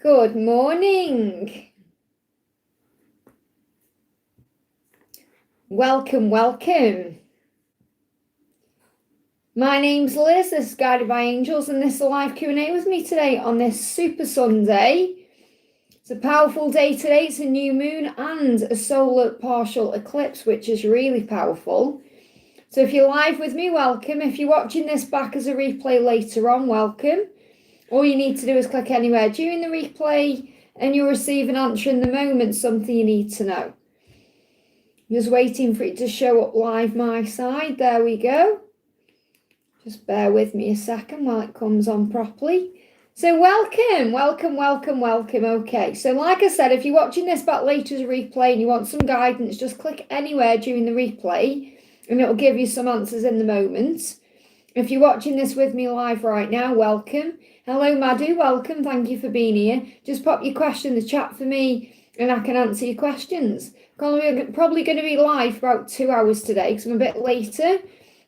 Good morning. Welcome. My name's Liz, this is Guided by Angels, and this is a live Q&A with me today on this Super Sunday. It's a powerful day today. It's a new moon and a solar partial eclipse, which is really powerful. So if you're live with me, welcome. If you're watching this back as a replay later on, welcome. All you need to do is click anywhere during the replay and you'll receive an answer in the moment, something you need to know. Just waiting for it to show up live my side. There we go. Just bear with me a second while it comes on properly. So welcome. Okay, so like I said, if you're watching this back later as a replay and you want some guidance, just click anywhere during the replay and it'll give you some answers in the moment. If you're watching this with me live right now, welcome. Hello, Madhu, welcome. Thank you for being here. Just pop your question in the chat for me and I can answer your questions. Probably going to be live for about 2 hours today because I'm a bit later.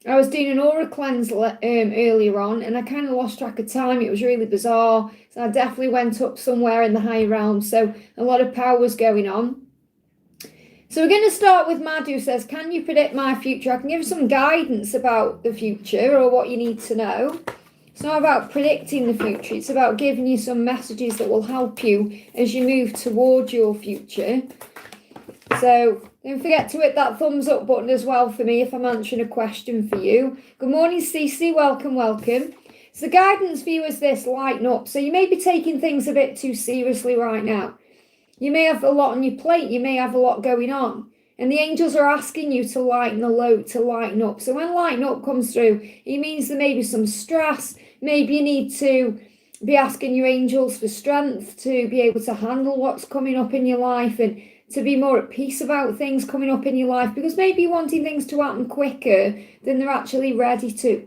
I was doing an aura cleanse earlier on and I kind of lost track of time. It was really bizarre. So I definitely went up somewhere in the higher realm. So a lot of power was going on. So we're going to start with Madhu, who says, can you predict my future? I can give some guidance about the future or what you need to know. It's not about predicting the future. It's about giving you some messages that will help you as you move towards your future. So don't forget to hit that thumbs up button as well for me if I'm answering a question for you. Good morning, Cece. Welcome. So the guidance for you is this: lighten up. So you may be taking things a bit too seriously right now. You may have a lot on your plate. You may have a lot going on. And the angels are asking you to lighten the load, to lighten up. So when lighten up comes through, it means there may be some stress. Maybe you need to be asking your angels for strength to be able to handle what's coming up in your life and to be more at peace about things coming up in your life, because maybe you're wanting things to happen quicker than they're actually ready to.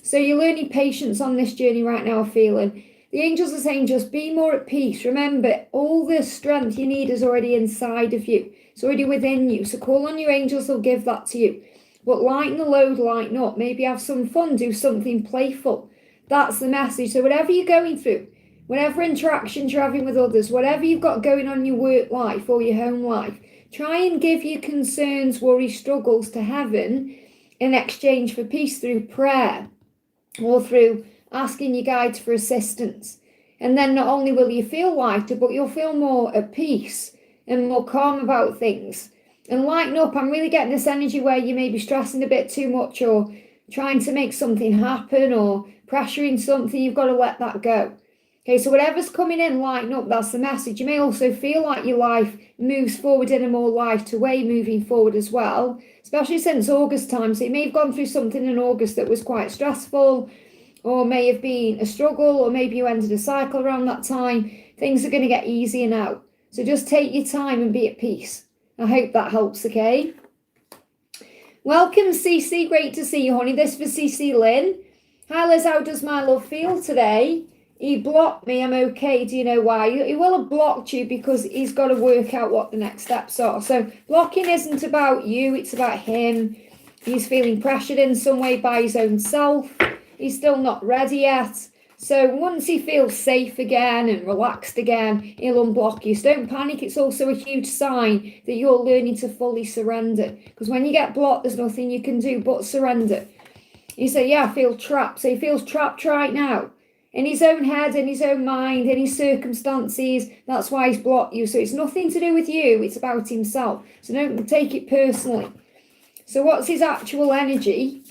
So you're learning patience on this journey right now, feeling. The angels are saying just be more at peace. Remember, all the strength you need is already inside of you. It's already within you. So call on your angels, they'll give that to you. But lighten the load, lighten up. Maybe have some fun, do something playful. That's the message. So whatever you're going through, whatever interactions you're having with others, whatever you've got going on in your work life or your home life, try and give your concerns, worries, struggles to heaven in exchange for peace through prayer or through asking your guides for assistance. And then not only will you feel lighter, but you'll feel more at peace and more calm about things. And lighten up, I'm really getting this energy where you may be stressing a bit too much or trying to make something happen or pressuring something. You've got to let that go. Okay, so whatever's coming in, lighten up, that's the message. You may also feel like your life moves forward in a more lighter way moving forward as well, especially since August time. So you may have gone through something in August that was quite stressful, or may have been a struggle, or maybe you ended a cycle around that time. Things are going to get easier now. So just take your time and be at peace. I hope that helps, okay? Welcome, Cece. Great to see you, honey. This for Cece Lynn. Hi, Liz. How does my love feel today? He blocked me. I'm okay. Do you know why? He will have blocked you because he's got to work out what the next steps are. So blocking isn't about you. It's about him. He's feeling pressured in some way by his own self. He's still not ready yet. So once he feels safe again and relaxed again, he'll unblock you. So don't panic. It's also a huge sign that you're learning to fully surrender. Because when you get blocked, there's nothing you can do but surrender. You say, yeah, I feel trapped. So he feels trapped right now. In his own head, in his own mind, in his circumstances. That's why he's blocked you. So it's nothing to do with you. It's about himself. So don't take it personally. So what's his actual energy?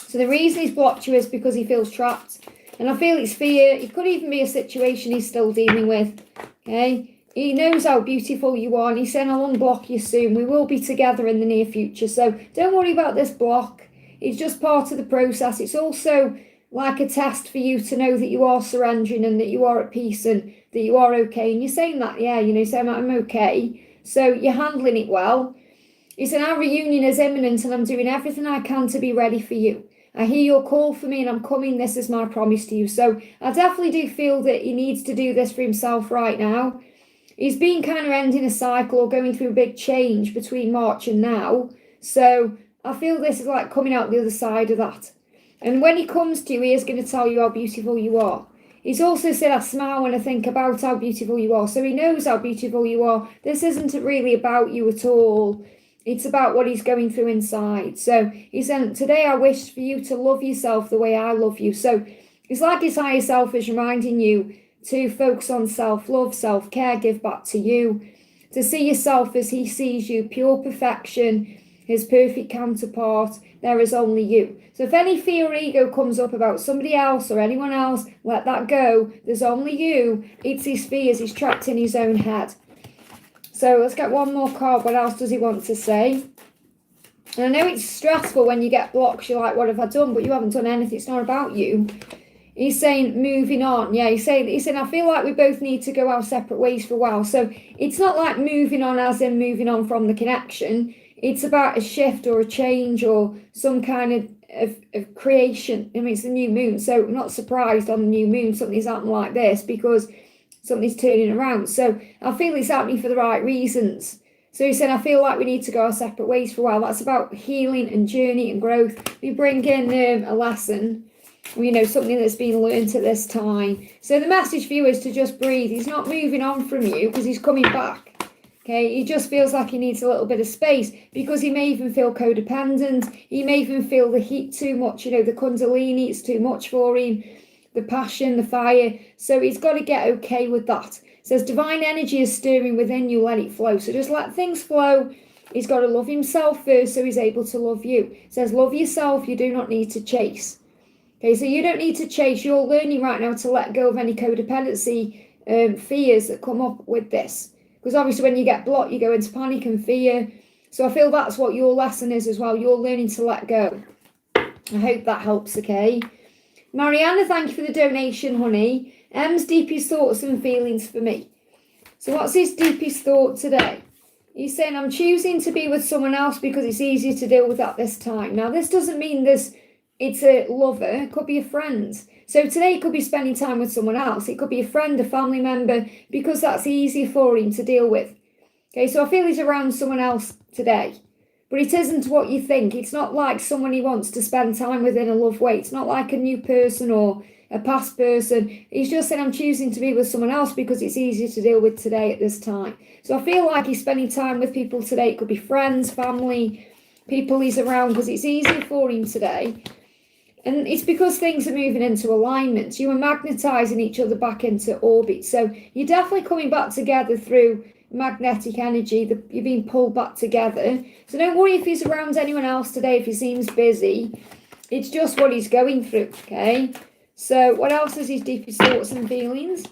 So the reason he's blocked you is because he feels trapped. And I feel it's fear. It could even be a situation he's still dealing with. Okay? He knows how beautiful you are. And he's saying, I'll unblock you soon. We will be together in the near future. So don't worry about this block. It's just part of the process. It's also like a test for you to know that you are surrendering and that you are at peace and that you are okay. And you're saying that, yeah, you know, saying I'm okay. So you're handling it well. He said, our reunion is imminent and I'm doing everything I can to be ready for you. I hear your call for me and I'm coming. This is my promise to you. So I definitely do feel that he needs to do this for himself right now. He's been kind of ending a cycle or going through a big change between March and now. So I feel this is like coming out the other side of that. And when he comes to you, he is going to tell you how beautiful you are. He's also said, I smile when I think about how beautiful you are. So he knows how beautiful you are. This isn't really about you at all. It's about what he's going through inside. So he said, today I wish for you to love yourself the way I love you. So it's like his higher self is reminding you to focus on self-love, self-care, give back to you, to see yourself as he sees you, pure perfection, his perfect counterpart. There is only you. So if any fear or ego comes up about somebody else or anyone else, let that go. There's only you. It's his fears. He's trapped in his own head. So let's get one more card. What else does he want to say? And I know it's stressful when you get blocked. You're like, what have I done? But you haven't done anything. It's not about you. He's saying moving on. Yeah, he's saying, I feel like we both need to go our separate ways for a while. So it's not like moving on as in moving on from the connection. It's about a shift or a change or some kind of creation. I mean, it's the new moon. So I'm not surprised on the new moon something's happening like this, because something's turning around. So I feel it's happening for the right reasons. So he said, I feel like we need to go our separate ways for a while. That's about healing and journey and growth. We bring in a lesson, something that's been learned at this time. So the message for you is to just breathe. He's not moving on from you because he's coming back. Okay, he just feels like he needs a little bit of space, because he may even feel codependent. He may even feel the heat too much, the kundalini, it's too much for him, the passion, the fire. So he's got to get okay with that. It says divine energy is stirring within you, let it flow. So just let things flow. He's got to love himself first so he's able to love you. It says love yourself, you do not need to chase. Okay, so you don't need to chase. You're learning right now to let go of any codependency fears that come up with this. Because obviously when you get blocked, you go into panic and fear. So I feel that's what your lesson is as well. You're learning to let go. I hope that helps, okay? Mariana, thank you for the donation, honey. M's deepest thoughts and feelings for me. So what's his deepest thought today? He's saying, I'm choosing to be with someone else because it's easier to deal with at this time. Now, this doesn't mean it's a lover. It could be a friend. So today it could be spending time with someone else. It could be a friend, a family member, because that's easier for him to deal with. Okay, so I feel he's around someone else today. But it isn't what you think. It's not like someone he wants to spend time with in a love way. It's not like a new person or a past person. He's just saying, I'm choosing to be with someone else because it's easier to deal with today at this time. So I feel like he's spending time with people today. It could be friends, family, people he's around, because it's easier for him today. And it's because things are moving into alignment. You are magnetizing each other back into orbit. So you're definitely coming back together through magnetic energy. You're being pulled back together. So don't worry if he's around anyone else today, if he seems busy. It's just what he's going through, okay? So what else is his deepest thoughts and feelings?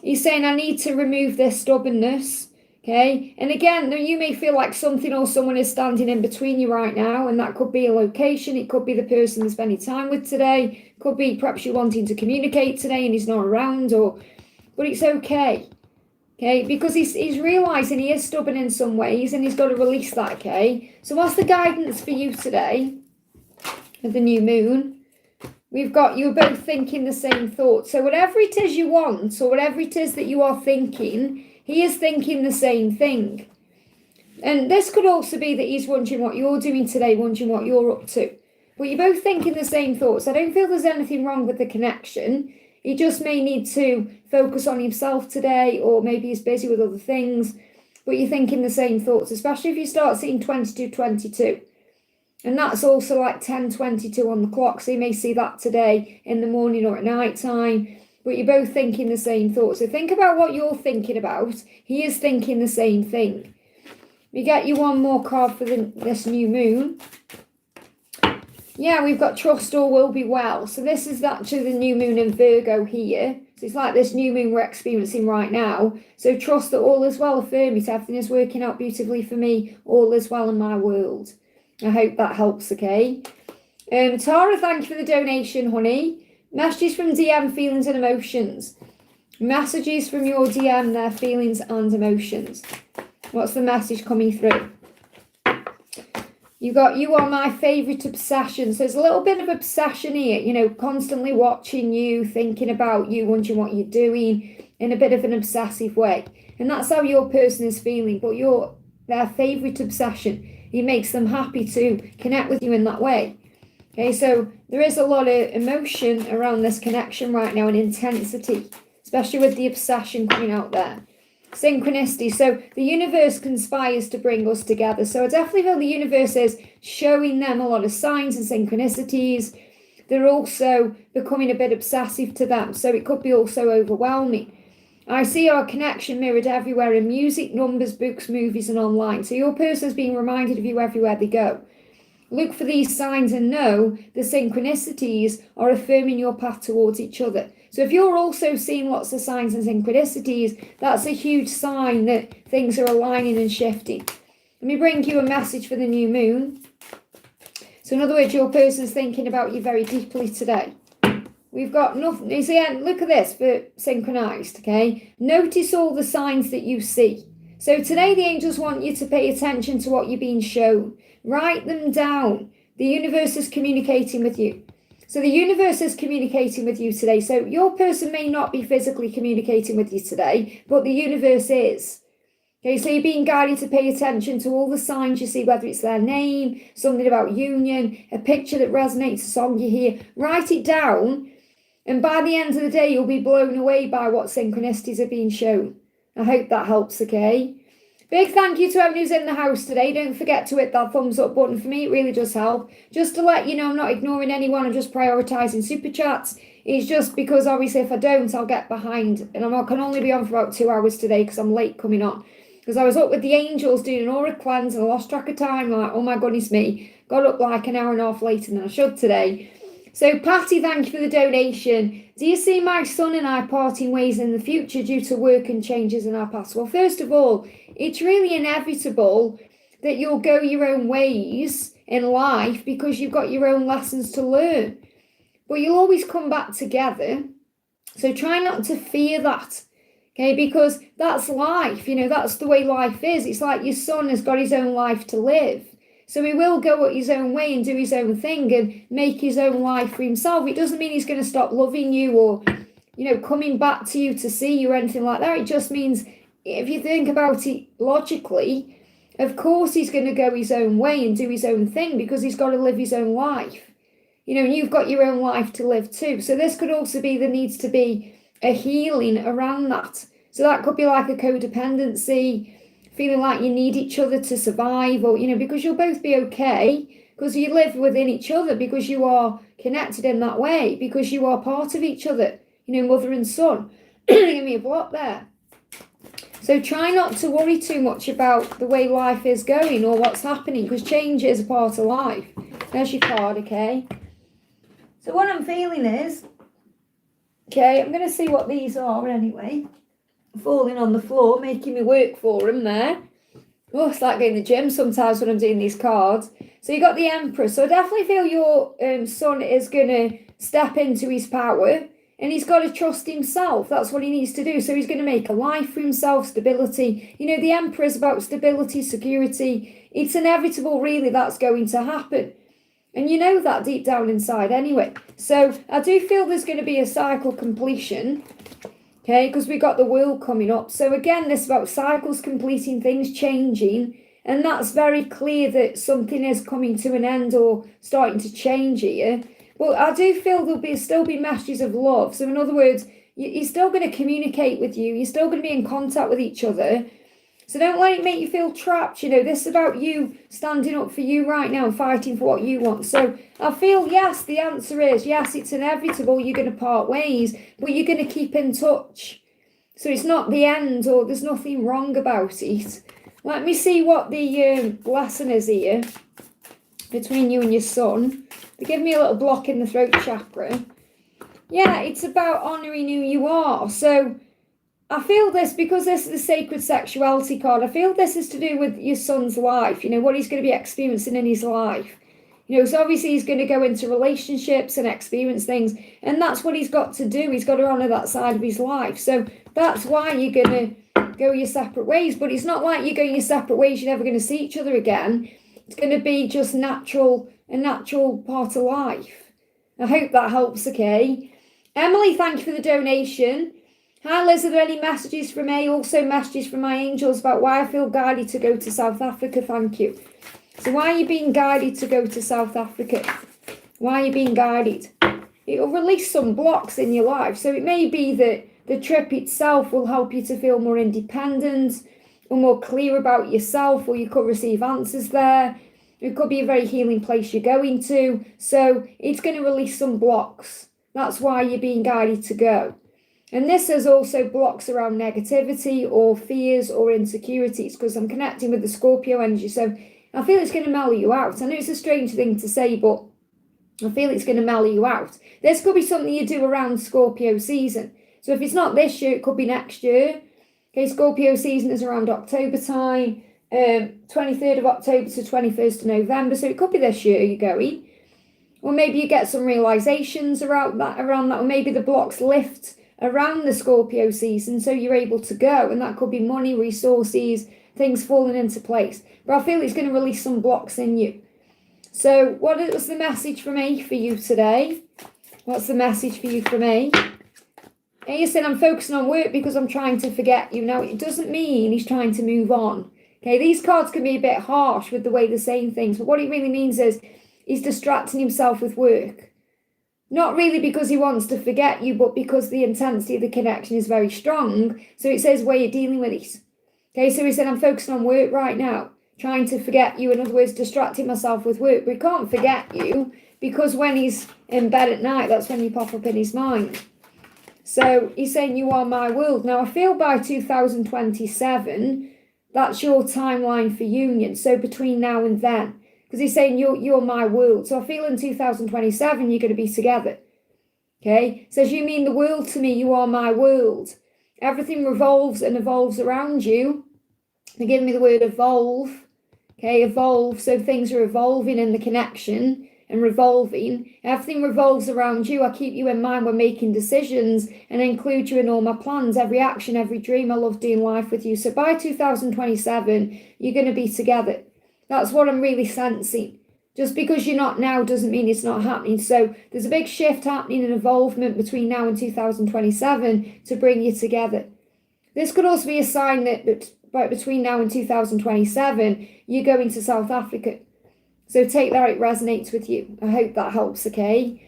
He's saying, I need to remove this stubbornness. Okay, and again, you may feel like something or someone is standing in between you right now, and that could be a location, it could be the person you're spending time with today, it could be perhaps you're wanting to communicate today and he's not around, but it's okay, because he's realising he is stubborn in some ways and he's got to release that, okay? So what's the guidance for you today of the new moon? We've got you both thinking the same thought. So whatever it is you want, or whatever it is that you are thinking, he is thinking the same thing. And this could also be that he's wondering what you're doing today, wondering what you're up to. But you're both thinking the same thoughts. I don't feel there's anything wrong with the connection. He just may need to focus on himself today, or maybe he's busy with other things. But you're thinking the same thoughts, especially if you start seeing 2222. And that's also like 10:22 on the clock. So you may see that today in the morning or at night time. But you're both thinking the same thoughts. So think about what you're thinking about. He is thinking the same thing. We get you one more card for this new moon. Yeah, we've got trust all will be well. So this is actually the new moon in Virgo here. So it's like this new moon we're experiencing right now. So trust that all is well, affirm it. Everything is working out beautifully for me. All is well in my world. I hope that helps, okay? Tara, thank you for the donation, honey. Messages from DM, feelings and emotions. Messages from your DM, their feelings and emotions. What's the message coming through? You are my favourite obsession. So there's a little bit of obsession here, constantly watching you, thinking about you, wondering what you're doing in a bit of an obsessive way. And that's how your person is feeling, but you're their favourite obsession. It makes them happy to connect with you in that way. Okay, so there is a lot of emotion around this connection right now and intensity, especially with the obsession coming out there. Synchronicity. So the universe conspires to bring us together. So I definitely feel the universe is showing them a lot of signs and synchronicities. They're also becoming a bit obsessive to them. So it could be also overwhelming. I see our connection mirrored everywhere in music, numbers, books, movies, and online. So your person's being reminded of you everywhere they go. Look for these signs and know the synchronicities are affirming your path towards each other. So if you're also seeing lots of signs and synchronicities, that's a huge sign that things are aligning and shifting. Let me bring you a message for the new moon. So in other words, your person's thinking about you very deeply today. We've got nothing. You see, look at this for synchronized, okay? Notice all the signs that you see. So today the angels want you to pay attention to what you're being shown. Write them down. The universe is communicating with you. So the universe is communicating with you today. So your person may not be physically communicating with you today, but the universe is. Okay, so you're being guided to pay attention to all the signs you see, whether it's their name, something about union, a picture that resonates, a song you hear. Write it down, and by the end of the day, you'll be blown away by what synchronicities are being shown. I hope that helps, okay? Big thank you to everyone who's in the house today. Don't forget to hit that thumbs up button. For me, it really does help. Just to let you know, I'm not ignoring anyone. I'm just prioritising super chats. It's just because obviously if I don't, I'll get behind. And I can only be on for about 2 hours today because I'm late coming on. Because I was up with the angels doing an aura cleanse and I lost track of time. Like, oh my goodness me. Got up like an hour and a half later than I should today. So Patty, thank you for the donation. Do you see my son and I parting ways in the future due to work and changes in our past? Well, first of all, it's really inevitable that you'll go your own ways in life because you've got your own lessons to learn. But you'll always come back together. So try not to fear that. Okay, because that's life. You know, that's the way life is. It's like your son has got his own life to live. So he will go his own way and do his own thing and make his own life for himself. It doesn't mean he's going to stop loving you or, you know, coming back to you to see you or anything like that. It just means, if you think about it logically, of course he's going to go his own way and do his own thing because he's got to live his own life. You know, and you've got your own life to live too. So this could also be, there needs to be a healing around that. So that could be like a codependency, feeling like you need each other to survive, or, you know, because you'll both be okay, because you live within each other, because you are connected in that way, because you are part of each other, you know, mother and son. Give me a block there. So try not to worry too much about the way life is going or what's happening, because change is a part of life. There's your card, okay? So what I'm feeling is, okay, I'm going to see what these are anyway. Falling on the floor, making me work for them there. Oh, it's like going to the gym sometimes when I'm doing these cards. So you got the Emperor. So I definitely feel your son is going to step into his power and he's got to trust himself. That's what he needs to do. So he's going to make a life for himself, stability. You know, the Emperor is about stability, security. It's inevitable, really, that's going to happen. And you know that deep down inside anyway. So I do feel there's going to be a cycle completion. Okay, because we got the World coming up. So again, this is about cycles completing, things changing. And that's very clear that something is coming to an end or starting to change here. But I do feel there'll still be messages of love. So in other words, you're still going to communicate with you. You're still going to be in contact with each other. So don't let it make you feel trapped. You know, this is about you standing up for you right now and fighting for what you want. So I feel, yes, the answer is, yes, it's inevitable. You're going to part ways, but you're going to keep in touch. So it's not the end or there's nothing wrong about it. Let me see what the blessing is here between you and your son. They give me a little block in the throat chakra. Yeah, it's about honouring who you are. So I feel this, because this is the sacred sexuality card, I feel this is to do with your son's life, you know, what he's going to be experiencing in his life. You know, so obviously he's going to go into relationships and experience things, and that's what he's got to do. He's got to honour that side of his life. So that's why you're going to go your separate ways. But it's not like you're going your separate ways, you're never going to see each other again. It's going to be just a natural part of life. I hope that helps, okay? Emily, thank you for the donation. Hi Liz, are there any messages from me? Also messages from my angels about why I feel guided to go to South Africa. Thank you. So why are you being guided to go to South Africa? Why are you being guided? It will release some blocks in your life. So it may be that the trip itself will help you to feel more independent or more clear about yourself, or you could receive answers there. It could be a very healing place you're going to. So it's going to release some blocks. That's why you're being guided to go. And this is also blocks around negativity or fears or insecurities, because I'm connecting with the Scorpio energy. So I feel it's going to mellow you out. I know it's a strange thing to say, but I feel it's going to mellow you out. This could be something you do around Scorpio season. So if it's not this year, it could be next year. Okay, Scorpio season is around October time, 23rd of October to 21st of November. So it could be this year you're going. Or maybe you get some realizations around that, or maybe the blocks lift around the Scorpio season, so you're able to go. And that could be money, resources, things falling into place. But I feel it's going to release some blocks in you. So what was the message for me for you today? What's the message for you from me? And you said, I'm focusing on work because I'm trying to forget you. Now, it doesn't mean he's trying to move on. Okay, these cards can be a bit harsh with the way they're saying things. But what it really means is he's distracting himself with work. Not really because he wants to forget you, but because the intensity of the connection is very strong. So it says where you're dealing with it. Okay, so he said, I'm focusing on work right now. Trying to forget you, in other words, distracting myself with work. But he can't forget you because when he's in bed at night, that's when you pop up in his mind. So he's saying you are my world. Now I feel by 2027, that's your timeline for union. So between now and then, because he's saying you're my world. So I feel in 2027, you're going to be together. Okay, says you mean the world to me. You are my world. Everything revolves and evolves around you. They're giving me the word evolve. Okay, evolve. So things are evolving in the connection and revolving. Everything revolves around you. I keep you in mind when making decisions and include you in all my plans, every action, every dream. I love doing life with you. So by 2027, you're going to be together. That's what I'm really sensing. Just because you're not now doesn't mean it's not happening. So there's a big shift happening in involvement between now and 2027 to bring you together. This could also be a sign that between now and 2027, you're going to South Africa. So take that, it resonates with you. I hope that helps, okay?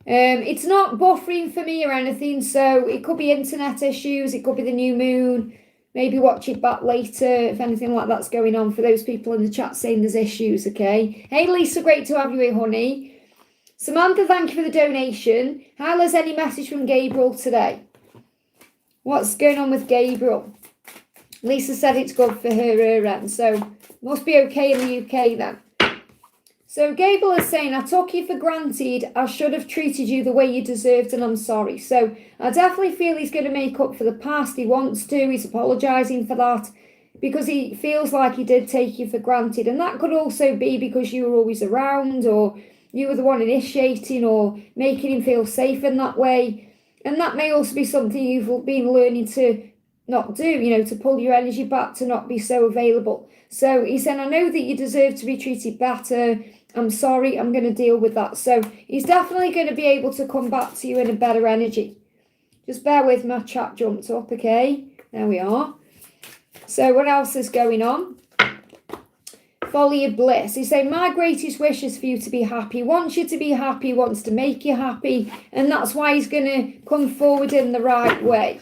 It's not buffering for me or anything, so it could be internet issues, it could be the new moon. Maybe watch it back later if anything like that's going on, for those people in the chat saying there's issues, okay? Hey Lisa, great to have you here, honey. Samantha, thank you for the donation. How is any message from Gabriel today? What's going on with Gabriel? Lisa said it's good for her end, so must be okay in the UK then. So Gabriel is saying, I took you for granted. I should have treated you the way you deserved, and I'm sorry. So I definitely feel he's going to make up for the past. He wants to. He's apologising for that because he feels like he did take you for granted. And that could also be because you were always around, or you were the one initiating or making him feel safe in that way. And that may also be something you've been learning to not do, you know, to pull your energy back, to not be so available. So he said, I know that you deserve to be treated better. I'm sorry, I'm going to deal with that. So he's definitely going to be able to come back to you in a better energy. Just bear with my chat jumped up, okay? There we are. So what else is going on? Follow your bliss. He's saying, my greatest wish is for you to be happy. He wants you to be happy, wants to make you happy. And that's why he's going to come forward in the right way.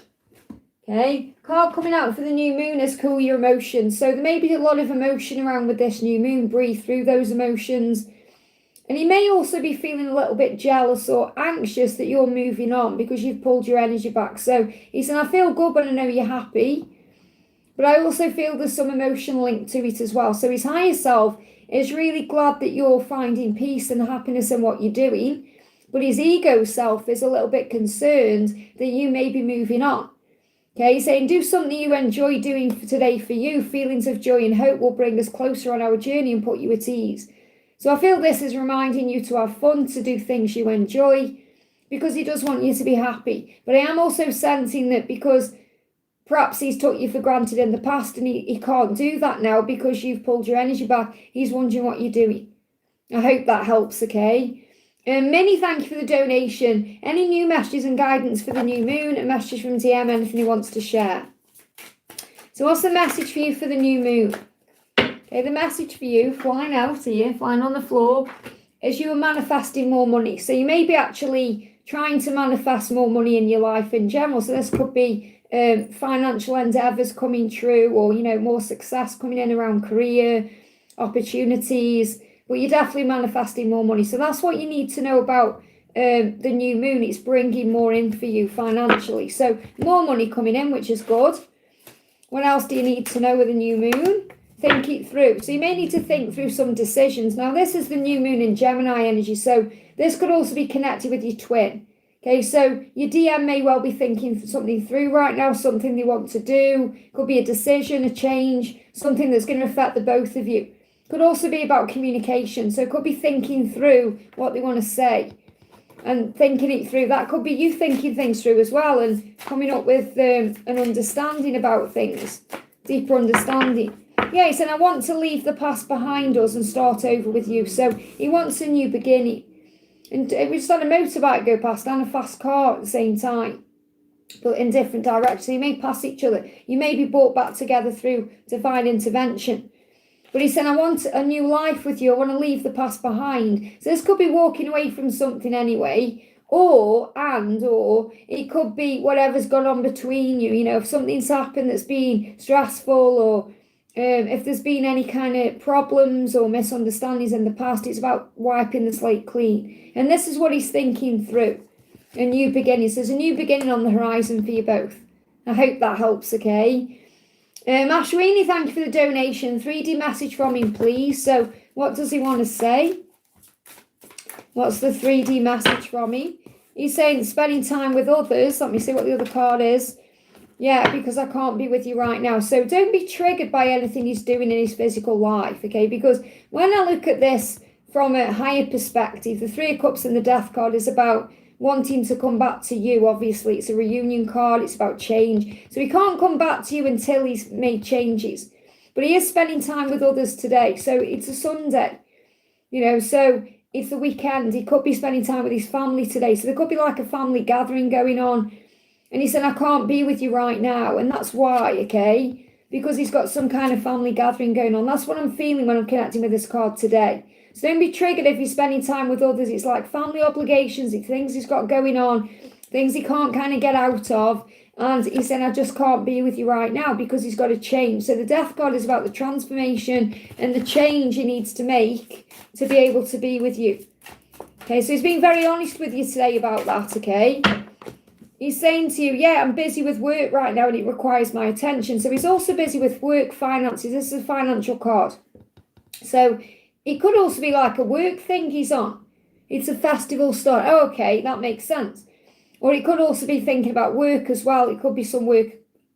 Okay, card coming out for the new moon is cool your emotions. So there may be a lot of emotion around with this new moon. Breathe through those emotions. And you may also be feeling a little bit jealous or anxious that you're moving on because you've pulled your energy back. So he said, I feel good when I know you're happy. But I also feel there's some emotion linked to it as well. So his higher self is really glad that you're finding peace and happiness in what you're doing. But his ego self is a little bit concerned that you may be moving on. Okay, saying do something you enjoy doing for today for you. Feelings of joy and hope will bring us closer on our journey and put you at ease. So I feel this is reminding you to have fun, to do things you enjoy, because he does want you to be happy. But I am also sensing that because perhaps he's took you for granted in the past and he can't do that now because you've pulled your energy back, he's wondering what you're doing. I hope that helps, okay? Many thank you for the donation. Any new messages and guidance for the new moon? A message from DM, anything he wants to share. So what's the message for you for the new moon? Okay, the message for you, flying out here, flying on the floor, as you are manifesting more money. So you may be actually trying to manifest more money in your life in general. So this could be financial endeavors coming true, or, you know, more success coming in around career, opportunities, but you're definitely manifesting more money. So that's what you need to know about the new moon. It's bringing more in for you financially. So more money coming in, which is good. What else do you need to know with the new moon? Think it through. So you may need to think through some decisions. Now, this is the new moon in Gemini energy, so this could also be connected with your twin. Okay, so your DM may well be thinking something through right now, something they want to do. Could be a decision, a change, something that's going to affect the both of you. Could also be about communication. So it could be thinking through what they want to say and thinking it through. That could be you thinking things through as well and coming up with an understanding about things, deeper understanding. Yeah, he said, I want to leave the past behind us and start over with you. So he wants a new beginning. And we just had a motorbike go past and a fast car at the same time, but in different directions. You may pass each other. You may be brought back together through divine intervention. But he said, I want a new life with you. I want to leave the past behind. So this could be walking away from something anyway, or it could be whatever's gone on between you. You know, if something's happened that's been stressful, or if there's been any kind of problems or misunderstandings in the past, it's about wiping the slate clean. And this is what he's thinking through. A new beginning. So there's a new beginning on the horizon for you both. I hope that helps, okay? Ashwini, thank you for the donation. 3D message from him, please. So what does he want to say? What's the 3D message from him? He's saying spending time with others. Let me see what the other card is. Yeah, because I can't be with you right now. So don't be triggered by anything he's doing in his physical life, okay? Because when I look at this from a higher perspective, the 3 of Cups and the Death card is about wanting to come back to you. Obviously, it's a reunion card. It's about change. So he can't come back to you until he's made changes. But he is spending time with others today. So it's a Sunday, you know, so it's the weekend. He could be spending time with his family today. So there could be like a family gathering going on. And he said, I can't be with you right now. And that's why, okay? Because he's got some kind of family gathering going on. That's what I'm feeling when I'm connecting with this card today. So don't be triggered if he's spending time with others. It's like family obligations, things he's got going on, things he can't kind of get out of. And he said, I just can't be with you right now because he's got to change. So the Death card is about the transformation and the change he needs to make to be able to be with you. Okay, so he's being very honest with you today about that, okay? He's saying to you, yeah, I'm busy with work right now and it requires my attention. So he's also busy with work, finances. This is a financial card. So it could also be like a work thing he's on. It's a festival start. Oh, okay, that makes sense. Or it could also be thinking about work as well. It could be some work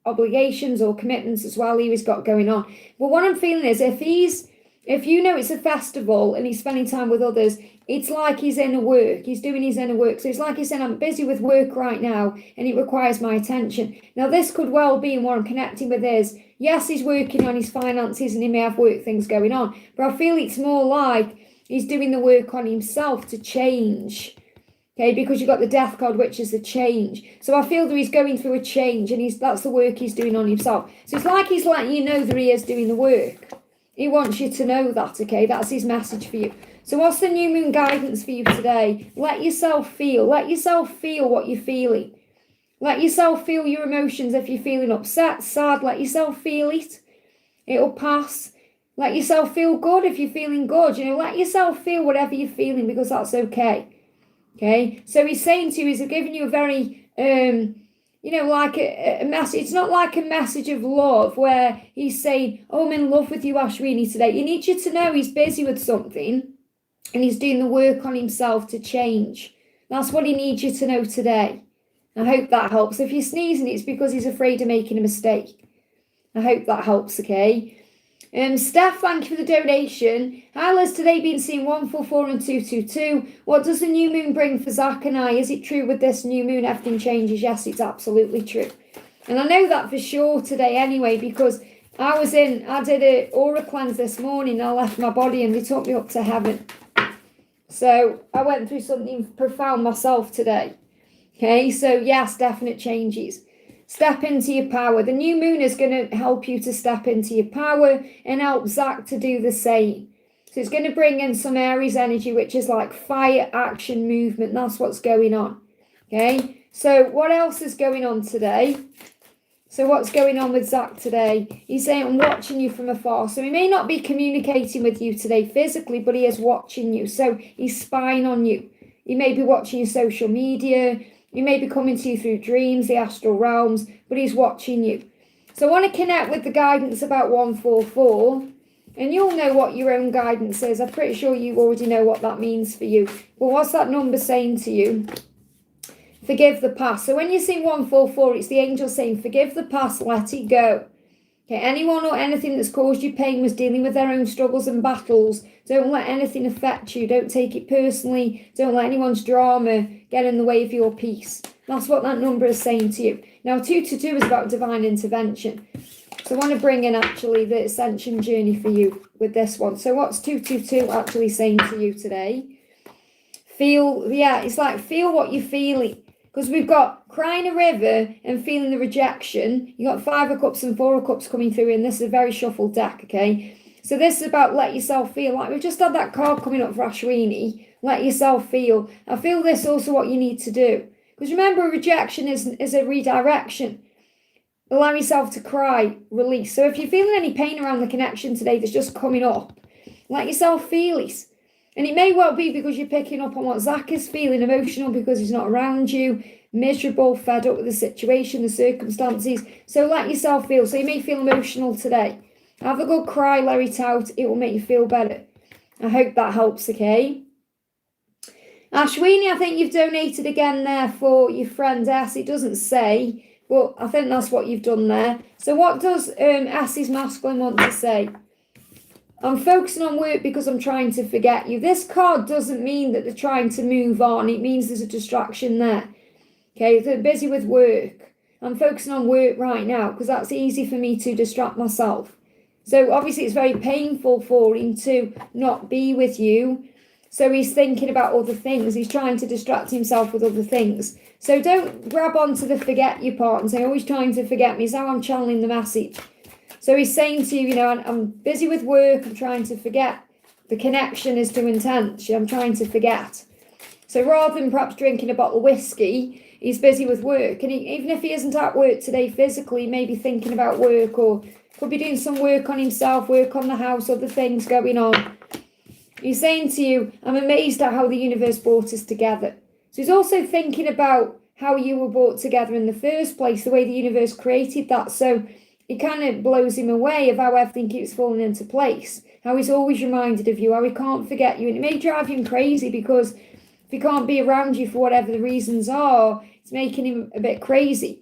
obligations or commitments as well he's got going on. But what I'm feeling is if you know it's a festival and he's spending time with others, it's like he's in a work. He's doing his inner work. So it's like he's saying, I'm busy with work right now and it requires my attention. Now, this could well be, and what I'm connecting with is, yes, he's working on his finances and he may have work things going on. But I feel it's more like he's doing the work on himself to change. Okay, because you've got the Death card, which is the change. So I feel that he's going through a change and that's the work he's doing on himself. So it's like he's letting you know that he is doing the work. He wants you to know that, okay? That's his message for you. So what's the new moon guidance for you today? Let yourself feel. Let yourself feel what you're feeling. Let yourself feel your emotions. If you're feeling upset, sad, let yourself feel it. It'll pass. Let yourself feel good if you're feeling good. You know, let yourself feel whatever you're feeling because that's okay. Okay? So he's saying to you, he's giving you a very, you know, like a message. It's not like a message of love where he's saying, oh, I'm in love with you, Ashwini, today. He needs you to know he's busy with something and he's doing the work on himself to change. That's what he needs you to know today. I hope that helps. If you're sneezing, it's because he's afraid of making a mistake. I hope that helps, okay? Steph, thank you for the donation. Hi, Liz, today been seeing 144 and 222. What does the new moon bring for Zach and I? Is it true with this new moon everything changes? Yes, it's absolutely true. And I know that for sure today anyway, because I did an aura cleanse this morning. I left my body and they took me up to heaven. So I went through something profound myself today. Okay, so yes, definite changes. Step into your power. The new moon is going to help you to step into your power and help Zach to do the same. So it's going to bring in some Aries energy, which is like fire, action, movement. That's what's going on. Okay. So what else is going on today? So what's going on with Zach today? He's saying, I'm watching you from afar. So he may not be communicating with you today physically, but he is watching you. So he's spying on you. He may be watching your social media. He may be coming to you through dreams, the astral realms, but he's watching you. So I want to connect with the guidance about 144. And you'll know what your own guidance is. I'm pretty sure you already know what that means for you. But what's that number saying to you? Forgive the past. So when you see 144, it's the angel saying, forgive the past, let it go. Okay, anyone or anything that's caused you pain was dealing with their own struggles and battles. Don't let anything affect you. Don't take it personally. Don't let anyone's drama get in the way of your peace. That's what that number is saying to you. Now, 222 is about divine intervention. So I want to bring in actually the Ascension journey for you with this one. So what's 222 actually saying to you today? It's like feel what you're feeling. Because we've got crying a river and feeling the rejection. You got 5 of Cups and 4 of Cups coming through, and this is a very shuffled deck, okay? So this is about let yourself feel. Like we've just had that card coming up for Ashwini. Let yourself feel. I feel this also what you need to do. Because remember, rejection is a redirection. Allow yourself to cry, release. So if you're feeling any pain around the connection today that's just coming up, let yourself feel it. And it may well be because you're picking up on what Zach is feeling, emotional because he's not around you, miserable, fed up with the situation, the circumstances. So let yourself feel. So you may feel emotional today. Have a good cry, let it out. It will make you feel better. I hope that helps, okay? Ashwini, I think you've donated again there for your friend S. It doesn't say, but I think that's what you've done there. So what does S's masculine want to say? I'm focusing on work because I'm trying to forget you. This card doesn't mean that they're trying to move on. It means there's a distraction there. Okay, they're busy with work. I'm focusing on work right now because that's easy for me to distract myself. So obviously it's very painful for him to not be with you. So he's thinking about other things. He's trying to distract himself with other things. So don't grab onto the forget you part and say, oh, he's trying to forget me. Is how I'm channeling the message. So he's saying to you, I'm busy with work. I'm trying to forget. The connection is too intense. I'm trying to forget. So rather than perhaps drinking a bottle of whiskey, he's busy with work. And even if he isn't at work today physically, he may be thinking about work or could be doing some work on himself, work on the house, other things going on. He's saying to you, I'm amazed at how the universe brought us together. So he's also thinking about how you were brought together in the first place, the way the universe created that. So it kind of blows him away of how everything keeps falling into place, how he's always reminded of you, how he can't forget you. And it may drive him crazy because if he can't be around you for whatever the reasons are, it's making him a bit crazy.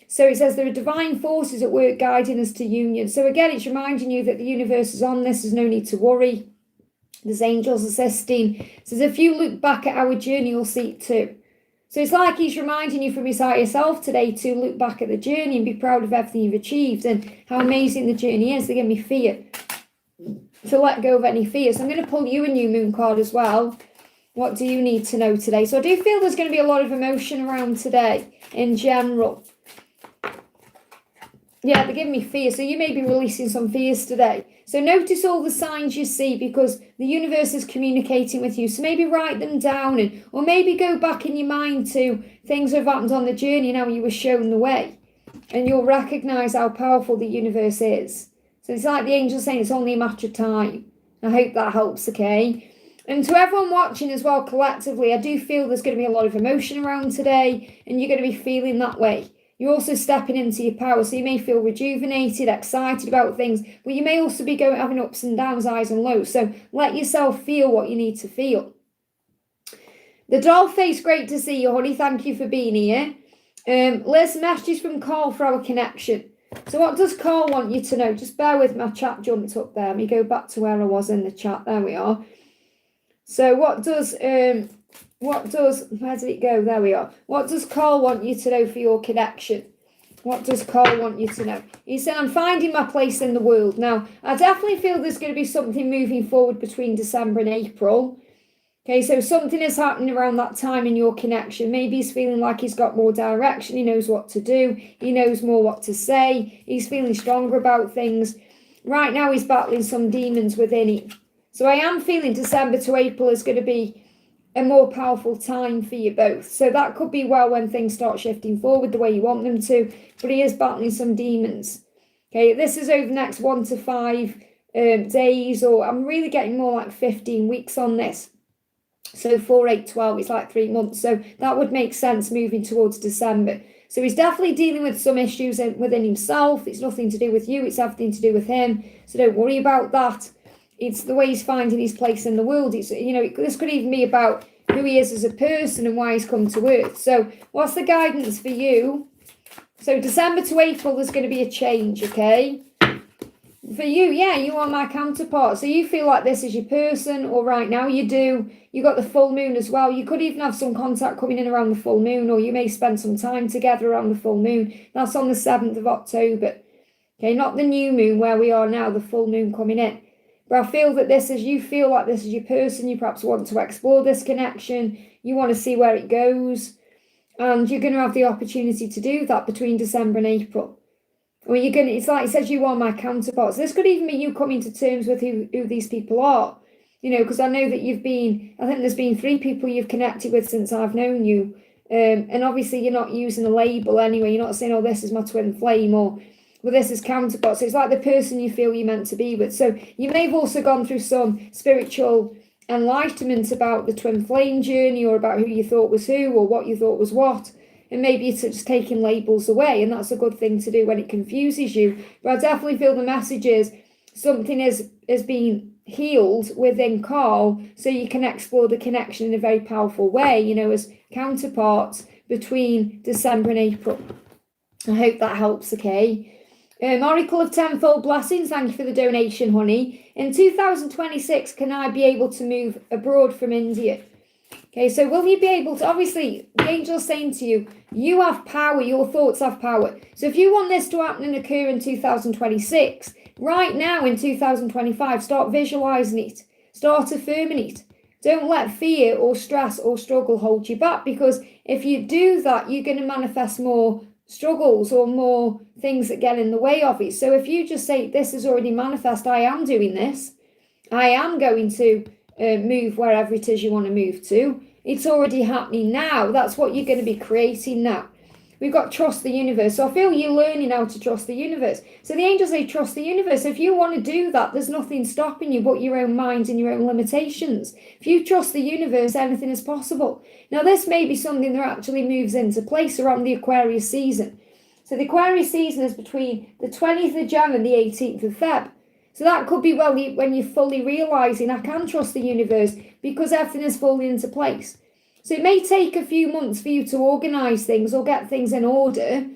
So it says there are divine forces at work guiding us to union. So again, it's reminding you that the universe is on this. There's no need to worry. There's angels assisting. So if you look back at our journey, you'll see it too. So it's like he's reminding you from his higher self today to look back at the journey and be proud of everything you've achieved and how amazing the journey is. They give me fear. To let go of any fear. So I'm going to pull you a new moon card as well. What do you need to know today? So I do feel there's going to be a lot of emotion around today in general. Yeah, they're giving me fear. So you may be releasing some fears today. So notice all the signs you see because the universe is communicating with you. So maybe write them down or maybe go back in your mind to things that have happened on the journey and how you were shown the way. And you'll recognise how powerful the universe is. So it's like the angel saying it's only a matter of time. I hope that helps, okay? And to everyone watching as well collectively, I do feel there's going to be a lot of emotion around today and you're going to be feeling that way. You're also stepping into your power, so you may feel rejuvenated, excited about things, but you may also be having ups and downs, highs and lows. So let yourself feel what you need to feel. The doll face, great to see you, honey. Thank you for being here. Liz, messages from Carl for our connection. So what does Carl want you to know? Just bear with my chat jumped up there. Let me go back to where I was in the chat. There we are. So where did it go? There we are. What does Carl want you to know for your connection? What does Carl want you to know? He said, I'm finding my place in the world. Now, I definitely feel there's going to be something moving forward between December and April. Okay, so something is happening around that time in your connection. Maybe he's feeling like he's got more direction. He knows what to do. He knows more what to say. He's feeling stronger about things. Right now, he's battling some demons within him. So I am feeling December to April is going to be a more powerful time for you both. So that could be well when things start shifting forward the way you want them to, but he is battling some demons. Okay, this is over the next 1 to 5 days, or I'm really getting more like 15 weeks on this. So 4, 8, 12, it's like 3 months. So that would make sense moving towards December. So he's definitely dealing with some issues within himself. It's nothing to do with you. It's everything to do with him. So don't worry about that. It's the way he's finding his place in the world. It's, this could even be about who he is as a person and why he's come to Earth. So what's the guidance for you? So December to April, there's going to be a change, okay? For you, yeah, you are my counterpart. So you feel like this is your person, or right now you do. You got the full moon as well. You could even have some contact coming in around the full moon, or you may spend some time together around the full moon. That's on the 7th of October. Okay, not the new moon where we are now, the full moon coming in. But I feel that you feel like this is your person. You perhaps want to explore this connection. You want to see where it goes. And you're going to have the opportunity to do that between December and April. Well, it's like it says, you are my counterparts. This could even be you coming to terms with who these people are. Because I know that I think there's been 3 people you've connected with since I've known you. And obviously you're not using a label anyway. You're not saying, oh, this is my twin flame, or, well, this is counterpart. So it's like the person you feel you're meant to be with. So you may have also gone through some spiritual enlightenment about the twin flame journey, or about who you thought was who, or what you thought was what. And maybe it's just taking labels away, and that's a good thing to do when it confuses you. But I definitely feel the message is something is being healed within Carl, so you can explore the connection in a very powerful way, as counterparts between December and April. I hope that helps, okay? Oracle of Tenfold Blessings, thank you for the donation, honey. In 2026, can I be able to move abroad from India? Okay, so will you be able to, obviously, the angel's saying to you, you have power, your thoughts have power. So if you want this to happen and occur in 2026, right now in 2025, start visualizing it, start affirming it. Don't let fear or stress or struggle hold you back, because if you do that, you're going to manifest more struggles or more things that get in the way of it. So if you just say, this is already manifest, I am doing this, I am going to move wherever it is you want to move to. It's already happening now. That's what you're going to be creating now. We've got trust the universe. So I feel you're learning how to trust the universe. So the angels say trust the universe. If you want to do that, there's nothing stopping you but your own mind and your own limitations. If you trust the universe, anything is possible. Now this may be something that actually moves into place around the Aquarius season. So the Aquarius season is between the 20th of Jan and the 18th of Feb. So that could be when you're fully realising, I can trust the universe because everything is falling into place. So it may take a few months for you to organise things or get things in order.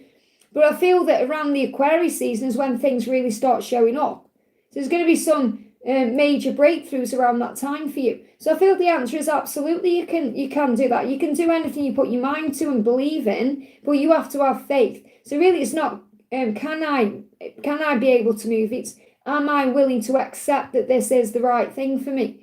But I feel that around the Aquarius season is when things really start showing up. So there's going to be some major breakthroughs around that time for you. So I feel the answer is absolutely you can do that. You can do anything you put your mind to and believe in, but you have to have faith. So really it's not can I be able to move? It's am I willing to accept that this is the right thing for me?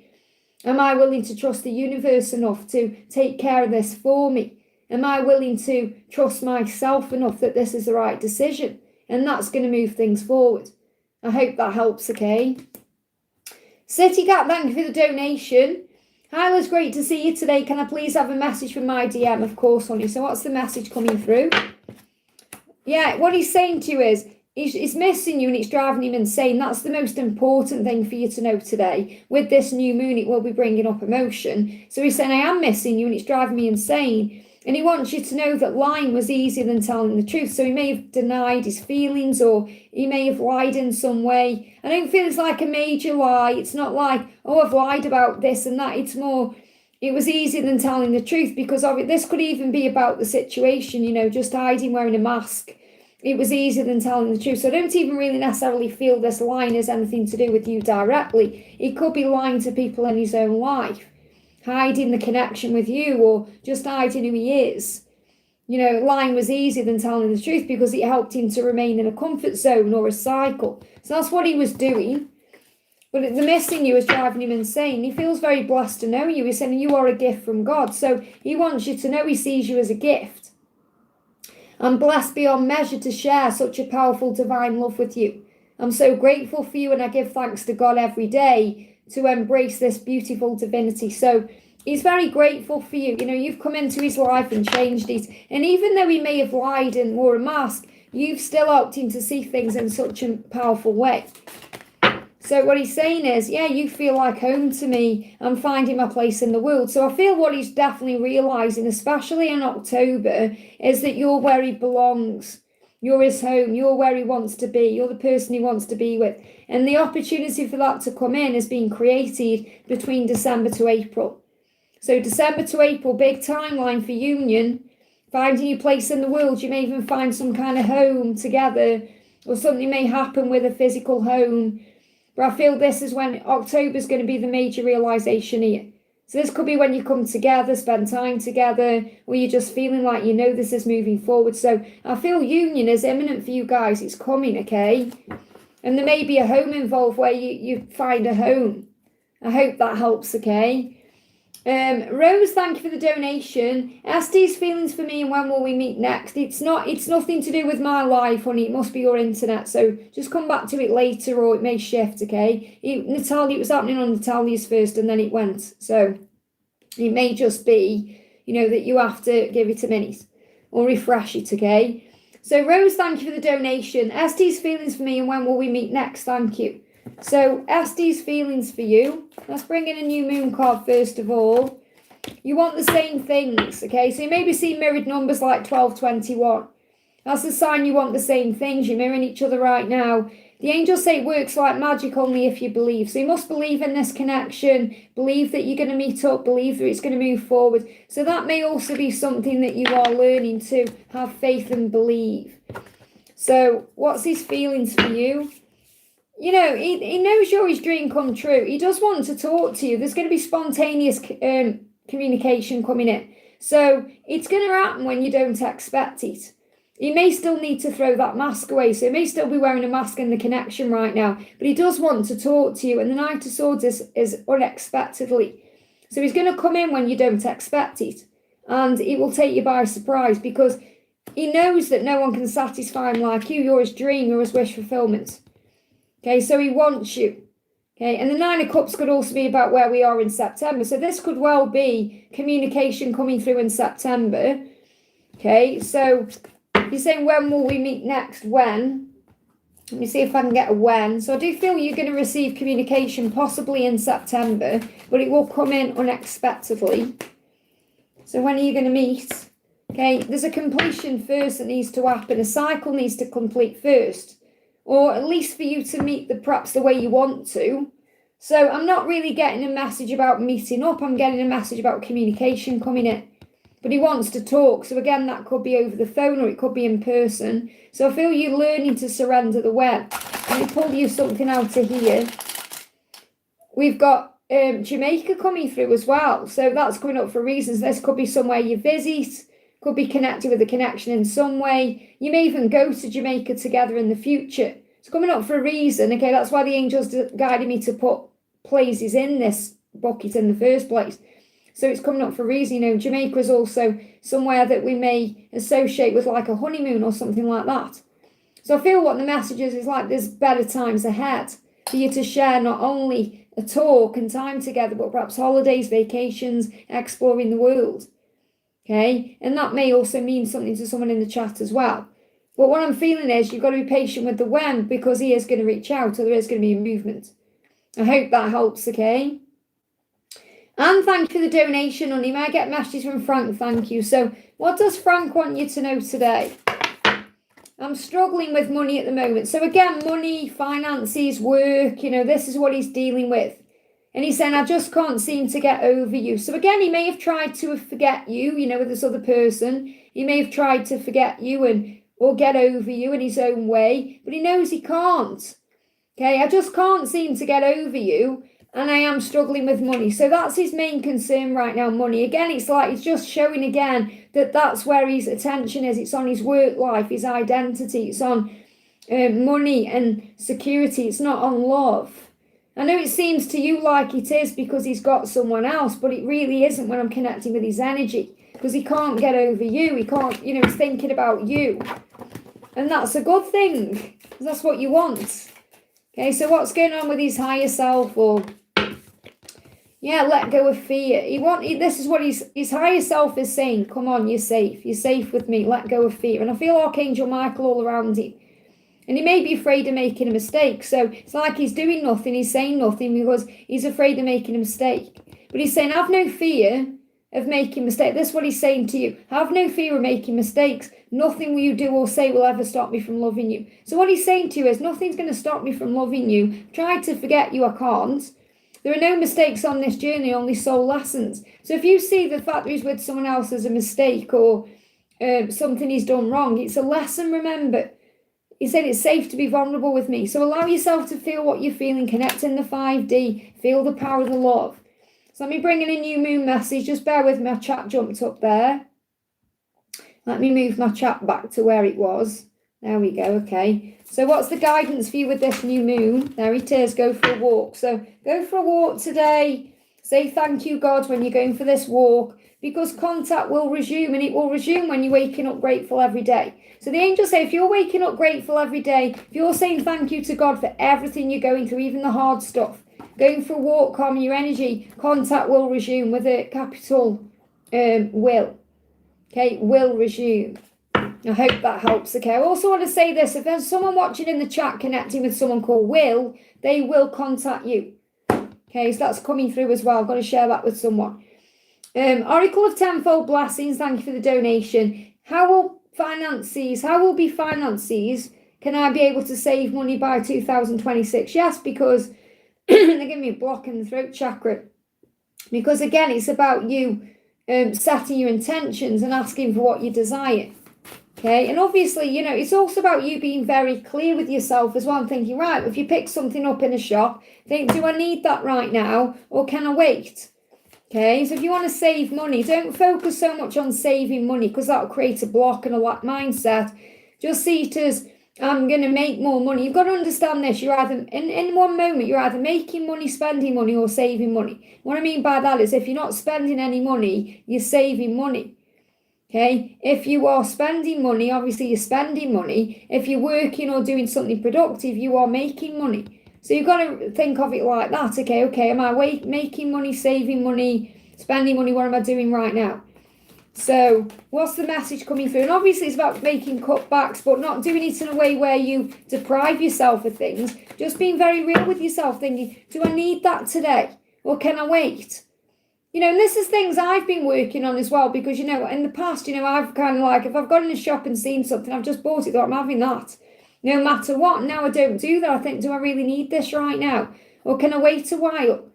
Am I willing to trust the universe enough to take care of this for me? Am I willing to trust myself enough that this is the right decision? And that's going to move things forward. I hope that helps, okay? City Gap, thank you for the donation. Hi, Liz, great to see you today. Can I please have a message from my DM? Of course, honey. So what's the message coming through? Yeah, what he's saying to you is, he's missing you and it's driving him insane. That's the most important thing for you to know today. With this new moon, it will be bringing up emotion. So he's saying, I am missing you and it's driving me insane. And he wants you to know that lying was easier than telling the truth. So he may have denied his feelings or he may have lied in some way. I don't feel it's like a major lie. It's not like, oh, I've lied about this and that. It's more, it was easier than telling the truth because of it. This could even be about the situation, just hiding, wearing a mask. It was easier than telling the truth. So I don't even really necessarily feel this lying has anything to do with you directly. He could be lying to people in his own life, hiding the connection with you or just hiding who he is. Lying was easier than telling the truth because it helped him to remain in a comfort zone or a cycle. So that's what he was doing. But the missing you is driving him insane. He feels very blessed to know you. He's saying you are a gift from God. So he wants you to know he sees you as a gift. I'm blessed beyond measure to share such a powerful divine love with you. I'm so grateful for you and I give thanks to God every day to embrace this beautiful divinity. So he's very grateful for you. You know, you've come into his life and changed it. And even though he may have lied and wore a mask, you've still helped him to see things in such a powerful way. So what he's saying is, yeah, you feel like home to me. I'm finding my place in the world. So I feel what he's definitely realising, especially in October, is that you're where he belongs. You're his home. You're where he wants to be. You're the person he wants to be with. And the opportunity for that to come in has been created between December to April. So December to April, big timeline for union. Finding your place in the world. You may even find some kind of home together, or something may happen with a physical home. But I feel this is when October is going to be the major realisation here. So this could be when you come together, spend time together, or you're just feeling like you know this is moving forward. So I feel union is imminent for you guys. It's coming, okay? And there may be a home involved where you find a home. I hope that helps, okay? Rose, thank you for the donation. SD's feelings for me and when will we meet next? It's nothing to do with my life, honey. It must be your internet. So just come back to it later, or it may shift, okay? Natalia, it was happening on Natalia's first and then it went. So it may just be, you know, that you have to give it a minute or refresh it, okay? So Rose, thank you for the donation. SD's feelings for me and when will we meet next? Thank you. So SD's feelings for you. Let's bring in a new moon card first of all. You want the same things, okay? So you may be seeing mirrored numbers like 1221. That's a sign you want the same things. You're mirroring each other right now. The angels say it works like magic only if you believe. So you must believe in this connection, believe that you're going to meet up, believe that it's going to move forward. So that may also be something that you are learning to have faith and believe. So what's his feelings for you? You know, he knows you're his dream come true. He does want to talk to you. There's going to be spontaneous communication coming in. So it's going to happen when you don't expect it. You may still need to throw that mask away. So he may still be wearing a mask in the connection right now. But he does want to talk to you. And the Knight of Swords is unexpectedly. So he's going to come in when you don't expect it. And it will take you by surprise because he knows that no one can satisfy him like you. You're his dream. You're his wish fulfillment. Okay, so he wants you. Okay, and the Nine of Cups could also be about where we are in September. So this could well be communication coming through in September. Okay, so you're saying when will we meet next? When? Let me see if I can get a when. So I do feel you're going to receive communication possibly in September, but it will come in unexpectedly. So when are you going to meet? Okay, there's a completion first that needs to happen. A cycle needs to complete first. Or at least for you to meet perhaps the way you want to. So I'm not really getting a message about meeting up. I'm getting a message about communication coming in. But he wants to talk. So again, that could be over the phone or it could be in person. So I feel you're learning to surrender the web. Let me pull you something out of here. We've got Jamaica coming through as well. So that's coming up for reasons. This could be somewhere you visit. Could be connected with a connection in some way. You may even go to Jamaica together in the future. It's coming up for a reason. Okay, that's why the angels guided me to put places in this bucket in the first place. So it's coming up for a reason. You know, Jamaica is also somewhere that we may associate with like a honeymoon or something like that. So I feel what the message is like there's better times ahead for you to share not only a talk and time together, but perhaps holidays, vacations, exploring the world. Okay, and that may also mean something to someone in the chat as well. But what I'm feeling is you've got to be patient with the when because he is going to reach out or there is going to be a movement. I hope that helps, okay? And thank you for the donation, honey. May I get messages from Frank? Thank you. So what does Frank want you to know today? I'm struggling with money at the moment. So again, money, finances, work, you know, this is what he's dealing with. And he's saying, I just can't seem to get over you. So again, he may have tried to forget you, you know, with this other person. He may have tried to forget you or get over you in his own way. But he knows he can't. Okay, I just can't seem to get over you. And I am struggling with money. So that's his main concern right now, money. Again, it's like it's just showing again that that's where his attention is. It's on his work life, his identity. It's on money and security. It's not on love. I know it seems to you like it is because he's got someone else, but it really isn't when I'm connecting with his energy because he can't get over you. He can't, you know, he's thinking about you. And that's a good thing because that's what you want. Okay, so what's going on with his higher self or Yeah, let go of fear. This is what his higher self is saying. Come on, you're safe. You're safe with me. Let go of fear. And I feel Archangel Michael all around him. And he may be afraid of making a mistake. So it's like he's doing nothing, he's saying nothing because he's afraid of making a mistake. But he's saying, have no fear of making mistakes. This is what he's saying to you. Have no fear of making mistakes. Nothing you do or say will ever stop me from loving you. So what he's saying to you is, nothing's going to stop me from loving you. Try to forget you, I can't. There are no mistakes on this journey, only soul lessons. So if you see the fact that he's with someone else as a mistake or something he's done wrong, it's a lesson, remember. He said it's safe to be vulnerable with me. So allow yourself to feel what you're feeling. Connect in the 5D. Feel the power of the love. So let me bring in a new moon message. Just bear with me. My chat jumped up there. Let me move my chat back to where it was. There we go. Okay. So what's the guidance for you with this new moon? There it is. Go for a walk. So go for a walk today. Say thank you, God, when you're going for this walk, because contact will resume, and it will resume when you're waking up grateful every day. So the angels say, if you're waking up grateful every day, if you're saying thank you to God for everything you're going through, even the hard stuff, going for a walk, calming your energy, contact will resume with a capital will. Okay, will resume. I hope that helps. Okay, I also want to say this. If there's someone watching in the chat connecting with someone called Will, they will contact you. Okay, so that's coming through as well. I've got to share that with someone. Oracle of Tenfold Blessings, thank you for the donation. How will be finances? Can I be able to save money by 2026? Yes, because they're giving me a block in the throat chakra. Because again, it's about you setting your intentions and asking for what you desire. Okay, and obviously, you know, it's also about you being very clear with yourself as well, and thinking, right, if you pick something up in a shop, think, do I need that right now, or can I wait? Okay, so if you want to save money, don't focus so much on saving money, because that'll create a block and a lack mindset. Just see it as, I'm going to make more money. You've got to understand this. You're either, in one moment, you're either making money, spending money, or saving money. What I mean by that is, if you're not spending any money, you're saving money. Okay, if you are spending money, obviously you're spending money. If you're working or doing something productive, you are making money. So you've got to think of it like that. Okay, am I making money, saving money, spending money? What am I doing right now? So what's the message coming through? And obviously it's about making cutbacks, but not doing it in a way where you deprive yourself of things. Just being very real with yourself, thinking, do I need that today? Or can I wait? You know, and this is things I've been working on as well, because, you know, in the past, you know, I've kind of like, if I've gone in a shop and seen something, I've just bought it, thought I'm having that, no matter what. Now I don't do that. I think, do I really need this right now? Or can I wait a while?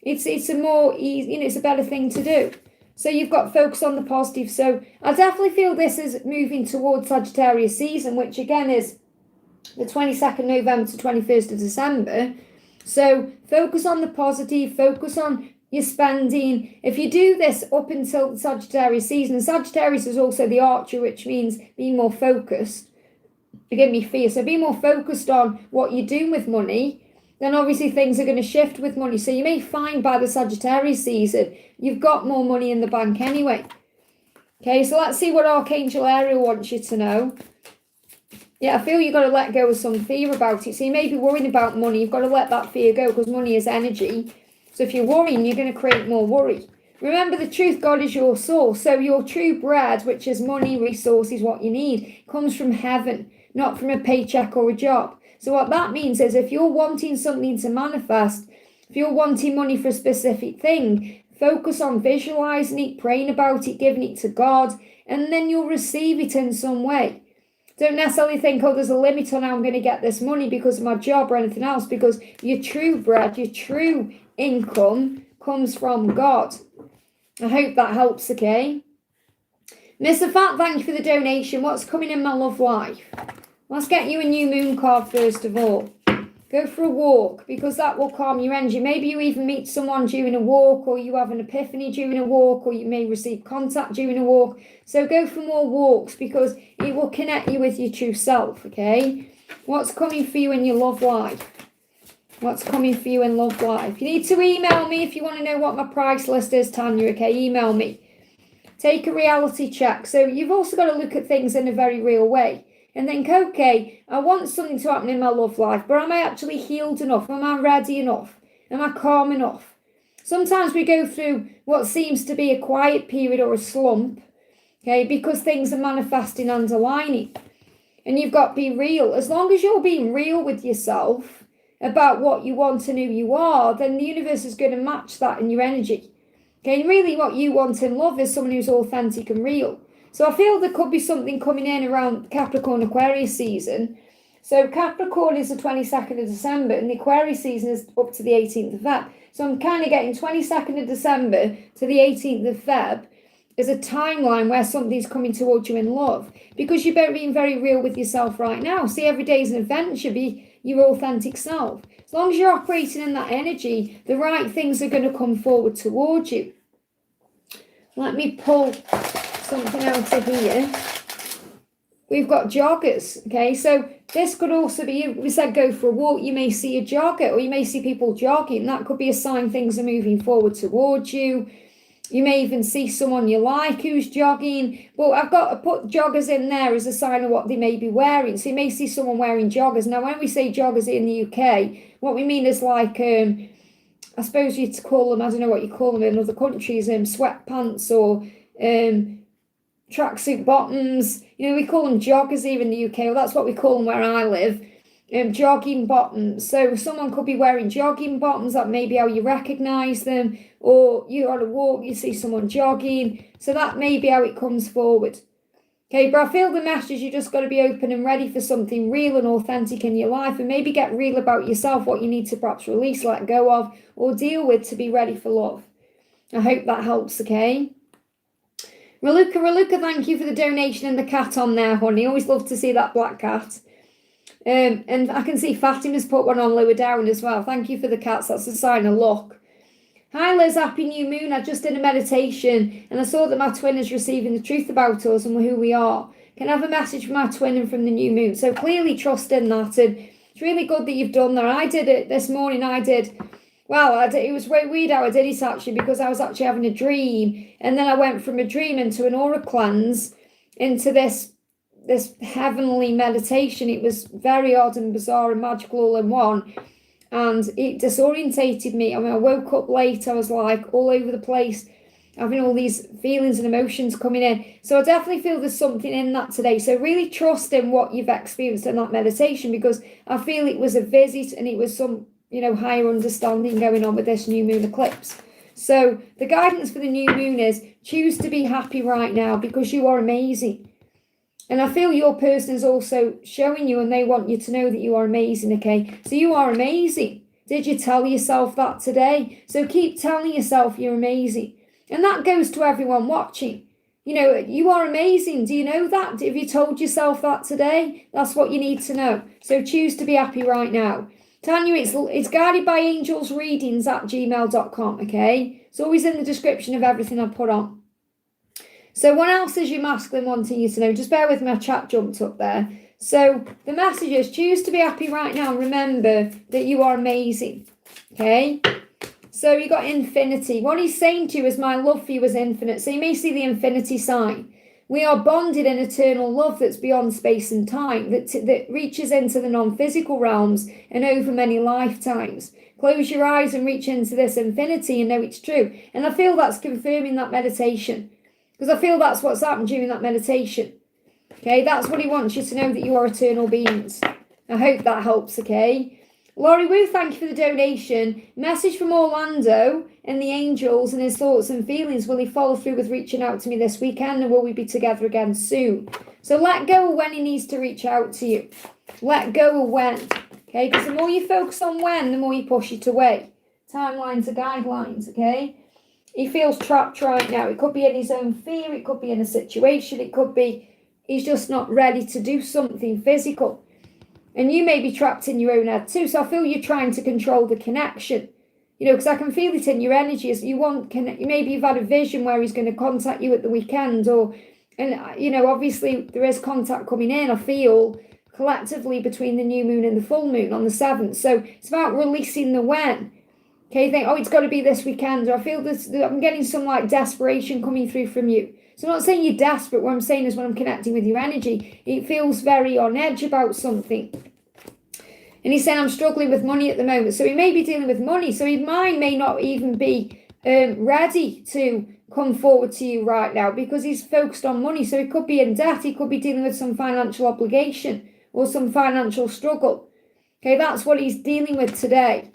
It's a more easy, you know, it's a better thing to do. So you've got to focus on the positive. So I definitely feel this is moving towards Sagittarius season, which again is the 22nd November to 21st of December. So focus on the positive, focus on your spending. If you do this up until the Sagittarius season, and Sagittarius is also the archer, which means being more focused. Forgive me, fear. So be more focused on what you're doing with money, then obviously things are going to shift with money. So you may find by the Sagittarius season, you've got more money in the bank anyway. Okay, so let's see what Archangel Ariel wants you to know. Yeah, I feel you've got to let go of some fear about it. So you may be worrying about money. You've got to let that fear go, because money is energy. So if you're worrying, you're going to create more worry. Remember, the truth, God is your source. So your true bread, which is money, resources, what you need, comes from heaven, not from a paycheck or a job. So what that means is, if you're wanting something to manifest, if you're wanting money for a specific thing, focus on visualizing it, praying about it, giving it to God, and then you'll receive it in some way. Don't necessarily think, oh, there's a limit on how I'm going to get this money because of my job or anything else, because your true bread, your true income comes from God. I hope that helps, okay? Mr. Fat, thank you for the donation. What's coming in my love life? Let's get you a new moon card first of all. Go for a walk, because that will calm your energy. Maybe you even meet someone during a walk, or you have an epiphany during a walk, or you may receive contact during a walk. So go for more walks, because it will connect you with your true self, okay? What's coming for you in your love life? What's coming for you in love life? You need to email me if you want to know what my price list is, Tanya, okay? Email me. Take a reality check. So you've also got to look at things in a very real way. And think, okay, I want something to happen in my love life, but am I actually healed enough? Am I ready enough? Am I calm enough? Sometimes we go through what seems to be a quiet period or a slump, okay, because things are manifesting underlining. And you've got to be real. As long as you're being real with yourself about what you want and who you are, then the universe is going to match that in your energy. Okay, and really what you want in love is someone who's authentic and real. So I feel there could be something coming in around Capricorn Aquarius season. So Capricorn is the 22nd of December and the Aquarius season is up to the 18th of Feb. So I'm kind of getting 22nd of December to the 18th of Feb as a timeline where something's coming towards you in love, because you're being very real with yourself right now. See, every day is an adventure. Be your authentic self. As long as you're operating in that energy, the right things are going to come forward towards you. Let me pull something out of here. We've got joggers, okay? So this could also be, we said go for a walk, you may see a jogger, or you may see people jogging. That could be a sign things are moving forward towards you. You may even see someone you like who's jogging. But I've got to put joggers in there as a sign of what they may be wearing. So you may see someone wearing joggers. Now, when we say joggers in the UK, what we mean is like, I suppose you'd call them, I don't know what you call them in other countries, sweatpants or tracksuit bottoms. You know, we call them joggers here in the UK. Well, that's what we call them where I live. Jogging bottoms. So someone could be wearing jogging bottoms. That may be how you recognise them. Or you're on a walk, you see someone jogging. So that may be how it comes forward. Okay, but I feel the message, you just got to be open and ready for something real and authentic in your life, and maybe get real about yourself, what you need to perhaps release, let go of, or deal with to be ready for love. I hope that helps, okay? Raluca, thank you for the donation and the cat on there, honey. Always love to see that black cat. And I can see Fatima's put one on lower down as well. Thank you for the cats. That's a sign of luck. Hi Liz, happy new moon. I just did a meditation and I saw that my twin is receiving the truth about us and who we are. Can I have a message from my twin and from the new moon? So clearly trust in that, and it's really good that you've done that. I did it this morning. It was very weird how I did it actually, because I was actually having a dream, and then I went from a dream into an aura cleanse into this heavenly meditation. It was very odd and bizarre and magical all in one. And it disorientated me. I mean, I woke up late. I was like all over the place, having all these feelings and emotions coming in. So I definitely feel there's something in that today. So really trust in what you've experienced in that meditation, because I feel it was a visit and it was some, higher understanding going on with this new moon eclipse. So the guidance for the new moon is choose to be happy right now, because you are amazing. And I feel your person is also showing you, and they want you to know that you are amazing, okay? So you are amazing. Did you tell yourself that today? So keep telling yourself you're amazing. And that goes to everyone watching. You are amazing. Do you know that? Have you told yourself that today? That's what you need to know. So choose to be happy right now. Tanya, it's guidedbyangelsreadings@gmail.com, okay? It's always in the description of everything I put on. So what else is your masculine wanting you to know? Just bear with me, my chat jumped up there. So the message is choose to be happy right now. Remember that you are amazing. Okay? So you got infinity. What he's saying to you is my love for you is infinite. So you may see the infinity sign. We are bonded in eternal love that's beyond space and time, that reaches into the non-physical realms and over many lifetimes. Close your eyes and reach into this infinity and know it's true. And I feel that's confirming that meditation, because I feel that's what's happened during that meditation. Okay, that's what he wants you to know, that you are eternal beings. I hope that helps, okay? Laurie Wu, thank you for the donation. Message from Orlando and the angels and his thoughts and feelings. Will he follow through with reaching out to me this weekend, and will we be together again soon? So let go of when he needs to reach out to you. Let go of when, okay? Because the more you focus on when, the more you push it away. Timelines are guidelines, okay? He feels trapped right now. It could be in his own fear. It could be in a situation. It could be he's just not ready to do something physical. And you may be trapped in your own head too. So I feel you're trying to control the connection. Because I can feel it in your energy. As you want, maybe you've had a vision where he's going to contact you at the weekend. Obviously there is contact coming in, I feel, collectively between the new moon and the full moon on the 7th. So it's about releasing the when. Okay, you think, it's got to be this weekend. Or I feel this, I'm getting some desperation coming through from you. So I'm not saying you're desperate. What I'm saying is when I'm connecting with your energy, it feels very on edge about something. And he's saying, I'm struggling with money at the moment. So he may be dealing with money. So his mind may not even be ready to come forward to you right now because he's focused on money. So he could be in debt. He could be dealing with some financial obligation or some financial struggle. Okay, that's what he's dealing with today.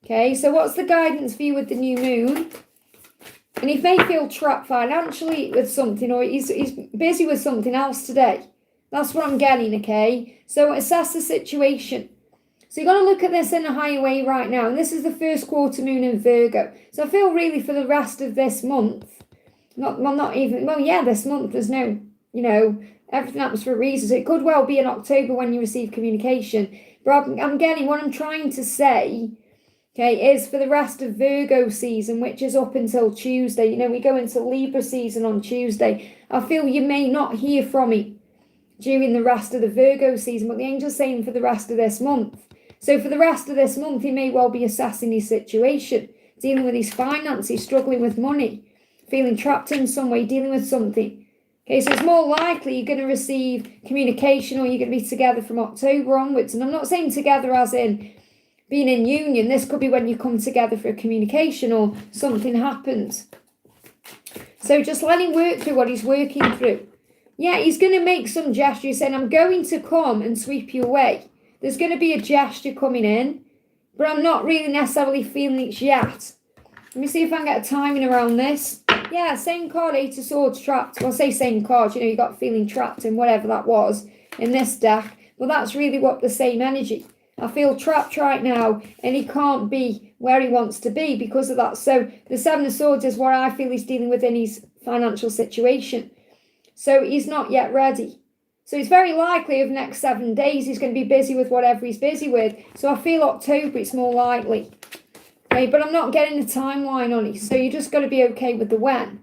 Okay, so what's the guidance for you with the new moon? And he may feel trapped financially with something, or he's busy with something else today. That's what I'm getting, okay? So assess the situation. So you've got to look at this in a higher way right now. And this is the first quarter moon in Virgo. So I feel really for the rest of this month, this month, there's no, everything happens for a reason. So it could well be in October when you receive communication. But I'm getting what I'm trying to say, okay, is for the rest of Virgo season, which is up until Tuesday. We go into Libra season on Tuesday. I feel you may not hear from me during the rest of the Virgo season, but the angel's saying for the rest of this month. So for the rest of this month, he may well be assessing his situation, dealing with his finances, struggling with money, feeling trapped in some way, dealing with something. Okay, so it's more likely you're going to receive communication or you're going to be together from October onwards. And I'm not saying together as in being in union. This could be when you come together for a communication or something happens. So just let him work through what he's working through. Yeah, he's going to make some gesture. He's saying, I'm going to come and sweep you away. There's going to be a gesture coming in, but I'm not really necessarily feeling it yet. Let me see if I can get a timing around this. Yeah, same card, Eight of Swords, trapped. Well, I say same card, you got feeling trapped in whatever that was in this deck. Well, that's really what the same energy. I feel trapped right now, and he can't be where he wants to be because of that. So the Seven of Swords is what I feel he's dealing with in his financial situation. So he's not yet ready. So it's very likely over the next 7 days he's going to be busy with whatever he's busy with. So I feel October it's more likely. Okay, but I'm not getting a timeline on it. So you just got to be okay with the when.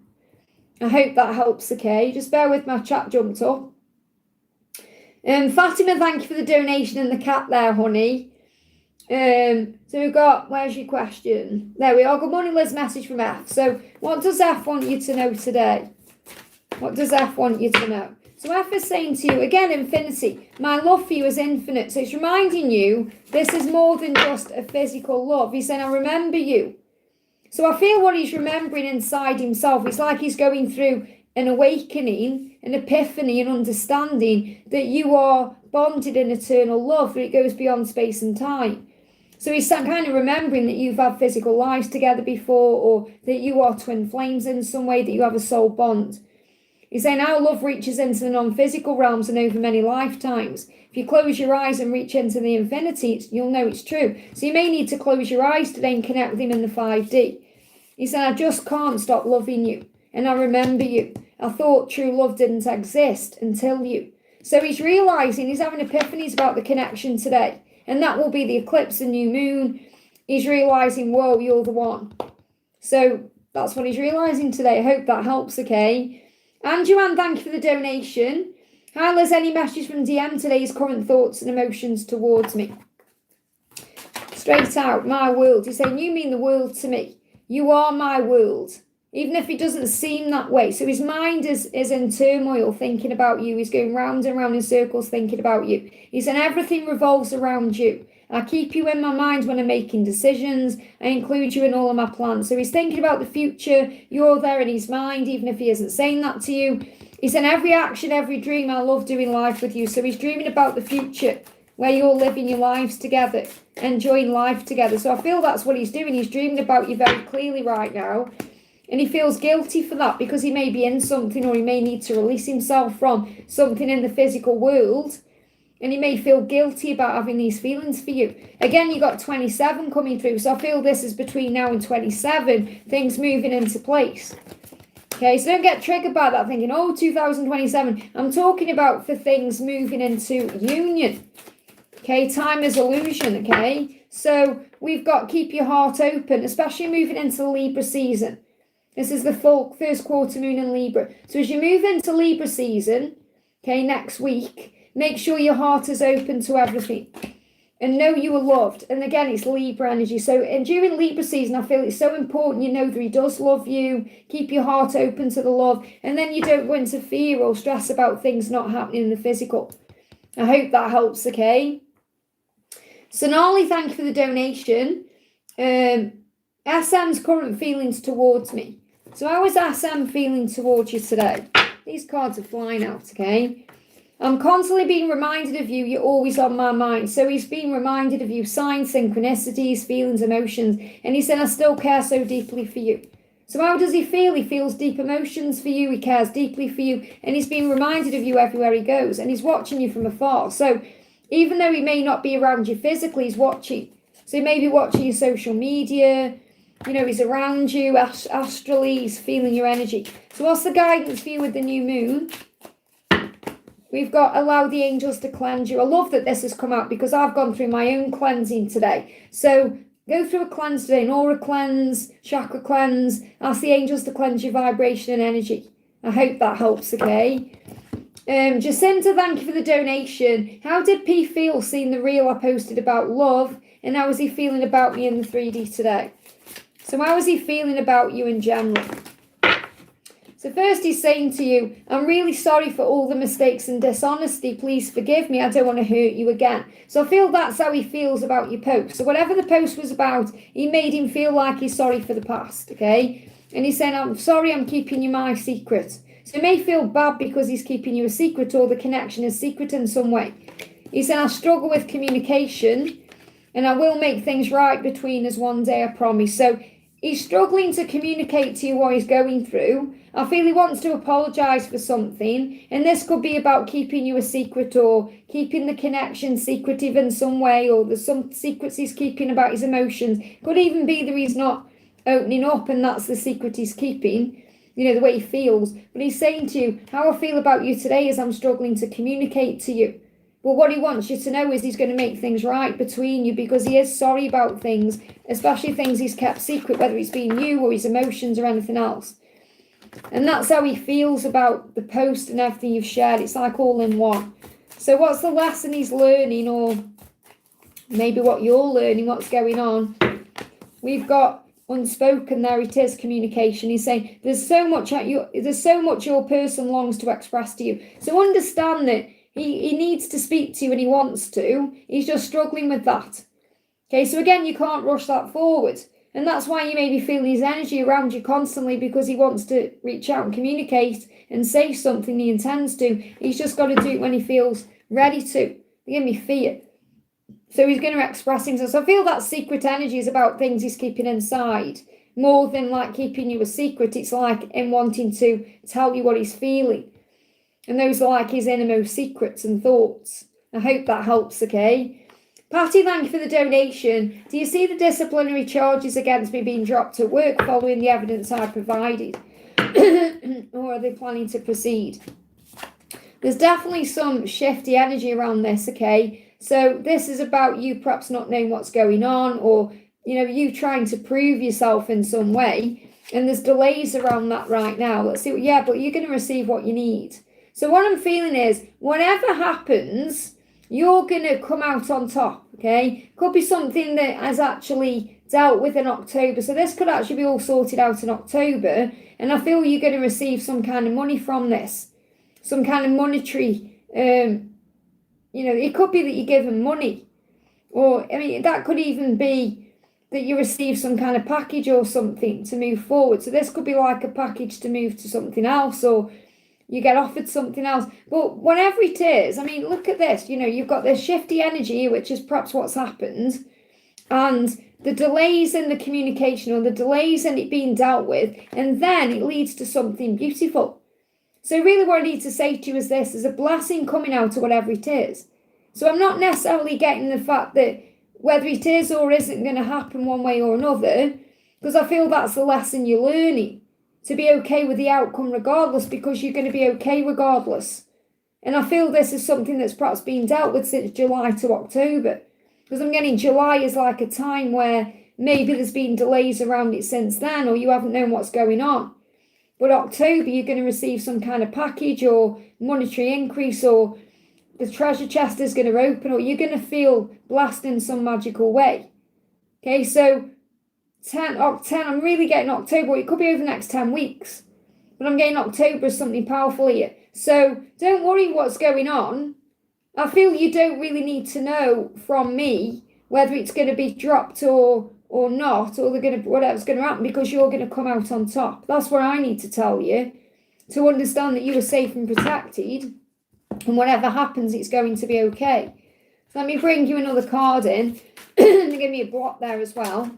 I hope that helps, okay? Just bear with my chat jumped up. Fatima, thank you for the donation and the cat there, honey. So we've got, where's your question? There we are. Good morning, Liz. Message from F. So what does F want you to know today? What does F want you to know? So F is saying to you, again, infinity. My love for you is infinite. So it's reminding you this is more than just a physical love. He's saying, I remember you. So I feel what he's remembering inside himself. It's like he's going through an awakening, an epiphany, an understanding that you are bonded in eternal love, that it goes beyond space and time. So he's kind of remembering that you've had physical lives together before, or that you are twin flames in some way, that you have a soul bond. He's saying our love reaches into the non-physical realms and over many lifetimes. If you close your eyes and reach into the infinity, you'll know it's true. So you may need to close your eyes today and connect with him in the 5D. He said, I just can't stop loving you. And I remember you. I thought true love didn't exist until you. So he's realising, he's having epiphanies about the connection today. And that will be the eclipse, the new moon. He's realising, whoa, you're the one. So that's what he's realising today. I hope that helps, okay? And Joanne, thank you for the donation. Hi Liz, any messages from DM today's current thoughts and emotions towards me? Straight out, my world. He's saying, you mean the world to me. You are my world. Even if it doesn't seem that way. So his mind is in turmoil thinking about you. He's going round and round in circles thinking about you. He's saying everything revolves around you. I keep you in my mind when I'm making decisions. I include you in all of my plans. So he's thinking about the future. You're there in his mind, even if he isn't saying that to you. He's in every action, every dream. I love doing life with you. So he's dreaming about the future where you're living your lives together, enjoying life together. So I feel that's what he's doing. He's dreaming about you very clearly right now. And he feels guilty for that because he may be in something, or he may need to release himself from something in the physical world. And he may feel guilty about having these feelings for you. Again, you got 27 coming through. So I feel this is between now and 27, things moving into place. Okay, so don't get triggered by that thinking, oh, 2027. I'm talking about for things moving into union. Okay, time is illusion, okay? So we've got keep your heart open, especially moving into the Libra season. This is the full first quarter moon in Libra. So as you move into Libra season, okay, next week, make sure your heart is open to everything and know you are loved. And again, it's Libra energy. So during Libra season, I feel it's so important you know that he does love you. Keep your heart open to the love. And then you don't go into fear or stress about things not happening in the physical. I hope that helps, okay? So Nali, thank you for the donation. SM's current feelings towards me. So how is SM feeling towards you today? These cards are flying out, okay? I'm constantly being reminded of you. You're always on my mind. So he's being reminded of you, signs, synchronicities, feelings, emotions. And he said, I still care so deeply for you. So how does he feel? He feels deep emotions for you. He cares deeply for you. And he's being reminded of you everywhere he goes. And he's watching you from afar. So even though he may not be around you physically, he's watching. So he may be watching your social media. You know, he's around you astrally. He's feeling your energy. So what's the guidance for you with the new moon? We've got allow the angels to cleanse you. I love that this has come out because I've gone through my own cleansing today. So go through a cleanse today, an aura cleanse, chakra cleanse. Ask the angels to cleanse your vibration and energy. I hope that helps, okay? Jacinta, thank you for the donation. How did P feel seeing the reel I posted about love? And how is he feeling about me in the 3D today? So how is he feeling about you in general? So first he's saying to you, I'm really sorry for all the mistakes and dishonesty. Please forgive me. I don't want to hurt you again. So I feel that's how he feels about your post. So whatever the post was about, he made him feel like he's sorry for the past, okay? And he's saying, I'm sorry I'm keeping you my secret. So he may feel bad because he's keeping you a secret or the connection is secret in some way. He said, I struggle with communication and I will make things right between us one day, I promise. So he's struggling to communicate to you what he's going through. I feel he wants to apologise for something. And this could be about keeping you a secret or keeping the connection secretive in some way. Or there's some secrets he's keeping about his emotions. Could even be that he's not opening up and that's the secret he's keeping. You know, the way he feels. But he's saying to you, how I feel about you today is I'm struggling to communicate to you. But what he wants you to know is he's going to make things right between you because he is sorry about things, especially things he's kept secret, whether it's been you or his emotions or anything else. And that's how he feels about the post and everything you've shared. It's like all in one. So what's the lesson he's learning, or maybe what you're learning, what's going on? We've got unspoken, there it is, communication. He's saying there's so much your person longs to express to you. So understand that he needs to speak to you and he wants to. He's just struggling with that. Okay, so again, you can't rush that forward. And that's why you may be feeling his energy around you constantly, because he wants to reach out and communicate and say something he intends to. He's just got to do it when he feels ready to. There's going to be fear. So he's going to express himself. So I feel that secret energy is about things he's keeping inside. More than like keeping you a secret. It's like him wanting to tell you what he's feeling. And those are like his innermost secrets and thoughts. I hope that helps, okay? Patty, thank you for the donation. Do you see the disciplinary charges against me being dropped at work following the evidence I provided? Or are they planning to proceed? There's definitely some shifty energy around this, okay? So this is about you perhaps not knowing what's going on, or, you know, you trying to prove yourself in some way. And there's delays around that right now. Let's see. Yeah, but you're going to receive what you need. So what I'm feeling is, whatever happens, you're going to come out on top, okay? Could be something that has actually dealt with in October. So this could actually be all sorted out in October. And I feel you're going to receive some kind of money from this. Some kind of monetary, you know, it could be that you give them money. Or, I mean, that could even be that you receive some kind of package or something to move forward. So this could be like a package to move to something else, or you get offered something else. But whatever it is, I mean, look at this. You know, you've got this shifty energy, which is perhaps what's happened. And the delays in the communication, or the delays in it being dealt with. And then it leads to something beautiful. So really what I need to say to you is this. There's a blessing coming out of whatever it is. So I'm not necessarily getting the fact that whether it is or isn't going to happen one way or another. Because I feel that's the lesson you're learning. To be okay with the outcome regardless, because you're going to be okay regardless. And I feel this is something that's perhaps been dealt with since July to October. Because I'm getting July is like a time where maybe there's been delays around it since then, or you haven't known what's going on. But October, you're going to receive some kind of package or monetary increase, or the treasure chest is going to open, or you're going to feel blessed in some magical way. Okay, so 10, I'm really getting October. It could be over the next 10 weeks. But I'm getting October as something powerful here. So don't worry what's going on. I feel you don't really need to know from me whether it's going to be dropped or not, or whatever's going to happen, because you're going to come out on top. That's what I need to tell you, to understand that you are safe and protected, and whatever happens, it's going to be okay. So let me bring you another card in, and give me a block there as well.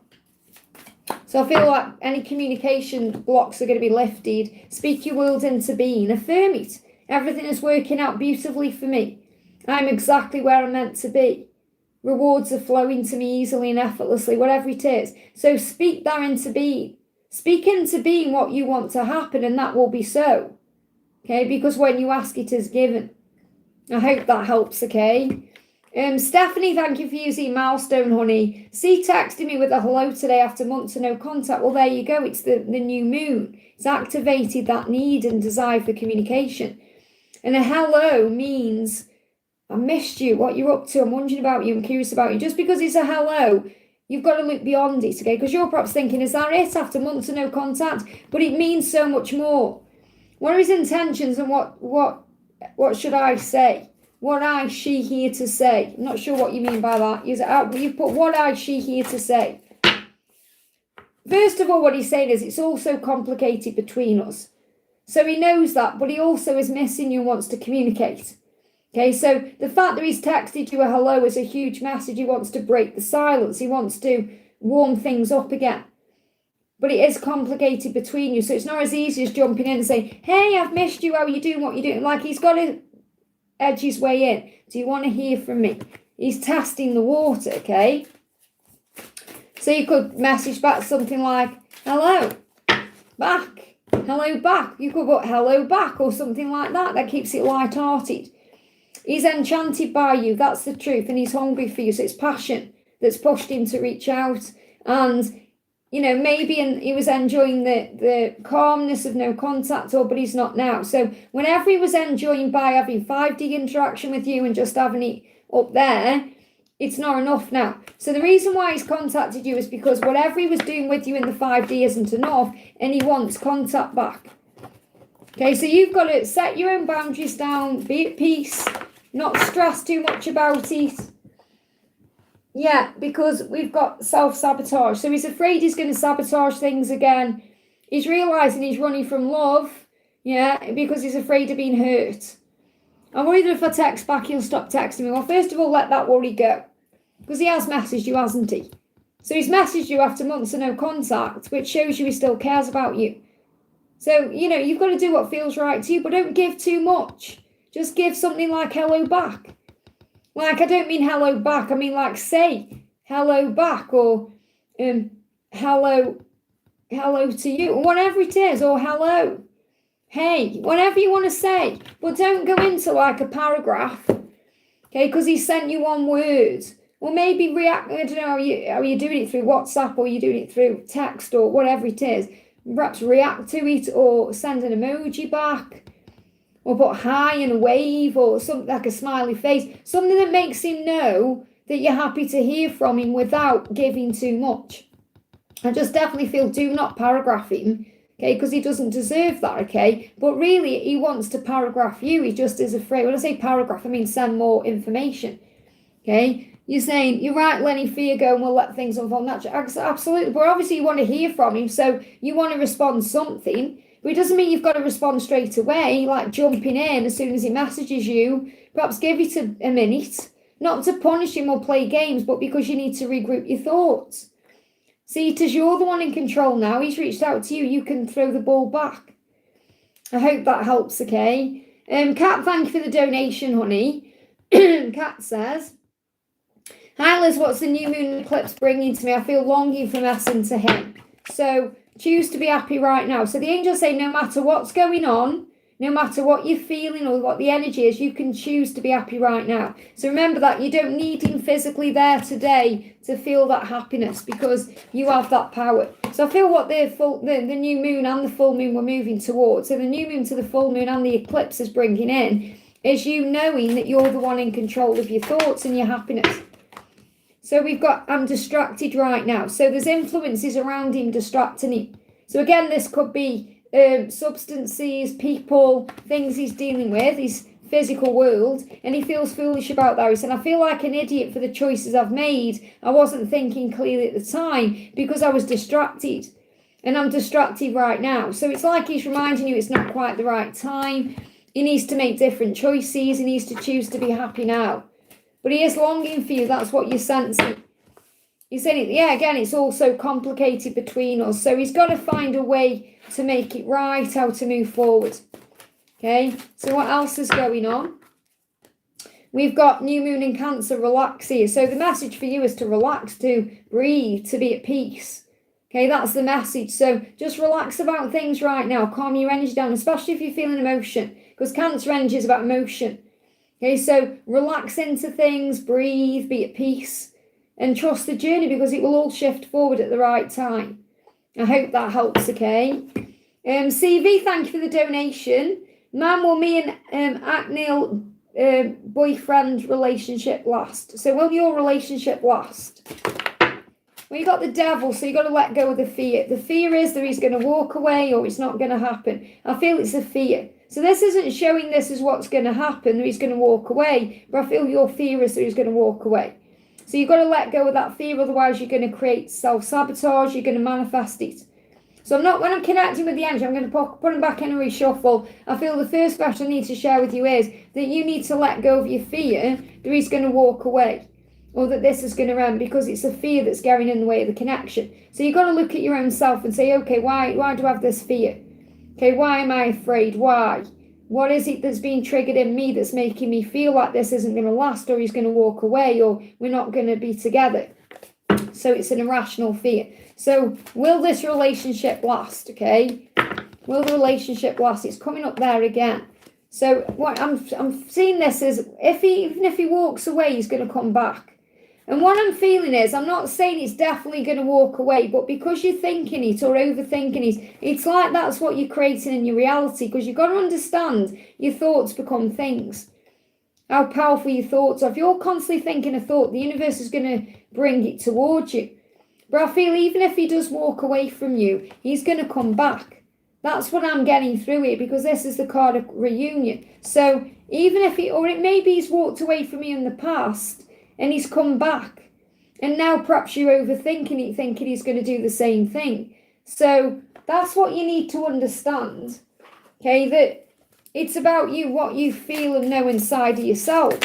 So I feel like any communication blocks are going to be lifted. Speak your world into being. Affirm it. Everything is working out beautifully for me. I'm exactly where I'm meant to be. Rewards are flowing to me easily and effortlessly, whatever it is. So speak that into being. Speak into being what you want to happen, and that will be so. Okay, because when you ask, it is given. I hope that helps, okay? Stephanie, thank you for using milestone, honey. C texted me with a hello today after months of no contact. Well, there you go. It's the new moon. It's activated that need and desire for communication. And a hello means, I missed you, what you're up to, I'm wondering about you, I'm curious about you. Just because it's a hello, you've got to look beyond it, okay? Because you're perhaps thinking, is that it after months of no contact? But it means so much more. What are his intentions, and what should I say? What she here to say? I'm not sure what you mean by that. You put what she here to say. First of all, what he's saying is it's all so complicated between us. So he knows that, but he also is missing you and wants to communicate. Okay, so the fact that he's texted you a hello is a huge message. He wants to break the silence. He wants to warm things up again. But it is complicated between you. So it's not as easy as jumping in and saying, hey, I've missed you. How are you doing? What are you doing? Like, he's got to edge his way in. Do you want to hear from me? He's testing the water, okay? So you could message back something like, hello, back, hello, back. You could put hello back or something like that. That keeps it light-hearted. He's enchanted by you, that's the truth, and he's hungry for you. So it's passion that's pushed him to reach out. And, you know, maybe he was enjoying the calmness of no contact, but he's not now. So whenever he was enjoying by having 5D interaction with you and just having it up there, it's not enough now. So the reason why he's contacted you is because whatever he was doing with you in the 5D isn't enough, and he wants contact back. Okay, so you've got to set your own boundaries down, be at peace, not stress too much about it. Yeah, because we've got self-sabotage. So he's afraid he's going to sabotage things again. He's realising he's running from love, yeah, because he's afraid of being hurt. I'm worried that if I text back, he'll stop texting me. Well, first of all, let that worry go. Because he has messaged you, hasn't he? So he's messaged you after months of no contact, which shows you he still cares about you. So, you know, you've got to do what feels right to you, but don't give too much. Just give something like hello back. Like, I don't mean hello back. I mean, like, say hello back, or hello to you, or whatever it is, or hello, hey, whatever you want to say. But don't go into like a paragraph, okay, because he sent you one word. Or maybe react, I don't know how you're doing it through WhatsApp, or you're doing it through text, or whatever it is. Perhaps react to it, or send an emoji back. Or put hi and a wave, or something like a smiley face. Something that makes him know that you're happy to hear from him without giving too much. I just definitely feel do not paragraph him, okay, because he doesn't deserve that, okay? But really, he wants to paragraph you. He just is afraid. When I say paragraph, I mean send more information, okay? You're saying, you're right, Lenny, fear go, and we'll let things unfold naturally. Absolutely, but obviously you want to hear from him, so you want to respond something. But it doesn't mean you've got to respond straight away, like jumping in as soon as he messages you. Perhaps give it a minute, not to punish him or play games, but because you need to regroup your thoughts. See, it is you're the one in control now. He's reached out to you. You can throw the ball back. I hope that helps, okay? Kat, thank you for the donation, honey. Kat says, hi, Liz, what's the new moon eclipse bringing to me? I feel longing for messing to him. So choose to be happy right now. So the angels say no matter what's going on, no matter what you're feeling or what the energy is, you can choose to be happy right now. So remember that you don't need him physically there today to feel that happiness, because you have that power. So I feel what the new moon and the full moon were moving towards. So the new moon to the full moon and the eclipse is bringing in is you knowing that you're the one in control of your thoughts and your happiness. So we've got, I'm distracted right now. So there's influences around him distracting him. So again, this could be substances, people, things he's dealing with. He's physical world, and he feels foolish about that. He said, I feel like an idiot for the choices I've made. I wasn't thinking clearly at the time because I was distracted, and I'm distracted right now. So it's like he's reminding you it's not quite the right time. He needs to make different choices. He needs to choose to be happy now. But he is longing for you. That's what you're sensing. He's saying, yeah, again, it's all so complicated between us. So he's got to find a way to make it right, how to move forward. Okay, so what else is going on? We've got new moon in Cancer, relax here. So the message for you is to relax, to breathe, to be at peace. Okay, that's the message. So just relax about things right now. Calm your energy down, especially if you're feeling emotion. Because Cancer energy is about emotion. Okay, so relax into things, breathe, be at peace, and trust the journey because it will all shift forward at the right time. I hope that helps, okay? CV, thank you for the donation. Man, will me and Aknil boyfriend relationship last? So will your relationship last? Well, you got the devil, so you got to let go of the fear. The fear is that he's going to walk away or it's not going to happen. I feel it's a fear. So this isn't showing this as what's going to happen, that he's going to walk away. But I feel your fear is that he's going to walk away. So you've got to let go of that fear, otherwise you're going to create self-sabotage, you're going to manifest it. So when I'm connecting with the energy, I'm going to put them back in a reshuffle. I feel the first question I need to share with you is that you need to let go of your fear that he's going to walk away or that this is going to end, because it's a fear that's getting in the way of the connection. So you've got to look at your own self and say, okay, why do I have this fear? Okay, why am I afraid? Why? What is it that's being triggered in me that's making me feel like this isn't going to last, or he's going to walk away, or we're not going to be together? So it's an irrational fear. So will this relationship last, okay? Will the relationship last? It's coming up there again. So what I'm seeing this is even if he walks away, he's going to come back. And what I'm feeling is, I'm not saying it's definitely going to walk away, but because you're thinking it or overthinking it, it's like that's what you're creating in your reality, because you've got to understand your thoughts become things. How powerful your thoughts are. If you're constantly thinking a thought, the universe is going to bring it towards you. But I feel even if he does walk away from you, he's going to come back. That's what I'm getting through here, because this is the card of reunion. So even if maybe he's walked away from you in the past and he's come back, and now perhaps you're overthinking it, thinking he's going to do the same thing. So that's what you need to understand, okay, that it's about you, what you feel and know inside of yourself.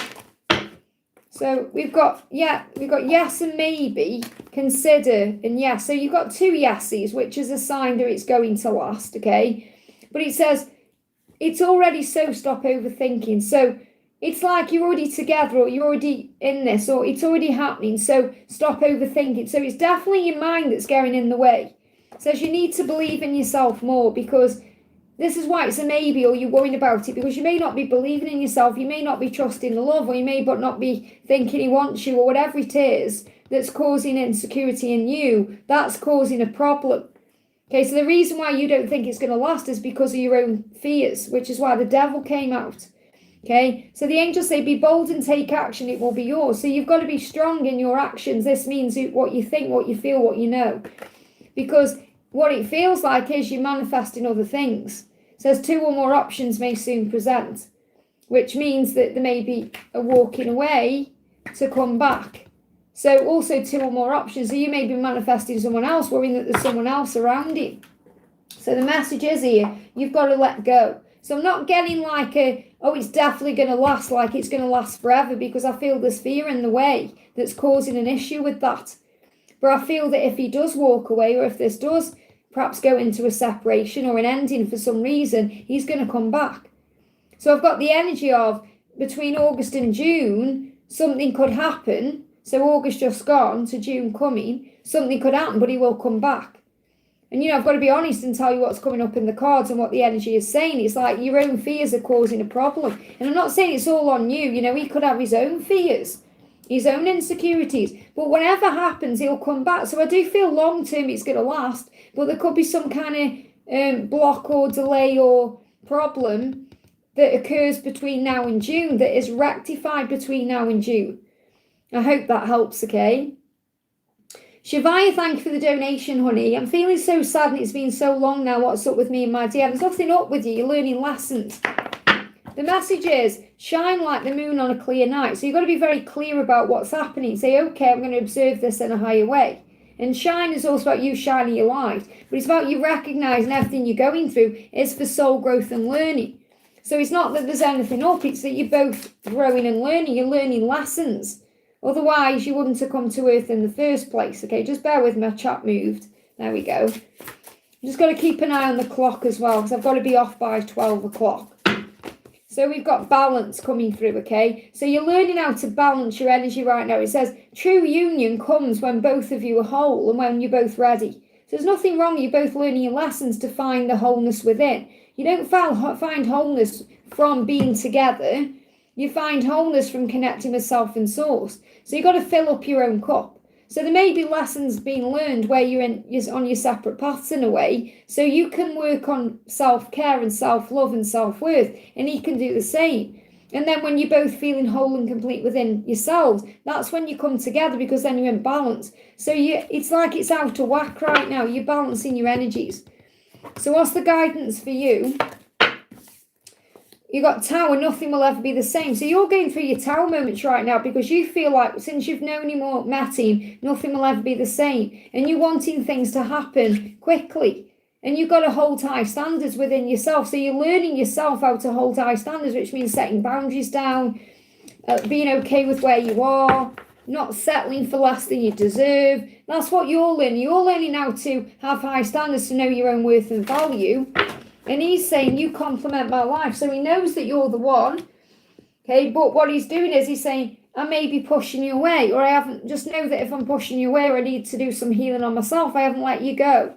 So we've got yes and maybe, consider and yes. So you've got two yeses, which is a sign that it's going to last, okay? But it says it's already, so stop overthinking. So it's like you're already together, or you're already in this, or it's already happening. So stop overthinking. So it's definitely your mind that's getting in the way. It says you need to believe in yourself more, because this is why it's a maybe, or you're worrying about it, because you may not be believing in yourself, you may not be trusting the love, or you may not be thinking he wants you, or whatever it is that's causing insecurity in you, that's causing a problem. Okay, so the reason why you don't think it's going to last is because of your own fears, which is why the devil came out. Okay, so the angels say, be bold and take action, it will be yours. So you've got to be strong in your actions. This means what you think, what you feel, what you know. Because what it feels like is you're manifesting other things. It says 2 or more options may soon present, which means that there may be a walking away to come back. So also 2 or more options. So you may be manifesting someone else, worrying that there's someone else around you. So the message is here, you've got to let go. So I'm not getting like it's definitely going to last, like it's going to last forever, because I feel there's fear in the way that's causing an issue with that. But I feel that if he does walk away, or if this does perhaps go into a separation or an ending for some reason, he's going to come back. So I've got the energy of between August and June, something could happen. So August just gone to June coming, something could happen, but he will come back. And, I've got to be honest and tell you what's coming up in the cards and what the energy is saying. It's like your own fears are causing a problem. And I'm not saying it's all on you. He could have his own fears, his own insecurities. But whatever happens, he'll come back. So I do feel long term it's going to last. But there could be some kind of block or delay or problem that occurs between now and June that is rectified between now and June. I hope that helps, okay? Shavaya, thank you for the donation, honey. I'm feeling so sad and it's been so long now. What's up with me and my dear? There's nothing up with you. You're learning lessons. The message is shine like the moon on a clear night. So you've got to be very clear about what's happening. Say, okay, I'm going to observe this in a higher way. And shine is also about you shining your light. But it's about you recognizing everything you're going through is for soul growth and learning. So it's not that there's anything up, it's that you're both growing and learning. You're learning lessons. Otherwise, you wouldn't have come to Earth in the first place. Okay, just bear with me, my chat moved. There we go. Just got to keep an eye on the clock as well, because I've got to be off by 12 o'clock. So we've got balance coming through, okay? So you're learning how to balance your energy right now. It says true union comes when both of you are whole and when you're both ready. So there's nothing wrong. You're both learning your lessons to find the wholeness within. You don't find wholeness from being together. You find wholeness from connecting with self and source. So you've got to fill up your own cup. So there may be lessons being learned where you're on your separate paths in a way. So you can work on self-care and self-love and self-worth, and he can do the same. And then when you're both feeling whole and complete within yourselves, that's when you come together, because then you're in balance. So it's like it's out of whack right now. You're balancing your energies. So what's the guidance for you? You got Tower, nothing will ever be the same. So you're going through your Tower moments right now because you feel like since you've known him or met him, nothing will ever be the same. And you're wanting things to happen quickly. And you've got to hold high standards within yourself. So you're learning yourself how to hold high standards, which means setting boundaries down, being okay with where you are, not settling for less than you deserve. That's what you're learning. You're learning how to have high standards, to know your own worth and value. And he's saying, you complement my life. So he knows that you're the one. Okay, but what he's doing is he's saying, I may be pushing you away, or I haven't, just know that if I'm pushing you away, or I need to do some healing on myself, I haven't let you go.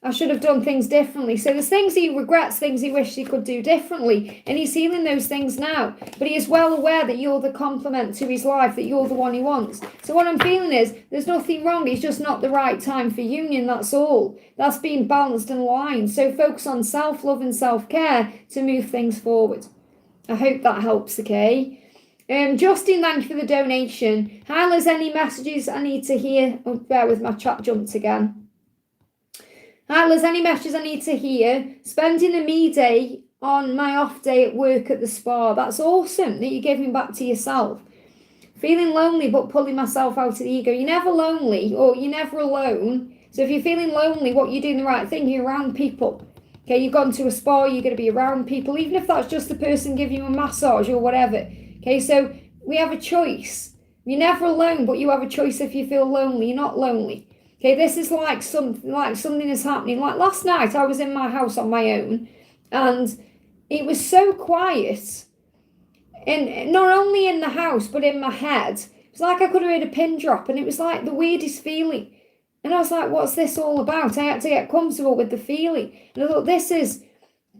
I should have done things differently. So there's things he regrets, things he wishes he could do differently. And he's healing those things now. But he is well aware that you're the complement to his life, that you're the one he wants. So what I'm feeling is there's nothing wrong. It's just not the right time for union. That's all. That's being balanced and aligned. So focus on self-love and self-care to move things forward. I hope that helps, okay? Justin, thank you for the donation. Hi, Liz, any messages I need to hear? Oh, bear with, my chat jumped again. Hi, Liz, any messages I need to hear? Spending a me day on my off day at work at the spa. That's awesome that you're giving back to yourself. Feeling lonely but pulling myself out of the ego. You're never lonely, or you're never alone. So if you're feeling lonely, what you're doing the right thing, you're around people. Okay, you've gone to a spa, you're going to be around people, even if that's just the person giving you a massage or whatever. Okay, so we have a choice. You're never alone, but you have a choice if you feel lonely. You're not lonely. Okay, this is like something is happening. Like last night, I was in my house on my own, and it was so quiet. And not only in the house, but in my head. It was like I could have heard a pin drop, and it was like the weirdest feeling. And I was like, what's this all about? I had to get comfortable with the feeling. And I thought, this is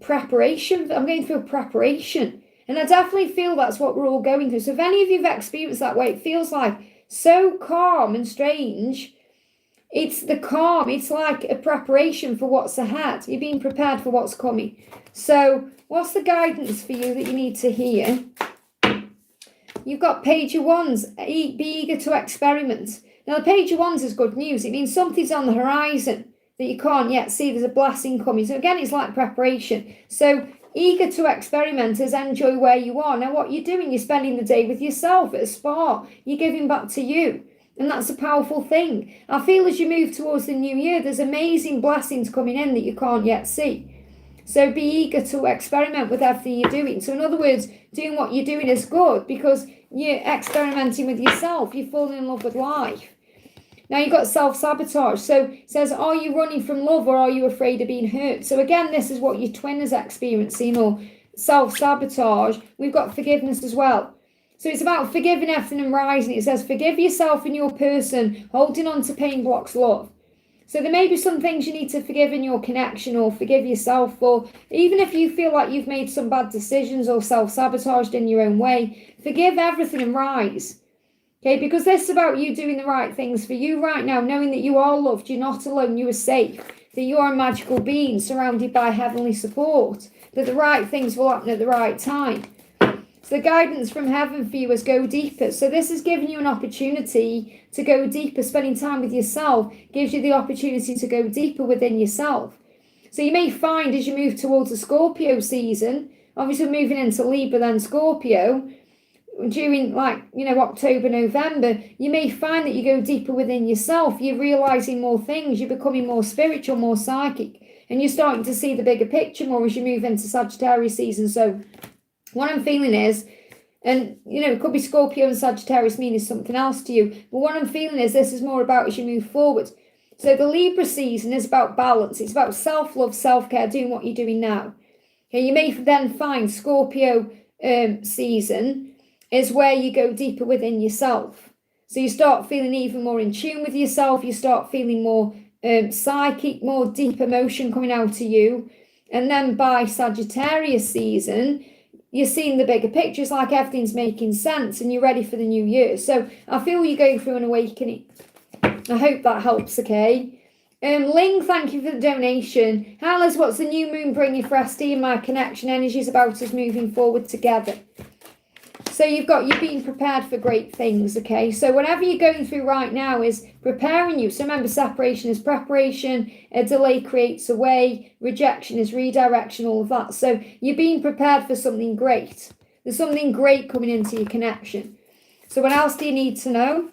preparation. I'm going through a preparation. And I definitely feel that's what we're all going through. So if any of you have experienced that way, it feels like so calm and strange. It's the calm. It's like a preparation for what's ahead. You're being prepared for what's coming. So what's the guidance for you that you need to hear? You've got page of wands. Be eager to experiment. Now, the page of wands is good news. It means something's on the horizon that you can't yet see. There's a blessing coming. So again, it's like preparation. So eager to experiment is enjoy where you are. Now, what you're doing, you're spending the day with yourself at a spa. You're giving back to you. And that's a powerful thing. I feel as you move towards the new year, there's amazing blessings coming in that you can't yet see. So be eager to experiment with everything you're doing. So in other words, doing what you're doing is good because you're experimenting with yourself. You're falling in love with life. Now you've got self-sabotage. So it says, are you running from love or are you afraid of being hurt? So again, this is what your twin is experiencing, or self-sabotage. We've got forgiveness as well. So it's about forgiving everything and rising. It says, forgive yourself and your person. Holding on to pain blocks love. So there may be some things you need to forgive in your connection, or forgive yourself for. Even if you feel like you've made some bad decisions or self-sabotaged in your own way, forgive everything and rise. Okay, because this is about you doing the right things for you right now, knowing that you are loved, you're not alone, you are safe, that you are a magical being surrounded by heavenly support, that the right things will happen at the right time. So the guidance from heaven for you is go deeper. So this is giving you an opportunity to go deeper. Spending time with yourself gives you the opportunity to go deeper within yourself. So you may find as you move towards the Scorpio season, obviously moving into Libra, then Scorpio, during October, November, you may find that you go deeper within yourself. You're realizing more things. You're becoming more spiritual, more psychic, and you're starting to see the bigger picture more as you move into Sagittarius season. So what I'm feeling is, and it could be Scorpio and Sagittarius meaning something else to you, but what I'm feeling is this is more about as you move forward. So the Libra season is about balance. It's about self-love, self-care, doing what you're doing now. Okay, you may then find Scorpio season is where you go deeper within yourself. So you start feeling even more in tune with yourself. You start feeling more psychic, more deep emotion coming out of you. And then by Sagittarius season, you're seeing the bigger picture. It's like everything's making sense and you're ready for the new year. So I feel you're going through an awakening. I hope that helps, okay? Ling, thank you for the donation. Alice, what's the new moon bringing for SD and my connection energies about us moving forward together? So you're being prepared for great things, okay? So whatever you're going through right now is preparing you. So remember, separation is preparation, a delay creates a way, rejection is redirection, all of that. So you're being prepared for something great. There's something great coming into your connection. So what else do you need to know?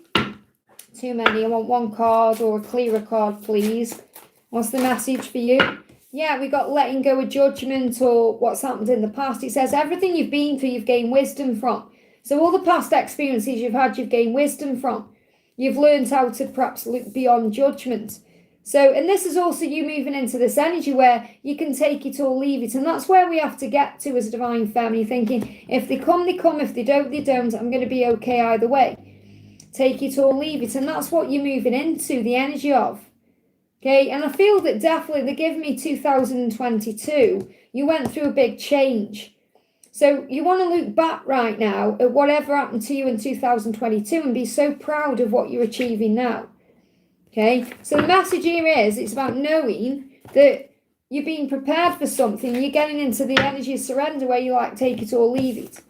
Too many. I want one card or a clearer card, please. What's the message for you? Yeah, we got letting go of judgment or what's happened in the past. It says everything you've been through, you've gained wisdom from. So all the past experiences you've had, you've gained wisdom from. You've learned how to perhaps look beyond judgment. So, and this is also you moving into this energy where you can take it or leave it. And that's where we have to get to as a divine family, thinking if they come, they come. If they don't, they don't. I'm going to be okay either way. Take it or leave it. And that's what you're moving into, the energy of. Okay, and I feel that definitely they give me 2022. You went through a big change. So you want to look back right now at whatever happened to you in 2022 and be so proud of what you're achieving now. Okay, so the message here is it's about knowing that you're being prepared for something. You're getting into the energy of surrender where you take it or leave it.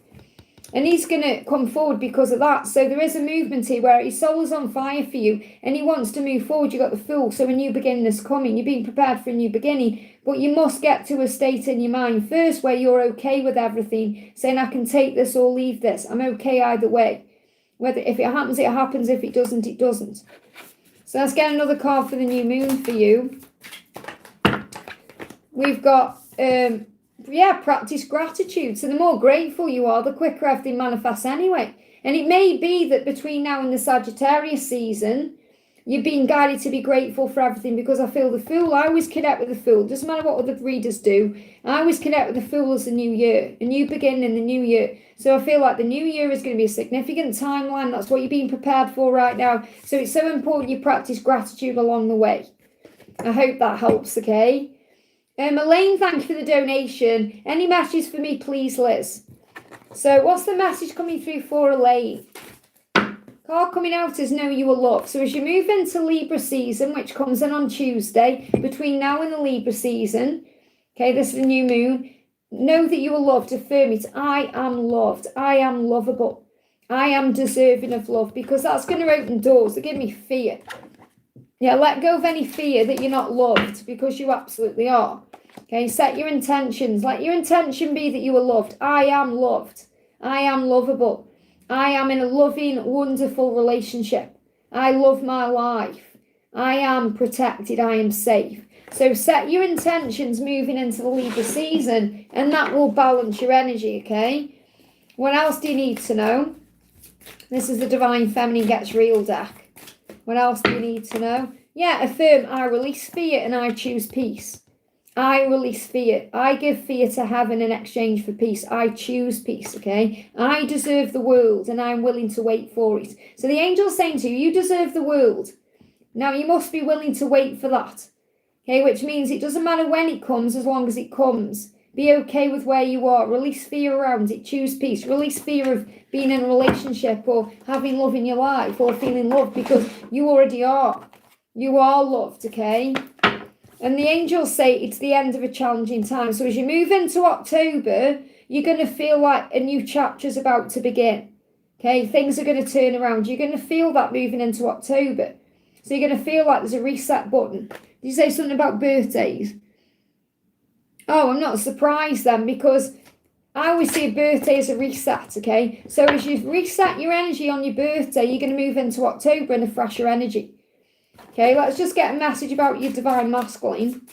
And he's going to come forward because of that. So there is a movement here where his soul is on fire for you and he wants to move forward. You've got the Fool, so a new beginning is coming. You're being prepared for a new beginning. But you must get to a state in your mind first where you're okay with everything. Saying, I can take this or leave this. I'm okay either way. Whether if it happens, it happens. If it doesn't, it doesn't. So let's get another card for the new moon for you. We've got... practice gratitude. So the more grateful you are, the quicker everything manifests anyway. And it may be that between now and the Sagittarius season, you're being guided to be grateful for everything, because I feel the Fool. I always connect with the Fool. Doesn't matter what other readers do. I always connect with the Fool as the new year, a new beginning in the new year. So I feel like the new year is going to be a significant timeline. That's what you're being prepared for right now. So it's so important you practice gratitude along the way. I hope that helps, okay? Elaine, thank you for the donation. Any messages for me, please, Liz? So what's the message coming through for Elaine? Card coming out is know you are loved. So as you move into Libra season, which comes in on Tuesday, between now and the Libra season, okay, this is a new moon, know that you are loved. Affirm it. I am loved. I am lovable. I am deserving of love, because that's going to open doors that give me fear. Yeah, let go of any fear that you're not loved, because you absolutely are. Okay, set your intentions. Let your intention be that you are loved. I am loved. I am lovable. I am in a loving, wonderful relationship. I love my life. I am protected. I am safe. So set your intentions moving into the Libra season, and that will balance your energy, okay? What else do you need to know? This is the Divine Feminine Gets Real deck. What else do you need to know? Yeah, affirm, I release fear and I choose peace. I release fear. I give fear to heaven in exchange for peace. I choose peace, okay? I deserve the world and I'm willing to wait for it. So the angel's saying to you, you deserve the world. Now you must be willing to wait for that, okay? Which means it doesn't matter when it comes, as long as it comes. Be okay with where you are. Release fear around it. Choose peace. Release fear of being in a relationship or having love in your life or feeling loved, because you already are. You are loved, okay? And the angels say it's the end of a challenging time. So as you move into October, you're going to feel like a new chapter is about to begin. Okay, things are going to turn around. You're going to feel that moving into October. So you're going to feel like there's a reset button. Did you say something about birthdays? Oh, I'm not surprised then, because I always see a birthday as a reset, okay? So as you reset your energy on your birthday, you're going to move into October in a fresher energy. Okay, let's just get a message about your divine masculine.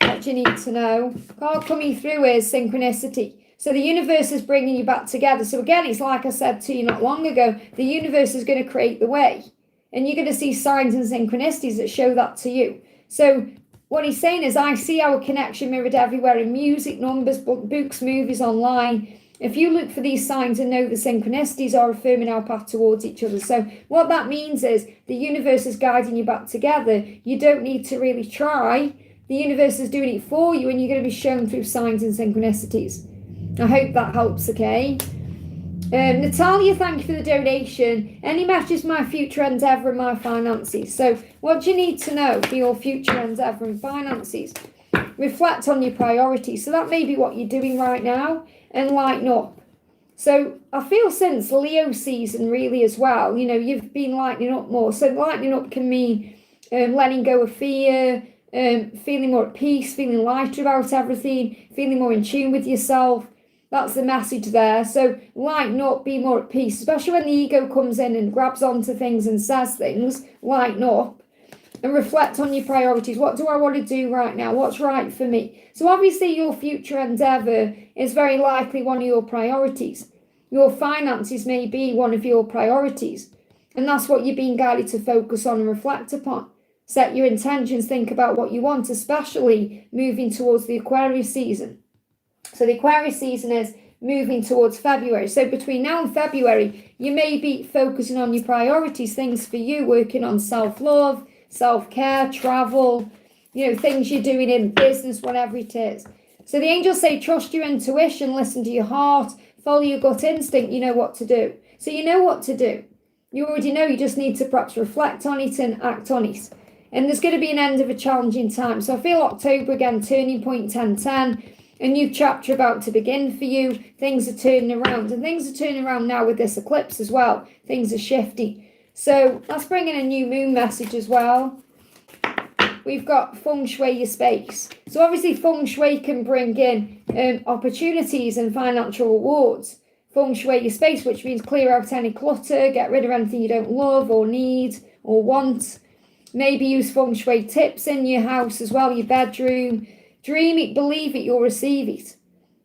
What you need to know. Card coming through is synchronicity. So the universe is bringing you back together. So again, it's like I said to you not long ago, the universe is going to create the way. And you're going to see signs and synchronicities that show that to you. So what he's saying is, I see our connection mirrored everywhere in music, numbers, books, movies, online. If you look for these signs and know the synchronicities are affirming our path towards each other. So what that means is the universe is guiding you back together. You don't need to really try. The universe is doing it for you, and you're going to be shown through signs and synchronicities. I hope that helps, okay? Natalia, thank you for the donation. Any messages, my future endeavour and my finances. So what do you need to know for your future endeavour and finances? Reflect on your priorities. So that may be what you're doing right now, and lighten up. So I feel since Leo season really as well, you know, you've been lightening up more. So lightening up can mean letting go of fear, feeling more at peace, feeling lighter about everything, feeling more in tune with yourself. That's the message there. So lighten up, be more at peace, especially when the ego comes in and grabs onto things and says things. Lighten up and reflect on your priorities. What do I want to do right now? What's right for me? So obviously your future endeavour is very likely one of your priorities. Your finances may be one of your priorities. And that's what you're being guided to focus on and reflect upon. Set your intentions, think about what you want, especially moving towards the Aquarius season. So the Aquarius season is moving towards February. So between now and February, you may be focusing on your priorities, things for you, working on self-love, self-care, travel, you know, things you're doing in business, whatever it is. So the angels say, trust your intuition, listen to your heart, follow your gut instinct, you know what to do. So you know what to do. You already know, you just need to perhaps reflect on it and act on it. And there's going to be an end of a challenging time. So I feel October again, turning point 1010. A new chapter about to begin for you. Things are turning around, and things are turning around now with this eclipse as well. Things are shifting. So let's bring in a new moon message as well. We've got feng shui your space. So obviously feng shui can bring in opportunities and financial rewards. Feng shui your space, which means clear out any clutter, get rid of anything you don't love or need or want. Maybe use feng shui tips in your house as well, your bedroom. Dream it, believe it, you'll receive it.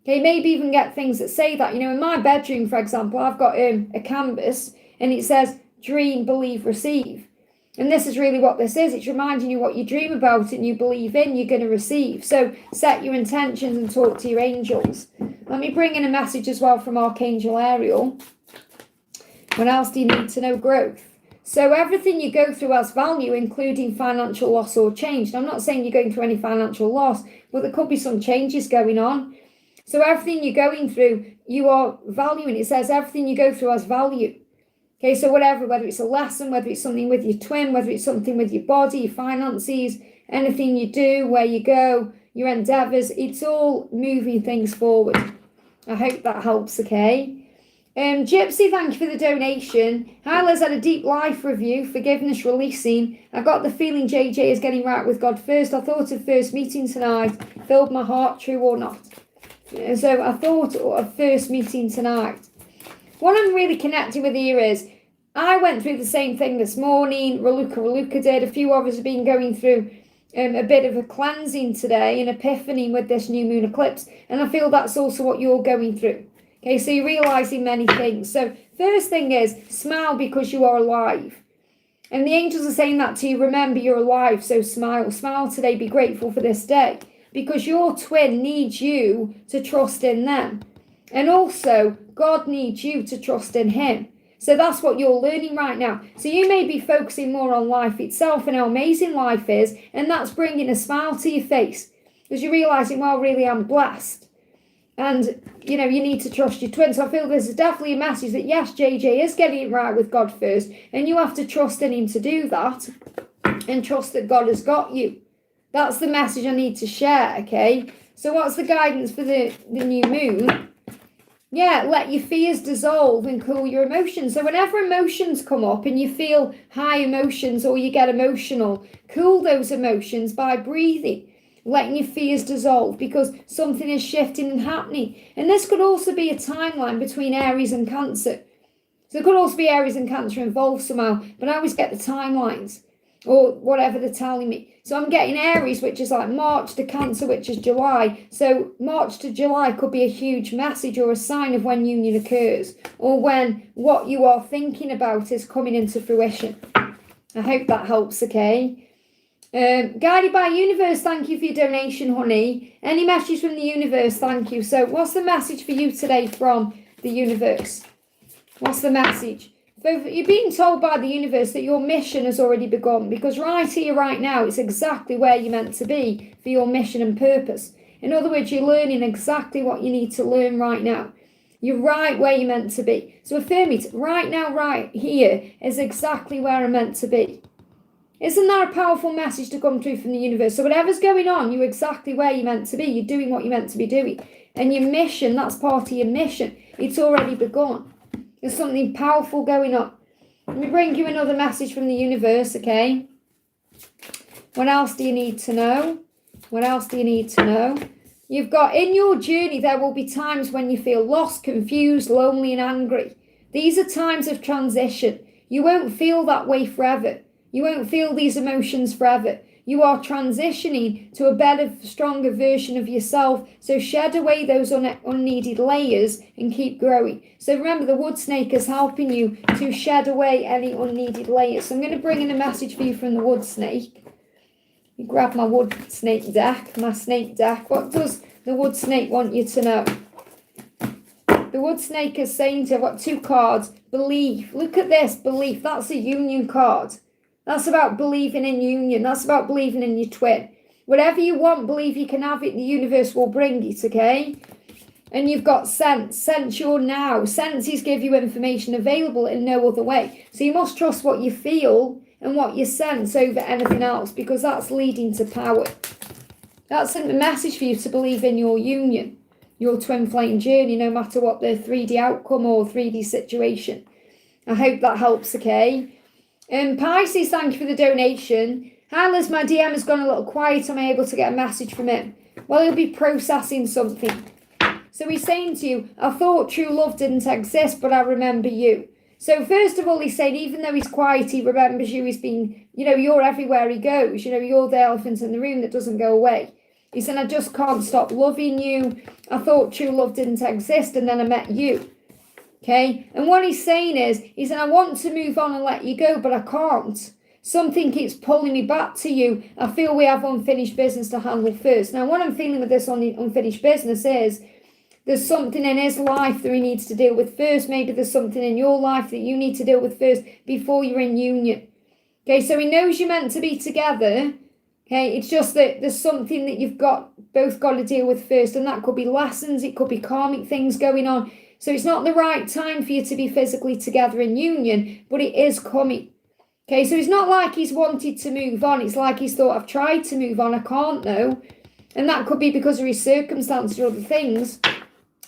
Okay, maybe even get things that say that. You know, in my bedroom, for example, I've got a canvas and it says, dream, believe, receive. And this is really what this is. It's reminding you what you dream about and you believe in, you're going to receive. So set your intentions and talk to your angels. Let me bring in a message as well from Archangel Ariel. What else do you need to know? Growth. So everything you go through has value, including financial loss or change. And I'm not saying you're going through any financial loss, but there could be some changes going on. So everything you're going through, you are valuing. It says everything you go through has value. Okay, so whatever, whether it's a lesson, whether it's something with your twin, whether it's something with your body, your finances, anything you do, where you go, your endeavours, it's all moving things forward. I hope that helps, okay? Gypsy, thank you for the donation. Hi Liz, had a deep life review, forgiveness, releasing. I got the feeling JJ is getting right with God first. I thought of first meeting tonight, filled my heart, true or not. So I thought of first meeting tonight. What I'm really connecting with here is, I went through the same thing this morning. Raluca did. A few of us have been going through a bit of a cleansing today, an epiphany with this new moon eclipse. And I feel that's also what you're going through. Okay, so you're realising many things. So first thing is, smile because you are alive. And the angels are saying that to you. Remember, you're alive, so smile. Smile today, be grateful for this day. Because your twin needs you to trust in them. And also, God needs you to trust in him. So that's what you're learning right now. So you may be focusing more on life itself and how amazing life is. And that's bringing a smile to your face. Because you're realising, well, really, I'm blessed. And, you know, you need to trust your twin. So I feel this is definitely a message that, yes, JJ is getting it right with God first. And you have to trust in him to do that. And trust that God has got you. That's the message I need to share, okay? So what's the guidance for the new moon? Yeah, let your fears dissolve and cool your emotions. So whenever emotions come up and you feel high emotions or you get emotional, cool those emotions by breathing. letting your fears dissolve because something is shifting and happening. And this could also be a timeline between Aries and Cancer. So there could also be Aries and Cancer involved somehow, but I always get the timelines or whatever they're telling me. So I'm getting Aries, which is like March, to Cancer, which is July. So March to July could be a huge message or a sign of when union occurs or when what you are thinking about is coming into fruition. I hope that helps, okay? Guided by Universe, thank you for your donation, honey. Any message from the universe, thank you. So what's the message for you today from the universe? What's the message? So you're being told by the universe that your mission has already begun, because right here, right now, it's exactly where you're meant to be for your mission and purpose. In other words, you're learning exactly what you need to learn right now. You're right where you're meant to be. So affirm it. Right now, right here is exactly where I'm meant to be. Isn't that a powerful message to come through from the universe? So whatever's going on, you're exactly where you're meant to be. You're doing what you're meant to be doing. And your mission, that's part of your mission. It's already begun. There's something powerful going on. Let me bring you another message from the universe, okay? What else do you need to know? What else do you need to know? You've got, in your journey, there will be times when you feel lost, confused, lonely, and angry. These are times of transition. You won't feel that way forever. You won't feel these emotions forever. You are transitioning to a better, stronger version of yourself. So shed away those unneeded layers and keep growing. So remember, the wood snake is helping you to shed away any unneeded layers. So I'm going to bring in a message for you from the wood snake. You grab my wood snake deck, my snake deck. What does the wood snake want you to know? The wood snake is saying to you, I've got 2 cards. Belief. Look at this, belief. That's a union card. That's about believing in union. That's about believing in your twin. Whatever you want, believe you can have it. The universe will bring it, okay? And you've got sense. Sense your now. Senses give you information available in no other way. So you must trust what you feel and what you sense over anything else, because that's leading to power. That's a message for you to believe in your union, your twin flame journey, no matter what the 3D outcome or 3D situation. I hope that helps, okay? Pisces, thank you for the donation. Hi Liz, my DM has gone a little quiet. Am I able to get a message from him? Well, he'll be processing something. So he's saying to you, I thought true love didn't exist, but I remember you. So first of all, he's saying, even though he's quiet, he remembers you. He's been, you're everywhere he goes. You're the elephant in the room that doesn't go away. He said, I just can't stop loving you. I thought true love didn't exist, and then I met you. Okay, and what he's saying is, he said, I want to move on and let you go, but I can't. Something keeps pulling me back to you. I feel we have unfinished business to handle first. Now, what I'm feeling with this unfinished business is, there's something in his life that he needs to deal with first. Maybe there's something in your life that you need to deal with first before you're in union. Okay, so he knows you're meant to be together. Okay, it's just that there's something that you've both got to deal with first, and that could be lessons, it could be karmic things going on. So it's not the right time for you to be physically together in union, but it is coming. Okay, so it's not like he's wanted to move on. It's like he's thought, I've tried to move on, I can't though. And that could be because of his circumstances or other things.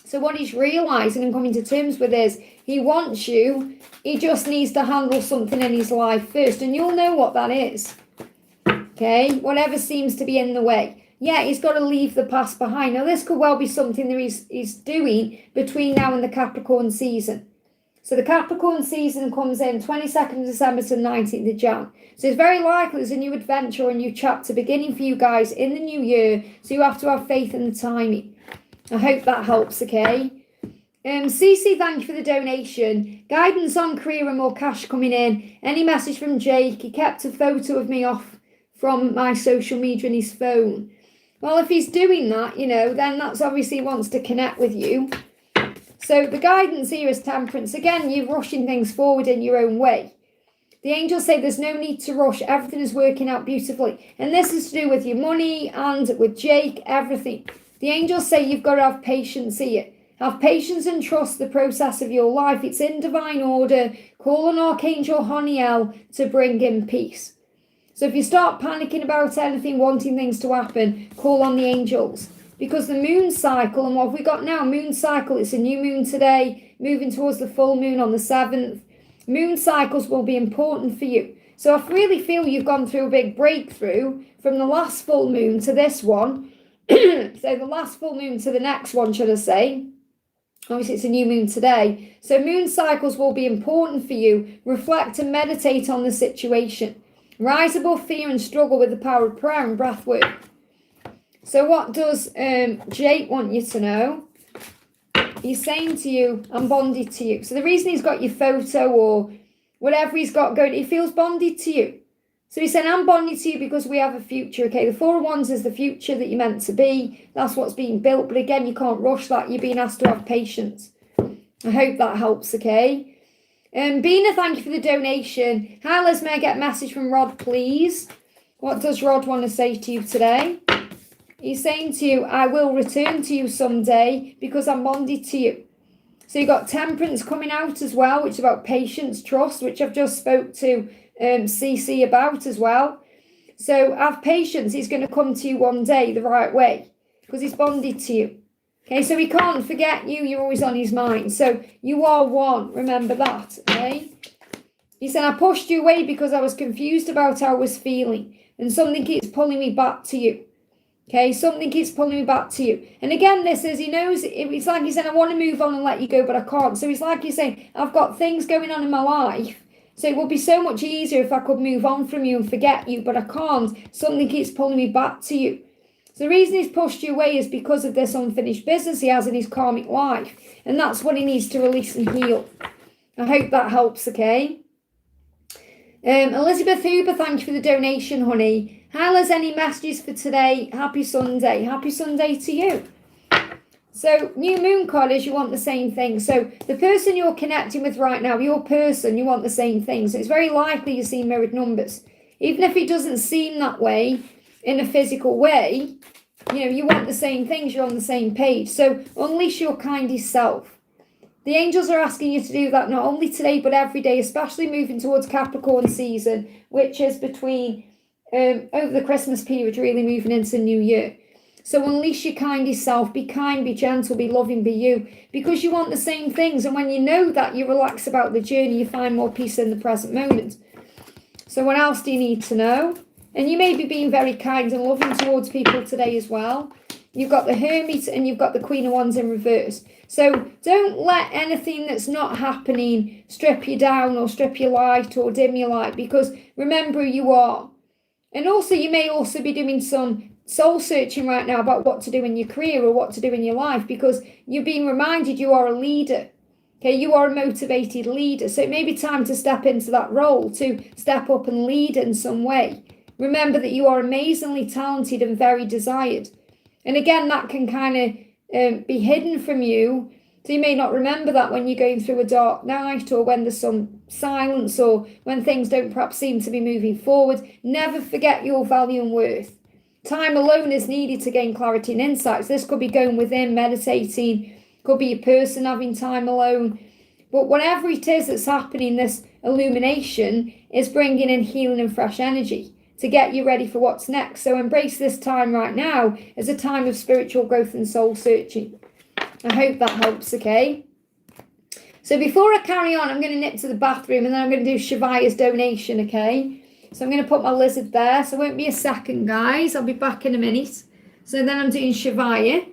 So what he's realising and coming to terms with is, he wants you, he just needs to handle something in his life first. And you'll know what that is. Okay, whatever seems to be in the way. Yeah, he's got to leave the past behind. Now, this could well be something that he's doing between now and the Capricorn season. So the Capricorn season comes in 22nd of December to 19th of Jan. So it's very likely there's a new adventure or a new chapter beginning for you guys in the new year. So you have to have faith in the timing. I hope that helps, okay? Cece, thank you for the donation. Guidance on career and more cash coming in. Any message from Jake? He kept a photo of me off from my social media in his phone. Well, if he's doing that, then that's obviously he wants to connect with you. So the guidance here is temperance. Again, you're rushing things forward in your own way. The angels say there's no need to rush. Everything is working out beautifully. And this is to do with your money and with Jake, everything. The angels say you've got to have patience here. Have patience and trust the process of your life. It's in divine order. Call on Archangel Honiel to bring in peace. So if you start panicking about anything, wanting things to happen, call on the angels. Because the moon cycle, and what have we got now? Moon cycle, it's a new moon today, moving towards the full moon on the 7th. Moon cycles will be important for you. So I really feel you've gone through a big breakthrough from the last full moon to this one. So the last full moon to the next one, should I say. Obviously, it's a new moon today. So moon cycles will be important for you. Reflect and meditate on the situation. Rise above fear and struggle with the power of prayer and breath work. So what does Jake want you to know? He's saying to you, I'm bonded to you. So the reason he's got your photo or whatever he's got going, he feels bonded to you. So he's saying, I'm bonded to you because we have a future. Okay, the Four of Wands is the future that you're meant to be. That's what's being built. But again, you can't rush that. You're being asked to have patience. I hope that helps, okay? Bina, thank you for the donation. Hi, Liz, may I get a message from Rod, please? What does Rod want to say to you today? He's saying to you, I will return to you someday because I'm bonded to you. So you've got Temperance coming out as well, which is about patience, trust, which I've just spoke to CC about as well. So have patience. He's going to come to you one day the right way because he's bonded to you. Okay, so he can't forget you. You're always on his mind. So you are one. Remember that, okay? He said, I pushed you away because I was confused about how I was feeling and something keeps pulling me back to you. Okay, something keeps pulling me back to you. And again, this is, he knows, it's like he's saying, I want to move on and let you go, but I can't. So it's like he's saying, I've got things going on in my life. So it would be so much easier if I could move on from you and forget you, but I can't. Something keeps pulling me back to you. So the reason he's pushed you away is because of this unfinished business he has in his karmic life. And that's what he needs to release and heal. I hope that helps, okay? Elizabeth Huber, thank you for the donation, honey. Hi, Liz, any messages for today? Happy Sunday. Happy Sunday to you. So, new moon card is you want the same thing. So, the person you're connecting with right now, your person, you want the same thing. So, it's very likely you see mirrored numbers. Even if it doesn't seem that way in a physical way, you want the same things, you're on the same page. So, unleash your kindest self. The angels are asking you to do that not only today, but every day, especially moving towards Capricorn season, which is between over the Christmas period, really moving into the new year. So unleash your kindest self, be kind, be gentle, be loving, be you, because you want the same things. And when you know that, you relax about the journey, you find more peace in the present moment. So what else do you need to know? And you may be being very kind and loving towards people today as well. You've got the Hermit and you've got the Queen of Wands in reverse. So don't let anything that's not happening strip you down or strip your light or dim your light, because remember who you are. And also, you may also be doing some soul searching right now about what to do in your career or what to do in your life, because you're being reminded you are a leader. Okay, you are a motivated leader. So it may be time to step into that role, to step up and lead in some way. Remember that you are amazingly talented and very desired. And again, that can kind of be hidden from you. So you may not remember that when you're going through a dark night or when there's some silence or when things don't perhaps seem to be moving forward. Never forget your value and worth. Time alone is needed to gain clarity and insights. This could be going within, meditating, could be a person having time alone. But whatever it is that's happening, this illumination is bringing in healing and fresh energy to get you ready for what's next. So embrace this time right now as a time of spiritual growth and soul searching. I hope that helps, okay? So before I carry on, I'm going to nip to the bathroom and then I'm going to do Shivaya's donation, okay? So I'm going to put my lizard there. So it won't be a second, guys. I'll be back in a minute. So then I'm doing Shivaya.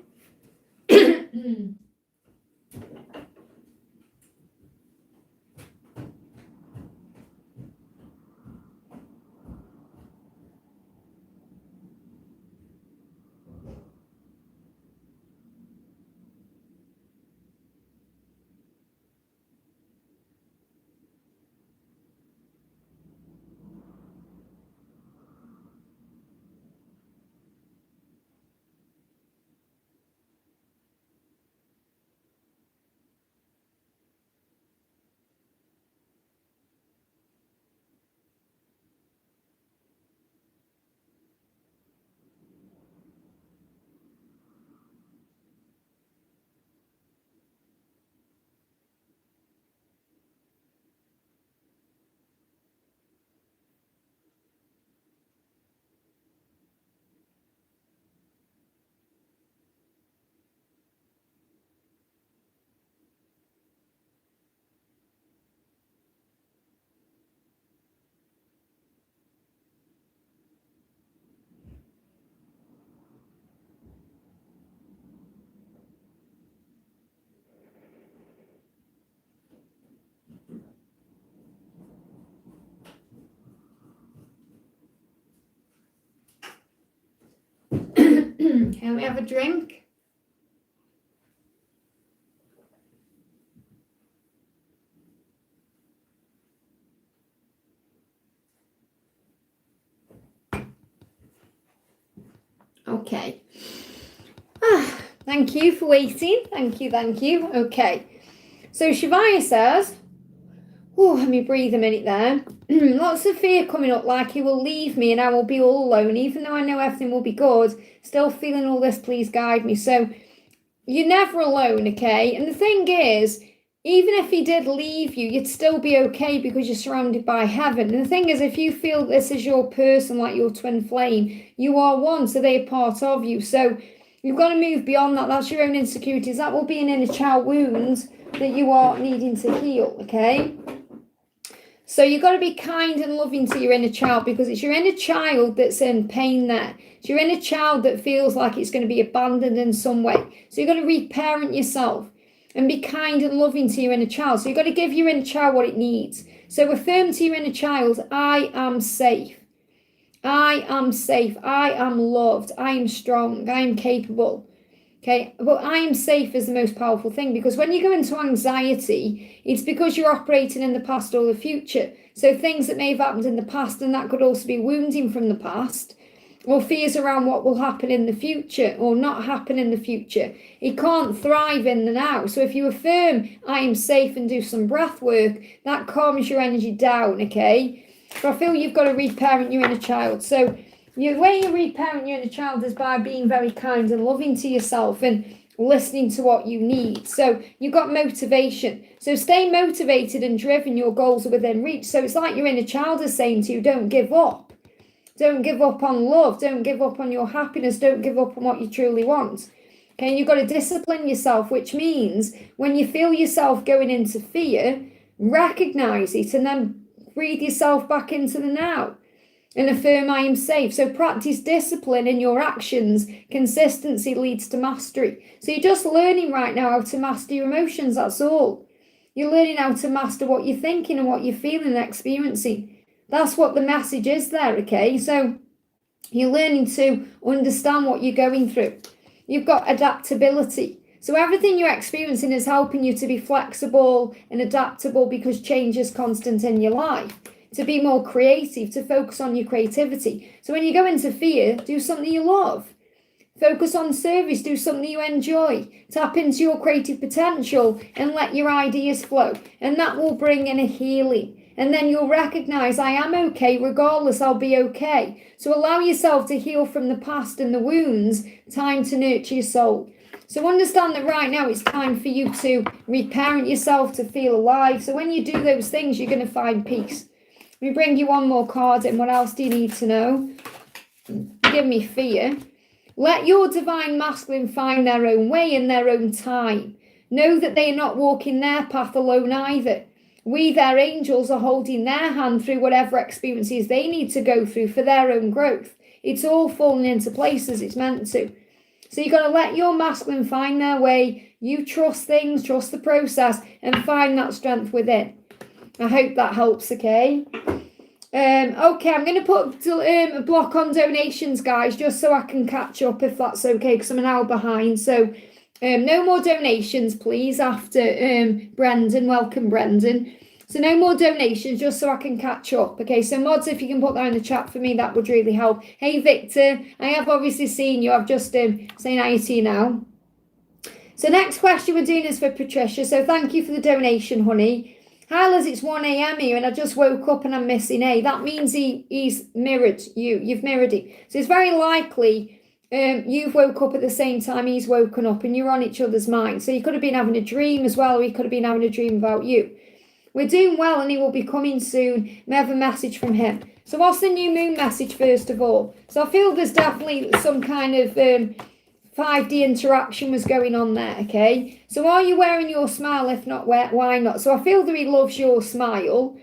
Can we have a drink? Okay. Thank you for waiting. Thank you. Okay. So Shivaya says, let me breathe a minute there. Lots of fear coming up, like he will leave me and I will be all alone, even though I know everything will be good. Still feeling all this, please guide me. So you're never alone, okay? And the thing is, even if he did leave you, you'd still be okay because you're surrounded by heaven. And the thing is, if you feel this is your person, like your twin flame, you are one, so they're part of you. So you've got to move beyond that. That's your own insecurities. That will be an inner child wound that you are needing to heal, okay? So you've got to be kind and loving to your inner child, because it's your inner child that's in pain there. It's your inner child that feels like it's going to be abandoned in some way. So you've got to reparent yourself and be kind and loving to your inner child. So you've got to give your inner child what it needs. So affirm to your inner child, I am safe. I am safe. I am loved. I am strong. I am capable. Okay, but I am safe is the most powerful thing, because when you go into anxiety, it's because you're operating in the past or the future. So things that may have happened in the past, and that could also be wounding from the past, or fears around what will happen in the future or not happen in the future. It can't thrive in the now. So if you affirm, I am safe, and do some breath work, that calms your energy down, okay? So I feel you've got to reparent your inner child. So the way you reparent your inner child is by being very kind and loving to yourself and listening to what you need. So you've got motivation. So stay motivated and driven. Your goals are within reach. So it's like your inner child is saying to you, don't give up. Don't give up on love. Don't give up on your happiness. Don't give up on what you truly want. Okay, and you've got to discipline yourself, which means when you feel yourself going into fear, recognize it and then breathe yourself back into the now and affirm, I am safe. So practice discipline in your actions. Consistency leads to mastery. So you're just learning right now how to master your emotions, that's all. You're learning how to master what you're thinking and what you're feeling and experiencing. That's what the message is there, okay? So you're learning to understand what you're going through. You've got adaptability. So everything you're experiencing is helping you to be flexible and adaptable, because change is constant in your life. To be more creative, to focus on your creativity. So when you go into fear, do something you love. Focus on service, do something you enjoy. Tap into your creative potential and let your ideas flow. And that will bring in a healing. And then you'll recognize, I am okay, regardless, I'll be okay. So allow yourself to heal from the past and the wounds. Time to nurture your soul. So understand that right now it's time for you to reparent yourself, to feel alive. So when you do those things, you're going to find peace. Let me bring you one more card in. What else do you need to know? Give me fear. Let your divine masculine find their own way in their own time. Know that they are not walking their path alone either. We, their angels, are holding their hand through whatever experiences they need to go through for their own growth. It's all falling into place as it's meant to. So you've got to let your masculine find their way. You trust things, trust the process, and find that strength within. I hope that helps, okay? Okay, I'm going to put a block on donations, guys, just so I can catch up, if that's okay, because I'm an hour behind. So no more donations, please, after Brendan. Welcome, Brendan. So no more donations, just so I can catch up. Okay, so mods, if you can put that in the chat for me, that would really help. Hey, Victor, I have obviously seen you. I've just saying hi to you now. So next question we're doing is for Patricia. So thank you for the donation, honey. Hi, Liz, it's 1 a.m. here and I just woke up and I'm missing A. That means he's mirrored you. You've mirrored him. So it's very likely you've woke up at the same time he's woken up and you're on each other's mind. So you could have been having a dream as well, or he could have been having a dream about you. We're doing well and he will be coming soon. We have a message from him. So what's the new moon message first of all? So I feel there's definitely some kind of 5D interaction was going on there, okay? So are you wearing your smile? If not, why not? So I feel that he loves your smile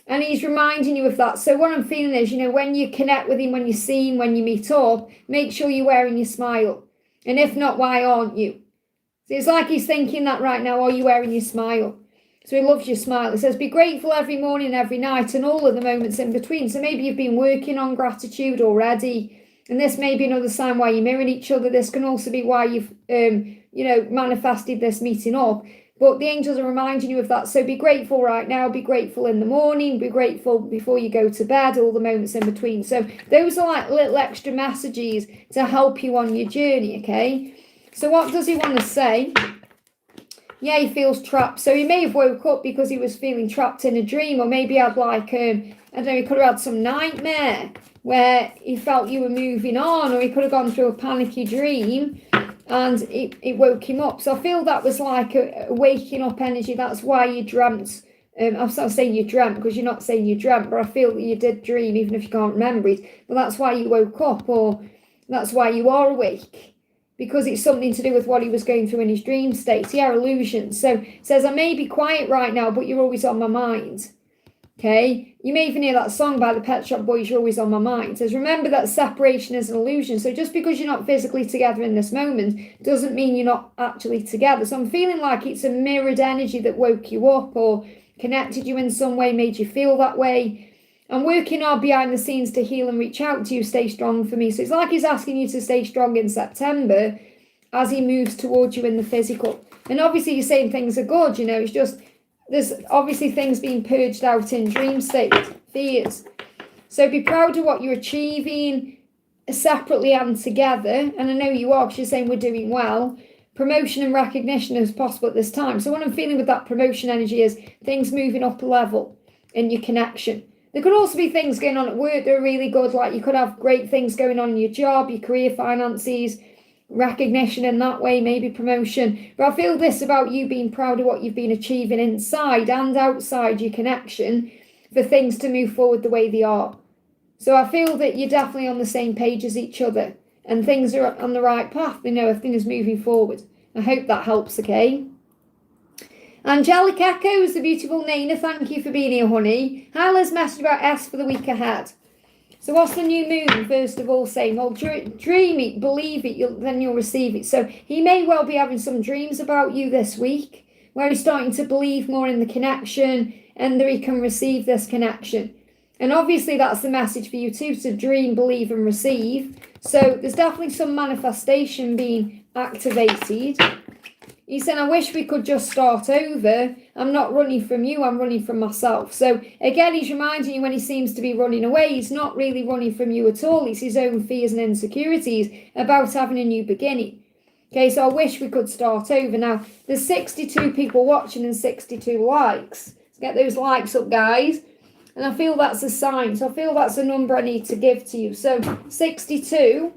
and he's reminding you of that. So what I'm feeling is, you know, when you connect with him, when you see him, when you meet up, make sure you're wearing your smile. And if not, why aren't you? So it's like he's thinking that right now, are you wearing your smile? So he loves your smile. It says, be grateful every morning, every night, and all of the moments in between. So maybe you've been working on gratitude already. And this may be another sign why you're mirroring each other. This can also be why you've, manifested this meeting up. But the angels are reminding you of that. So be grateful right now. Be grateful in the morning. Be grateful before you go to bed, all the moments in between. So those are like little extra messages to help you on your journey, okay? So what does he want to say? Yeah, he feels trapped. So he may have woke up because he was feeling trapped in a dream, or maybe had like, I don't know, he could have had some nightmare where he felt you were moving on, or he could have gone through a panicky dream and it woke him up. So I feel that was like a waking up energy. That's why you dreamt. I'm not saying you dreamt, because you're not saying you dreamt, but I feel that you did dream, even if you can't remember it. But that's why you woke up, or that's why you are awake. Because it's something to do with what he was going through in his dream state. Yeah, illusions. So it says, I may be quiet right now, but you're always on my mind. Okay? You may even hear that song by the Pet Shop Boys, You're Always on My Mind. It says, remember that separation is an illusion. So just because you're not physically together in this moment doesn't mean you're not actually together. So I'm feeling like it's a mirrored energy that woke you up or connected you in some way, made you feel that way. I'm working hard behind the scenes to heal and reach out to you. Stay strong for me. So it's like he's asking you to stay strong in September as he moves towards you in the physical. And obviously you're saying things are good, it's just, there's obviously things being purged out in dream state, fears. So be proud of what you're achieving separately and together. And I know you are, because you're saying we're doing well. Promotion and recognition is possible at this time. So what I'm feeling with that promotion energy is things moving up a level in your connection. There could also be things going on at work that are really good, like you could have great things going on in your job, your career, finances, recognition in that way, maybe promotion. But I feel this about you being proud of what you've been achieving inside and outside your connection for things to move forward the way they are. So I feel that you're definitely on the same page as each other and things are on the right path. Everything is moving forward. I hope that helps, okay? Angelic Echoes, the beautiful Nana, thank you for being here, honey. Hyla's message about S for the week ahead. So what's the new moon, first of all, saying? Well, dream it, believe it, then you'll receive it. So he may well be having some dreams about you this week, where he's starting to believe more in the connection and that he can receive this connection. And obviously that's the message for you too, to dream, believe and receive. So there's definitely some manifestation being activated. He said, I wish we could just start over. I'm not running from you, I'm running from myself. So again, he's reminding you when he seems to be running away, he's not really running from you at all. It's his own fears and insecurities about having a new beginning. Okay, so I wish we could start over. Now, there's 62 people watching and 62 likes. Let's get those likes up, guys. And I feel that's a sign. So I feel that's a number I need to give to you. So 62.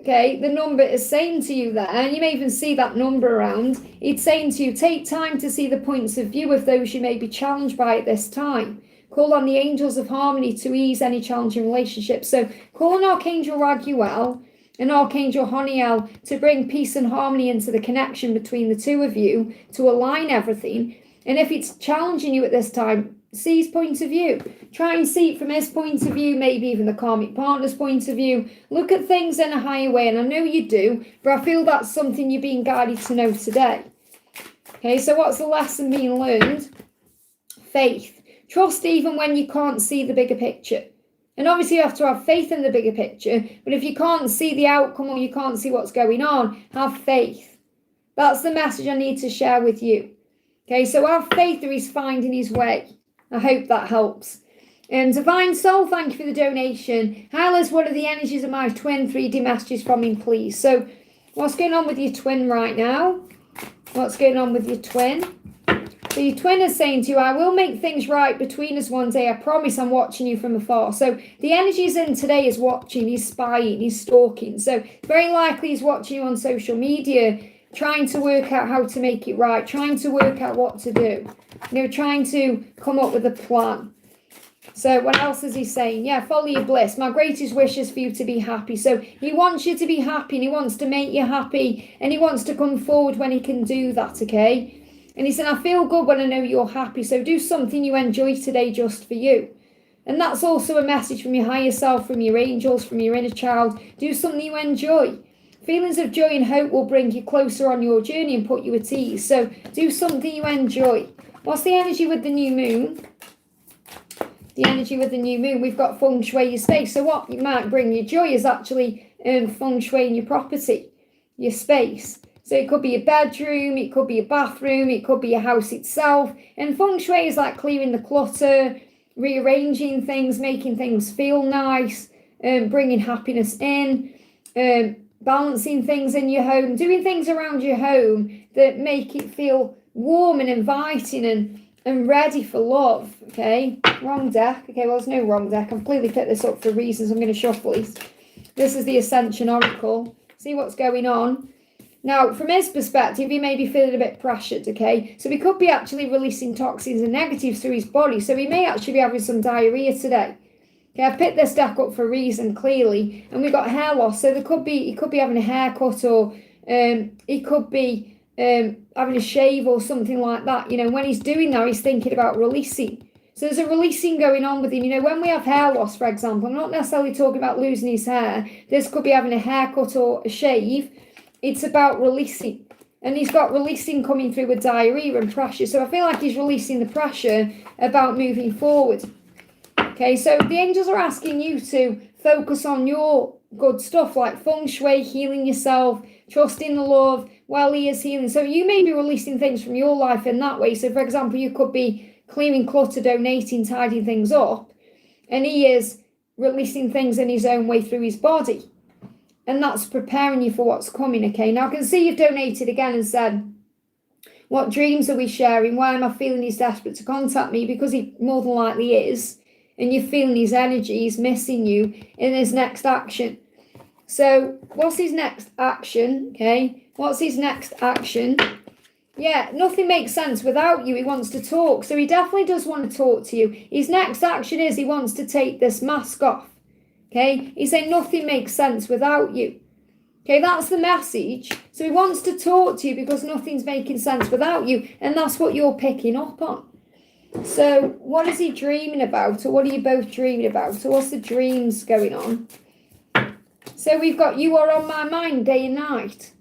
Okay, the number is saying to you there, and you may even see that number around, it's saying to you, take time to see the points of view of those you may be challenged by at this time. Call on the angels of harmony to ease any challenging relationships. So call on Archangel Raguel and Archangel Honiel to bring peace and harmony into the connection between the two of you, to align everything. And if it's challenging you at this time, see his point of view. Try and see it from his point of view, maybe even the karmic partner's point of view. Look at things in a higher way, and I know you do, but I feel that's something you're being guided to know today. Okay, so what's the lesson being learned? Faith. Trust even when you can't see the bigger picture. And obviously you have to have faith in the bigger picture, but if you can't see the outcome or you can't see what's going on, have faith. That's the message I need to share with you. Okay, so have faith that he's finding his way. I hope that helps. Divine Soul, thank you for the donation. Hyla's one of the energies of my twin, 3D messages from him, please. So what's going on with your twin right now? What's going on with your twin? So your twin is saying to you, I will make things right between us one day. I promise. I'm watching you from afar. So the energies in today is watching, he's spying, he's stalking. So very likely he's watching you on social media, trying to work out how to make it right, trying to work out what to do, trying to come up with a plan. So what else is he saying? Yeah, follow your bliss. My greatest wish is for you to be happy. So he wants you to be happy, and he wants to make you happy, and he wants to come forward when he can do that, okay? And he said, I feel good when I know you're happy, so do something you enjoy today just for you. And that's also a message from your higher self, from your angels, from your inner child. Do something you enjoy. Feelings of joy and hope will bring you closer on your journey and put you at ease. So do something you enjoy. What's the energy with the new moon? the energy with the new moon, we've got feng shui your space. So what you might bring you joy is actually feng shui in your property, your space. So it could be a bedroom, it could be a bathroom, it could be a house itself. And feng shui is like clearing the clutter, rearranging things, making things feel nice, bringing happiness in, balancing things in your home, doing things around your home that make it feel warm and inviting and ready for love. Okay, wrong deck. Okay, well, there's no wrong deck. I've clearly picked this up for reasons. I'm going to shuffle it. This is the Ascension Oracle. See what's going on. Now, from his perspective, he may be feeling a bit pressured, okay? So he could be actually releasing toxins and negatives through his body. So he may actually be having some diarrhea today. Okay, I've picked this deck up for a reason, clearly. And we've got hair loss. So he could be having a haircut, or he could be having a shave or something like that. You know, when he's doing that, he's thinking about releasing. So there's a releasing going on with him. You know, when we have hair loss, for example, I'm not necessarily talking about losing his hair. This could be having a haircut or a shave. It's about releasing. And he's got releasing coming through with diarrhea and pressure. So I feel like he's releasing the pressure about moving forward. Okay, so the angels are asking you to focus on your good stuff like feng shui, healing yourself, trusting the love while he is healing. So you may be releasing things from your life in that way. So for example, you could be clearing clutter, donating, tidying things up. And he is releasing things in his own way through his body. And that's preparing you for what's coming, okay? Now, I can see you've donated again and said, what dreams are we sharing? Why am I feeling he's desperate to contact me? Because he more than likely is. And you're feeling his energy, he's missing you in his next action. So, what's his next action, okay? What's his next action? Yeah, nothing makes sense without you. He wants to talk. So, he definitely does want to talk to you. His next action is he wants to take this mask off. Okay, he's saying nothing makes sense without you. Okay, that's the message. So he wants to talk to you because nothing's making sense without you. And that's what you're picking up on. So what is he dreaming about? Or what are you both dreaming about? So what's the dreams going on? So we've got you are on my mind day and night.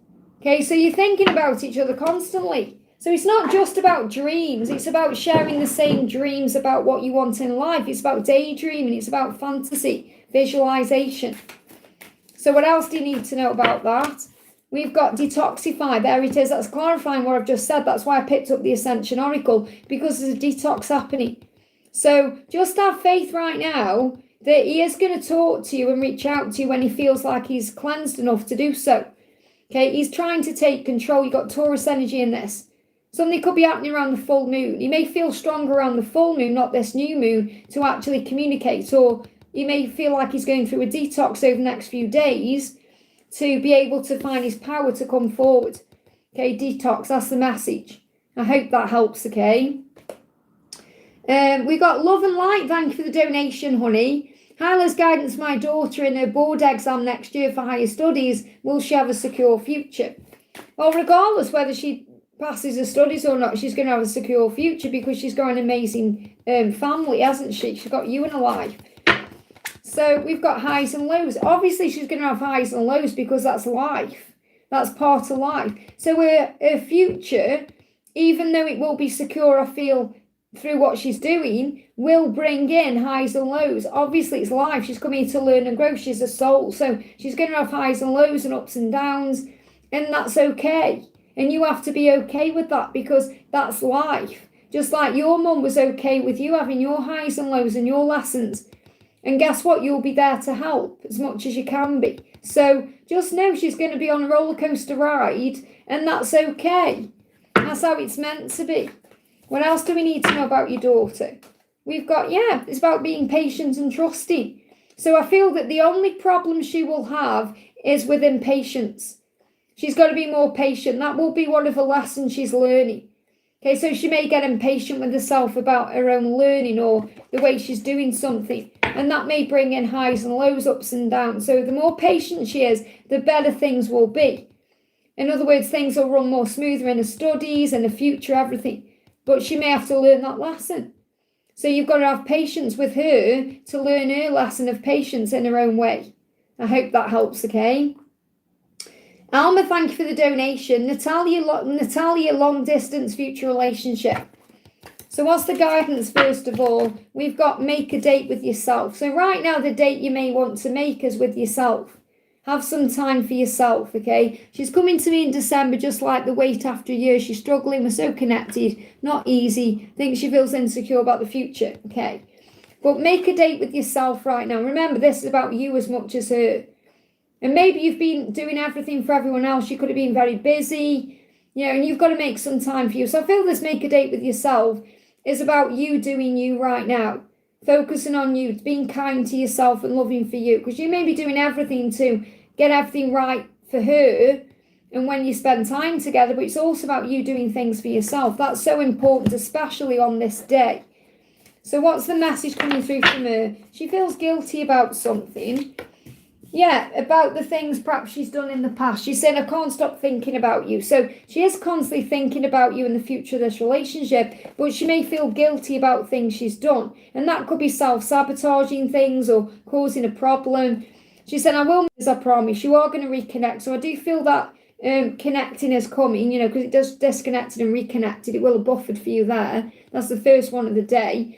Okay, so you're thinking about each other constantly. So it's not just about dreams. It's about sharing the same dreams about what you want in life. It's about daydreaming. It's about fantasy. Visualization. So what else do you need to know about that? We've got detoxify. There it is. That's clarifying what I've just said. That's why I picked up the Ascension Oracle, because there's a detox happening. So just have faith right now that he is going to talk to you and reach out to you when he feels like he's cleansed enough to do so. Okay, he's trying to take control. You've got Taurus energy in this. Something could be happening around the full moon. He may feel stronger around the full moon, not this new moon, to actually communicate, or you may feel like he's going through a detox over the next few days to be able to find his power to come forward. Okay, detox, that's the message. I hope that helps, okay? We got love and light. Thank you for the donation, honey. Hyla's guidance, my daughter in her board exam next year for higher studies. Will she have a secure future? Well, regardless whether she passes her studies or not, she's going to have a secure future because she's got an amazing family, hasn't she? She's got you in her life. So we've got highs and lows. Obviously, she's going to have highs and lows because that's life. That's part of life. So her future, even though it will be secure, I feel, through what she's doing, will bring in highs and lows. Obviously, it's life. She's coming to learn and grow. She's a soul. So she's going to have highs and lows and ups and downs. And that's okay. And you have to be okay with that because that's life. Just like your mum was okay with you having your highs and lows and your lessons. And guess what? You'll be there to help as much as you can be. So just know she's going to be on a roller coaster ride, and that's okay. That's how it's meant to be. What else do we need to know about your daughter? We've got, it's about being patient and trusting. So I feel that the only problem she will have is with impatience. She's got to be more patient. That will be one of the lessons she's learning. Okay, so she may get impatient with herself about her own learning or the way she's doing something. And that may bring in highs and lows, ups and downs. So the more patient she is, the better things will be. In other words, things will run more smoother in her studies and the future, everything. But she may have to learn that lesson. So you've got to have patience with her to learn her lesson of patience in her own way. I hope that helps, okay? Alma, thank you for the donation. Natalia, long distance future relationship. So what's the guidance? First of all, we've got make a date with yourself. So right now, the date you may want to make is with yourself. Have some time for yourself, okay? She's coming to me in December, just like the wait after a year. She's struggling. We're so connected. Not easy. Thinks she feels insecure about the future, okay? But make a date with yourself right now. Remember, this is about you as much as her. And maybe you've been doing everything for everyone else. You could have been very busy, and you've got to make some time for you. So I feel this make a date with yourself is about you doing you right now. Focusing on you, being kind to yourself and loving for you. Because you may be doing everything to get everything right for her and when you spend time together, but it's also about you doing things for yourself. That's so important, especially on this day. So what's the message coming through from her? She feels guilty about something. Yeah, about the things perhaps she's done in the past. She's saying, I can't stop thinking about you. So she is constantly thinking about you in the future of this relationship, but she may feel guilty about things she's done. And that could be self-sabotaging things or causing a problem. She said, I will, as I promise, you are going to reconnect. So I do feel that connecting is coming, because it does disconnected and reconnected. It will have buffered for you there. That's the first one of the day.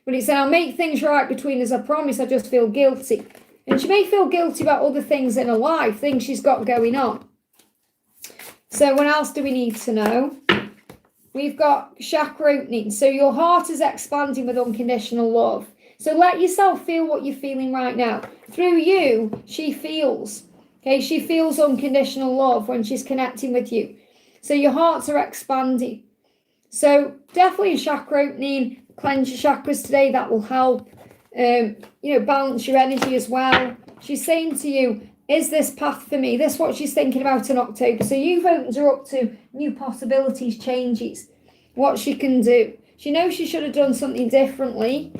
But it said, I'll make things right between us, I promise. I just feel guilty. And she may feel guilty about other things in her life, things she's got going on. So what else do we need to know? We've got chakra opening. So your heart is expanding with unconditional love. So let yourself feel what you're feeling right now. Through you, she feels. Okay, she feels unconditional love when she's connecting with you. So your hearts are expanding. So definitely a chakra opening. Cleanse your chakras today. That will help. Balance your energy as well. She's saying to you, is this path for me? This is what she's thinking about in October. So you've opened her up to new possibilities, changes, what she can do. She knows she should have done something differently.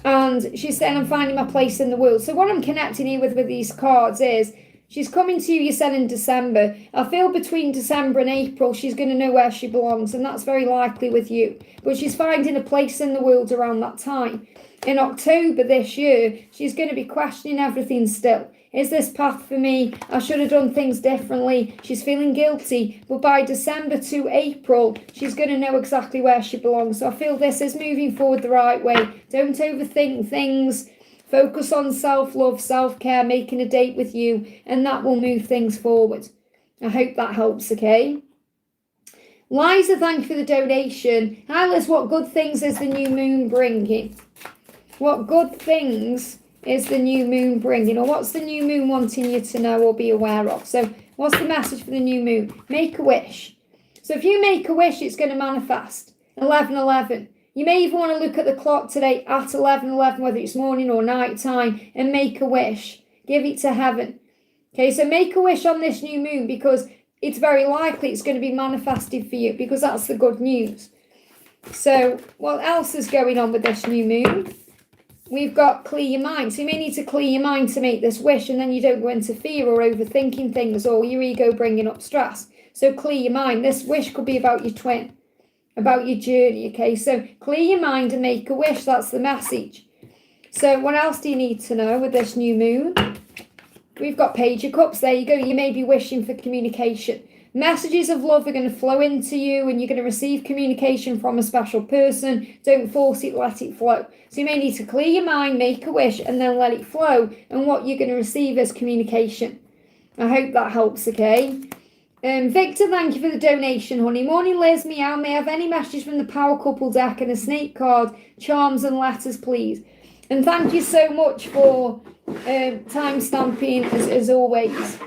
And she's saying, I'm finding my place in the world. So what I'm connecting here with these cards is, she's coming to you said in December. I feel between December and April, she's going to know where she belongs. And that's very likely with you. But she's finding a place in the world around that time. In October this year, she's going to be questioning everything still. Is this path for me? I should have done things differently. She's feeling guilty. But by December to April, she's going to know exactly where she belongs. So I feel this is moving forward the right way. Don't overthink things. Focus on self-love, self-care, making a date with you, and that will move things forward. I hope that helps, okay? Liza, thank you for the donation. Hi, Liz, what good things is the new moon bringing? What good things is the new moon bringing? Or what's the new moon wanting you to know or be aware of? So what's the message for the new moon? Make a wish. So if you make a wish, it's going to manifest. 11:11. You may even want to look at the clock today at 11:11, whether it's morning or night time, and make a wish. Give it to heaven. Okay, so make a wish on this new moon because it's very likely it's going to be manifested for you because that's the good news. So what else is going on with this new moon? We've got clear your mind. So you may need to clear your mind to make this wish, and then you don't go into fear or overthinking things or your ego bringing up stress. So clear your mind. This wish could be about your twin, about your journey, okay? So clear your mind and make a wish. That's the message. So what else do you need to know with this new moon? We've got Page of Cups. There you go. You may be wishing for communication. Messages of love are going to flow into you and you're going to receive communication from a special person. Don't force it, let it flow. So you may need to clear your mind, make a wish, and then let it flow. And what you're going to receive is communication. I hope that helps, okay? Victor, thank you for the donation, honey. Morning, Liz. Meow. May I have any message from the Power Couple deck and a snake card, charms and letters, please? And thank you so much for time stamping, as always.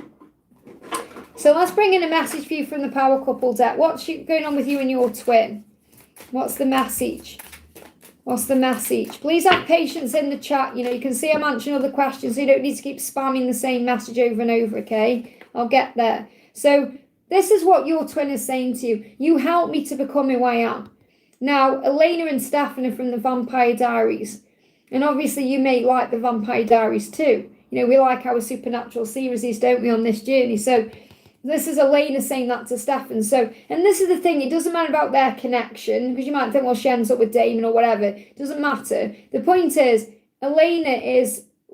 So let's bring in a message for you from the Power Couple deck. What's going on with you and your twin? What's the message? What's the message? Please have patience in the chat. You can see I'm answering other questions, so you don't need to keep spamming the same message over and over, okay? I'll get there. So this is what your twin is saying to you. You help me to become who I am. Now, Elena and Stefan are from the Vampire Diaries. And obviously you may like the Vampire Diaries too. We like our supernatural series, don't we, on this journey? So this is Elena saying that to Stefan. So, and this is the thing, it doesn't matter about their connection, because you might think, well, she ends up with Damon or whatever. It doesn't matter. The point is, Elena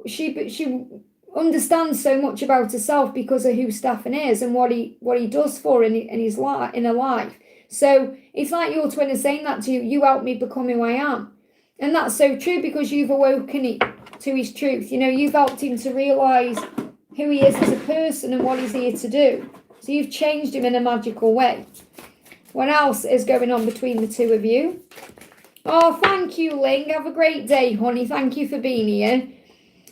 she understands so much about herself because of who Stefan is and what he does for her in her life. So it's like your twin is saying that to you. You helped me become who I am. And that's so true because you've awoken it to his truth. You know, you've helped him to realise who he is as a person and what he's here to do. So you've changed him in a magical way. What else is going on between the two of you? Oh, thank you, Ling. Have a great day, honey. Thank you for being here.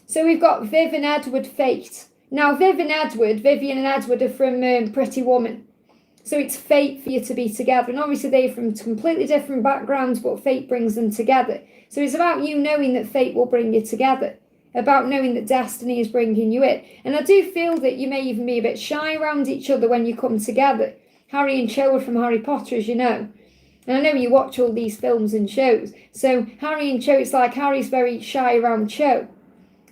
So we've got Viv and Edward fate. Now, Vivian and Edward are from Pretty Woman. So it's fate for you to be together. And obviously they're from completely different backgrounds, but fate brings them together. So it's about you knowing that fate will bring you together. About knowing that destiny is bringing you in. And I do feel that you may even be a bit shy around each other when you come together. Harry and Cho are from Harry Potter, as you know. And I know you watch all these films and shows. So Harry and Cho, it's like Harry's very shy around Cho.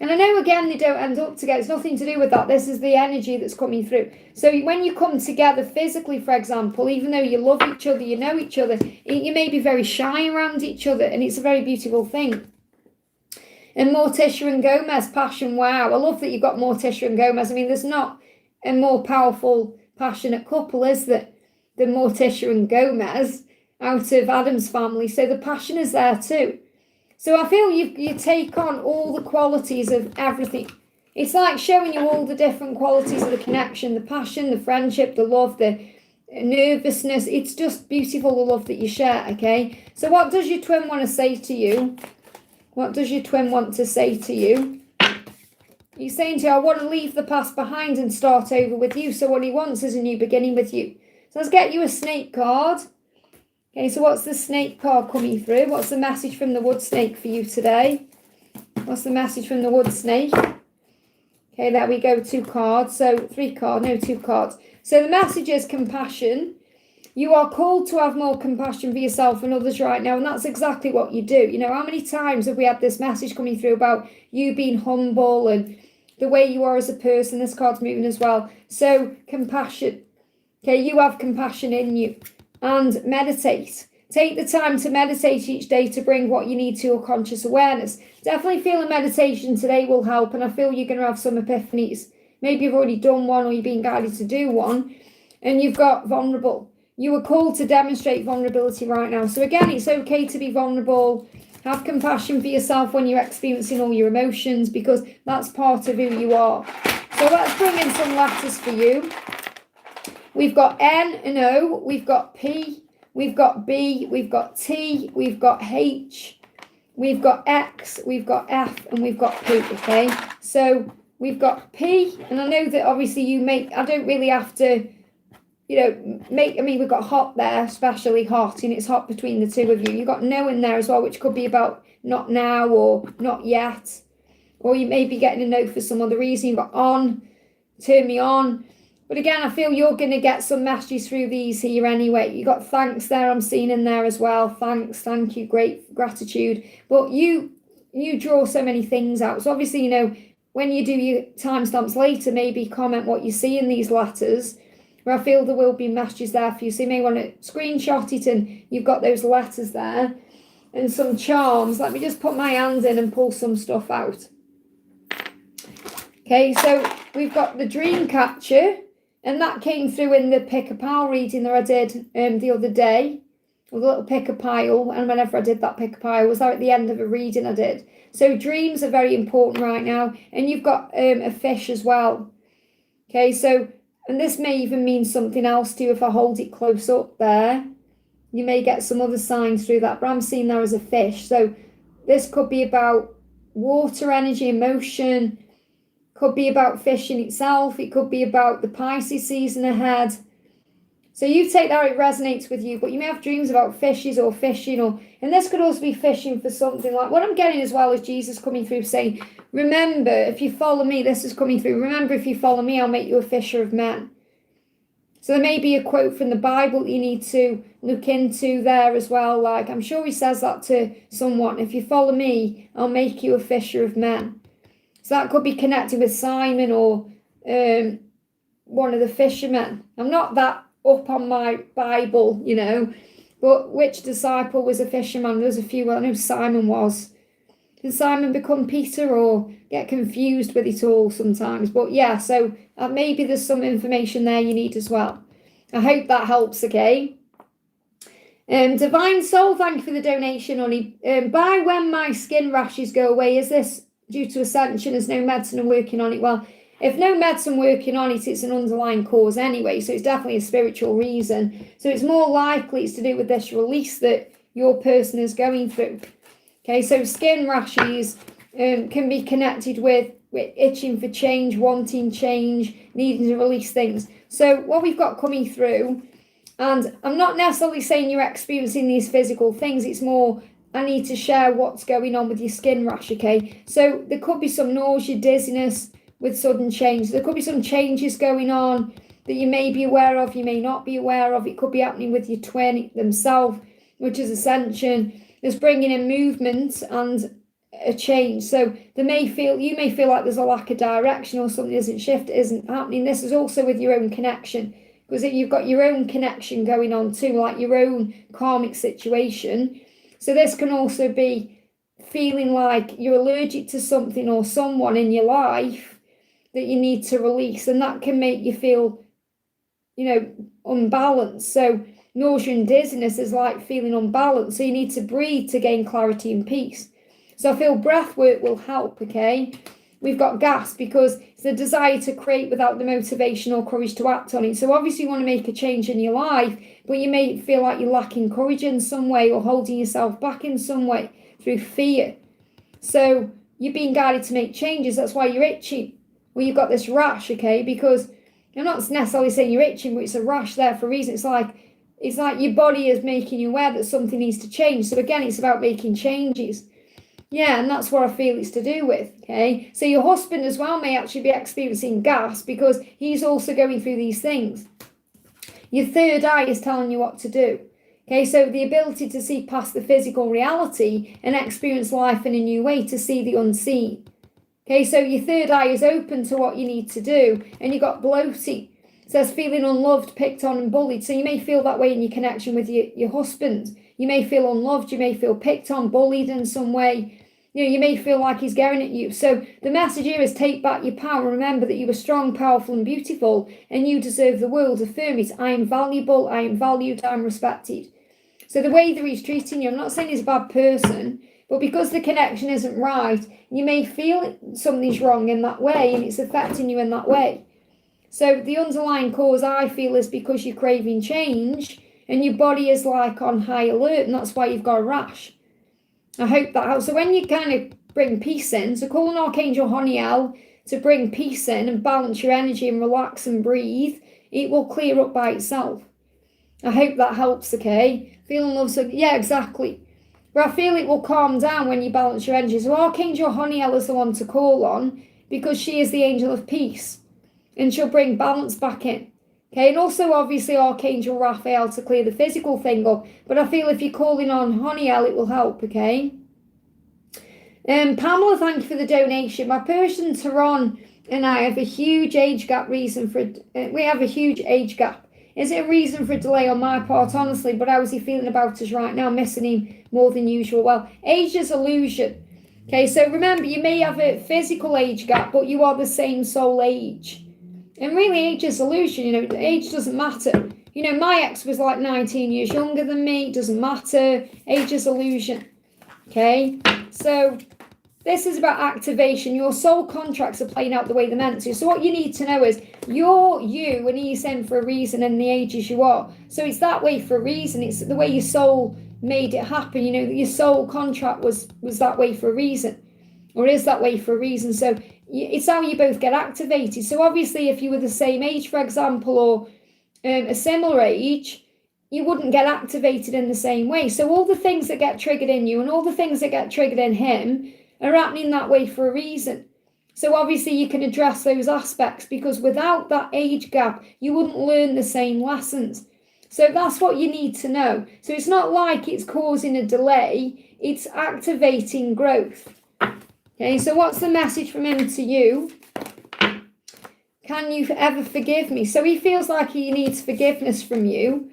And I know, again, they don't end up together. It's nothing to do with that. This is the energy that's coming through. So when you come together physically, for example, even though you love each other, you know each other, you may be very shy around each other. And it's a very beautiful thing. And Morticia and Gomez, passion, wow. I love that you've got Morticia and Gomez. I mean, there's not a more powerful, passionate couple, is there, than Morticia and Gomez out of Adam's family. So the passion is there too. So I feel you take on all the qualities of everything. It's like showing you all the different qualities of the connection, the passion, the friendship, the love, the nervousness. It's just beautiful, the love that you share, okay? So what does your twin want to say to you? What does your twin want to say to you? He's saying to you, I want to leave the past behind and start over with you. So what he wants is a new beginning with you. So let's get you a snake card. Okay, so what's the snake card coming through? What's the message from the wood snake for you today? What's the message from the wood snake? Okay, there we go, 2 cards. So 2 cards. So the message is compassion. You are called to have more compassion for yourself and others right now, and that's exactly what you do. You know, how many times have we had this message coming through about you being humble and the way you are as a person? This card's moving as well. So compassion. Okay, you have compassion in you. And meditate. Take the time to meditate each day to bring what you need to your conscious awareness. Definitely feel a meditation today will help, and I feel you're going to have some epiphanies. Maybe you've already done one or you're being guided to do one, and you've got vulnerable. You are called to demonstrate vulnerability right now. So again, it's okay to be vulnerable. Have compassion for yourself when you're experiencing all your emotions, because that's part of who you are. So let's bring in some letters for you. We've got N and O, we've got P, we've got B, we've got T, we've got H, we've got X, we've got F, and we've got P, okay? So we've got P, and I know that obviously I don't really have to, we've got hot there, especially hot, and it's hot between the two of you. You've got no in there as well, which could be about not now or not yet, or you may be getting a no for some other reason. You've got on, turn me on. But again, I feel you're going to get some messages through these here anyway. You got thanks there, I'm seeing in there as well. Thanks, thank you, great, gratitude. But you draw so many things out. So obviously, when you do your timestamps later, maybe comment what you see in these letters, where I feel there will be messages there for you. So you may want to screenshot it, and you've got those letters there and some charms. Let me just put my hands in and pull some stuff out. Okay, so we've got the dream catcher. And that came through in the pick a pile reading that I did the other day, with a little pick a pile. And whenever I did that pick a pile, was at the end of a reading I did. So dreams are very important right now. And you've got a fish as well. Okay, so, and this may even mean something else to you if I hold it close up there. You may get some other signs through that, but I'm seeing there as a fish. So this could be about water energy, emotion. Could be about fishing itself. It could be about the Pisces season ahead. So you take that, it resonates with you, but you may have dreams about fishes or fishing, and this could also be fishing for something. Like what I'm getting as well is Jesus coming through saying, remember, if you follow me, this is coming through. Remember, if you follow me, I'll make you a fisher of men. So there may be a quote from the Bible that you need to look into there as well. Like I'm sure he says that to someone. If you follow me, I'll make you a fisher of men. So that could be connected with Simon or one of the fishermen. I'm not that up on my Bible, but which disciple was a fisherman? There's a few. I know Simon was. Did Simon become Peter or get confused with it all sometimes? But yeah, so maybe there's some information there you need as well. I hope that helps, okay? Divine Soul, thank you for the donation, honey. By when my skin rashes go away, is this due to Ascension? There's no medicine working on it. Well, if no medicine working on it, it's an underlying cause anyway, so it's definitely a spiritual reason. So it's more likely it's to do with this release that your person is going through. Okay, so skin rashes can be connected with itching for change, wanting change, needing to release things. So what we've got coming through, and I'm not necessarily saying you're experiencing these physical things, it's more I need to share what's going on with your skin rash, okay? So there could be some nausea, dizziness with sudden change. There could be some changes going on that you may be aware of, you may not be aware of. It could be happening with your twin themselves, which is Ascension. It's bringing in movement and a change. So you may feel like there's a lack of direction or something isn't shifted, isn't happening. This is also with your own connection, because you've got your own connection going on too, like your own karmic situation. So this can also be feeling like you're allergic to something or someone in your life that you need to release, and that can make you feel, unbalanced. So nausea and dizziness is like feeling unbalanced. So you need to breathe to gain clarity and peace. So I feel breath work will help, okay? We've got gas because it's the desire to create without the motivation or courage to act on it. So obviously you want to make a change in your life, but you may feel like you're lacking courage in some way or holding yourself back in some way through fear. So you're being guided to make changes. That's why you're itchy. Well, you've got this rash, okay? Because I'm not necessarily saying you're itching, but it's a rash there for a reason. It's like your body is making you aware that something needs to change. So again, it's about making changes. Yeah, and that's what I feel it's to do with, okay? So your husband as well may actually be experiencing gas because he's also going through these things. Your third eye is telling you what to do, okay? So the ability to see past the physical reality and experience life in a new way, to see the unseen. Okay, so your third eye is open to what you need to do, and you got bloating. It says feeling unloved, picked on and bullied. So you may feel that way in your connection with your husband. You may feel unloved, you may feel picked on, bullied in some way. You may feel like he's going at you. So the message here is take back your power. Remember that you are strong, powerful and beautiful, and you deserve the world. Affirm it. I am valuable, I am valued, I am respected. So the way that he's treating you, I'm not saying he's a bad person, but because the connection isn't right, you may feel something's wrong in that way and it's affecting you in that way. So the underlying cause, I feel, is because you're craving change and your body is like on high alert, and that's why you've got a rash. I hope that helps. So when you kind of bring peace in, so call an Archangel Honiel to bring peace in and balance your energy and relax and breathe, it will clear up by itself. I hope that helps, okay? Feeling love, so yeah, exactly. But I feel it will calm down when you balance your energy. So Archangel Honiel is the one to call on because she is the angel of peace and she'll bring balance back in. Okay, and also obviously Archangel Raphael to clear the physical thing up. But I feel if you're calling on Honiel, it will help, okay? Pamela, thank you for the donation. My person Tehran and I have a huge age gap reason for... we have a huge age gap. Is it a reason for a delay on my part? Honestly, but how is he feeling about us right now? Missing him more than usual. Well, age is illusion. Okay, so remember, you may have a physical age gap, but you are the same soul age. And really, age is illusion, age doesn't matter. My ex was like 19 years younger than me, it doesn't matter. Age is illusion, okay? So this is about activation. Your soul contracts are playing out the way they're meant to. So what you need to know is you're you and he's in for a reason in the ages you are. So it's that way for a reason. It's the way your soul made it happen. Your soul contract was that way for a reason, or is that way for a reason. So it's how you both get activated. So obviously if you were the same age, for example, or a similar age, you wouldn't get activated in the same way. So all the things that get triggered in you and all the things that get triggered in him are happening that way for a reason. So obviously you can address those aspects, because without that age gap, you wouldn't learn the same lessons. So that's what you need to know. So it's not like it's causing a delay, it's activating growth. Okay, so what's the message from him to you? Can you ever forgive me? So he feels like he needs forgiveness from you.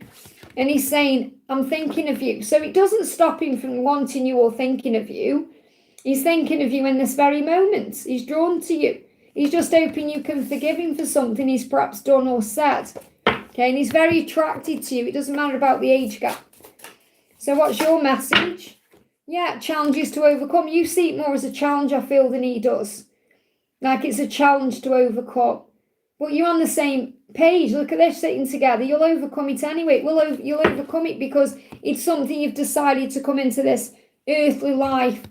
And he's saying, I'm thinking of you. So it doesn't stop him from wanting you or thinking of you. He's thinking of you in this very moment. He's drawn to you. He's just hoping you can forgive him for something he's perhaps done or said. Okay, and he's very attracted to you. It doesn't matter about the age gap. So what's your message? Yeah, challenges to overcome. You see it more as a challenge, I feel, than he does. Like it's a challenge to overcome. But you're on the same page. Look at this, sitting together. You'll overcome it anyway. You'll overcome it because it's something you've decided to come into this earthly life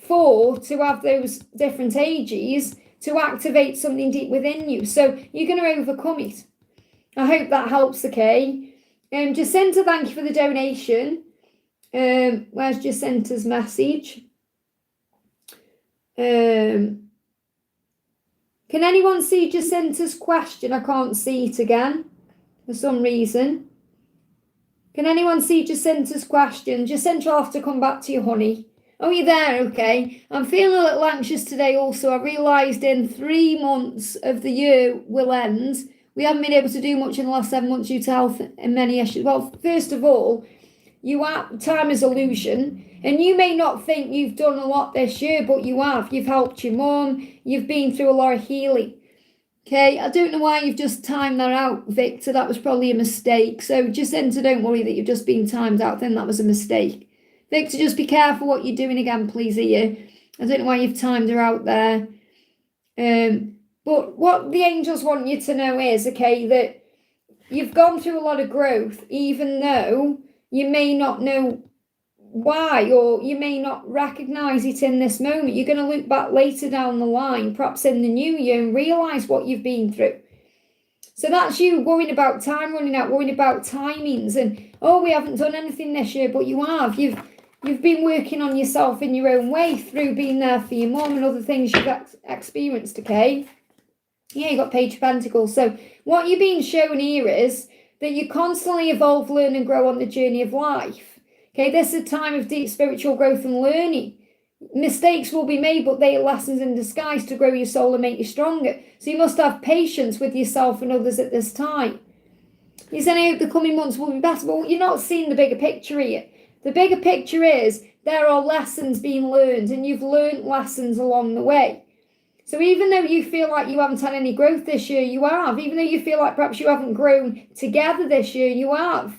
for, to have those different ages, to activate something deep within you. So you're going to overcome it. I hope that helps, okay? Jacinta, thank you for the donation. Where's Jacinta's message? Can anyone see Jacinta's question? I can't see it again for some reason. Can anyone see Jacinta's question? Jacinta, I'll have to come back to you, honey. Oh, you're there? Okay. I'm feeling a little anxious today also. I realised in 3 months of the year will end. We haven't been able to do much in the last 7 months due to health and many issues. Well, first of all, time is illusion, and you may not think you've done a lot this year, but you have. You've helped your mum. You've been through a lot of healing. Okay, I don't know why you've just timed that out, Victor. That was probably a mistake. So Jacinta, don't worry that you've just been timed out. Then that was a mistake. Victor, just be careful what you're doing again, please, here. I don't know why you've timed her out there. But what the angels want you to know is, okay, that you've gone through a lot of growth, even though you may not know why, or you may not recognize it in this moment. You're going to look back later down the line, perhaps in the new year, and realize what you've been through. So that's you worrying about time running out, worrying about timings, and oh, we haven't done anything this year, but you have. You've been working on yourself in your own way through being there for your mum and other things you've experienced, okay? Yeah, you got Page of Pentacles. So what you're being shown here is that you constantly evolve, learn and grow on the journey of life. Okay, this is a time of deep spiritual growth and learning. Mistakes will be made, but they are lessons in disguise to grow your soul and make you stronger. So you must have patience with yourself and others at this time. You said, I hope the coming months will be better, but you're not seeing the bigger picture here. The bigger picture is there are lessons being learned, and you've learned lessons along the way. So even though you feel like you haven't had any growth this year, you have. Even though you feel like perhaps you haven't grown together this year, you have.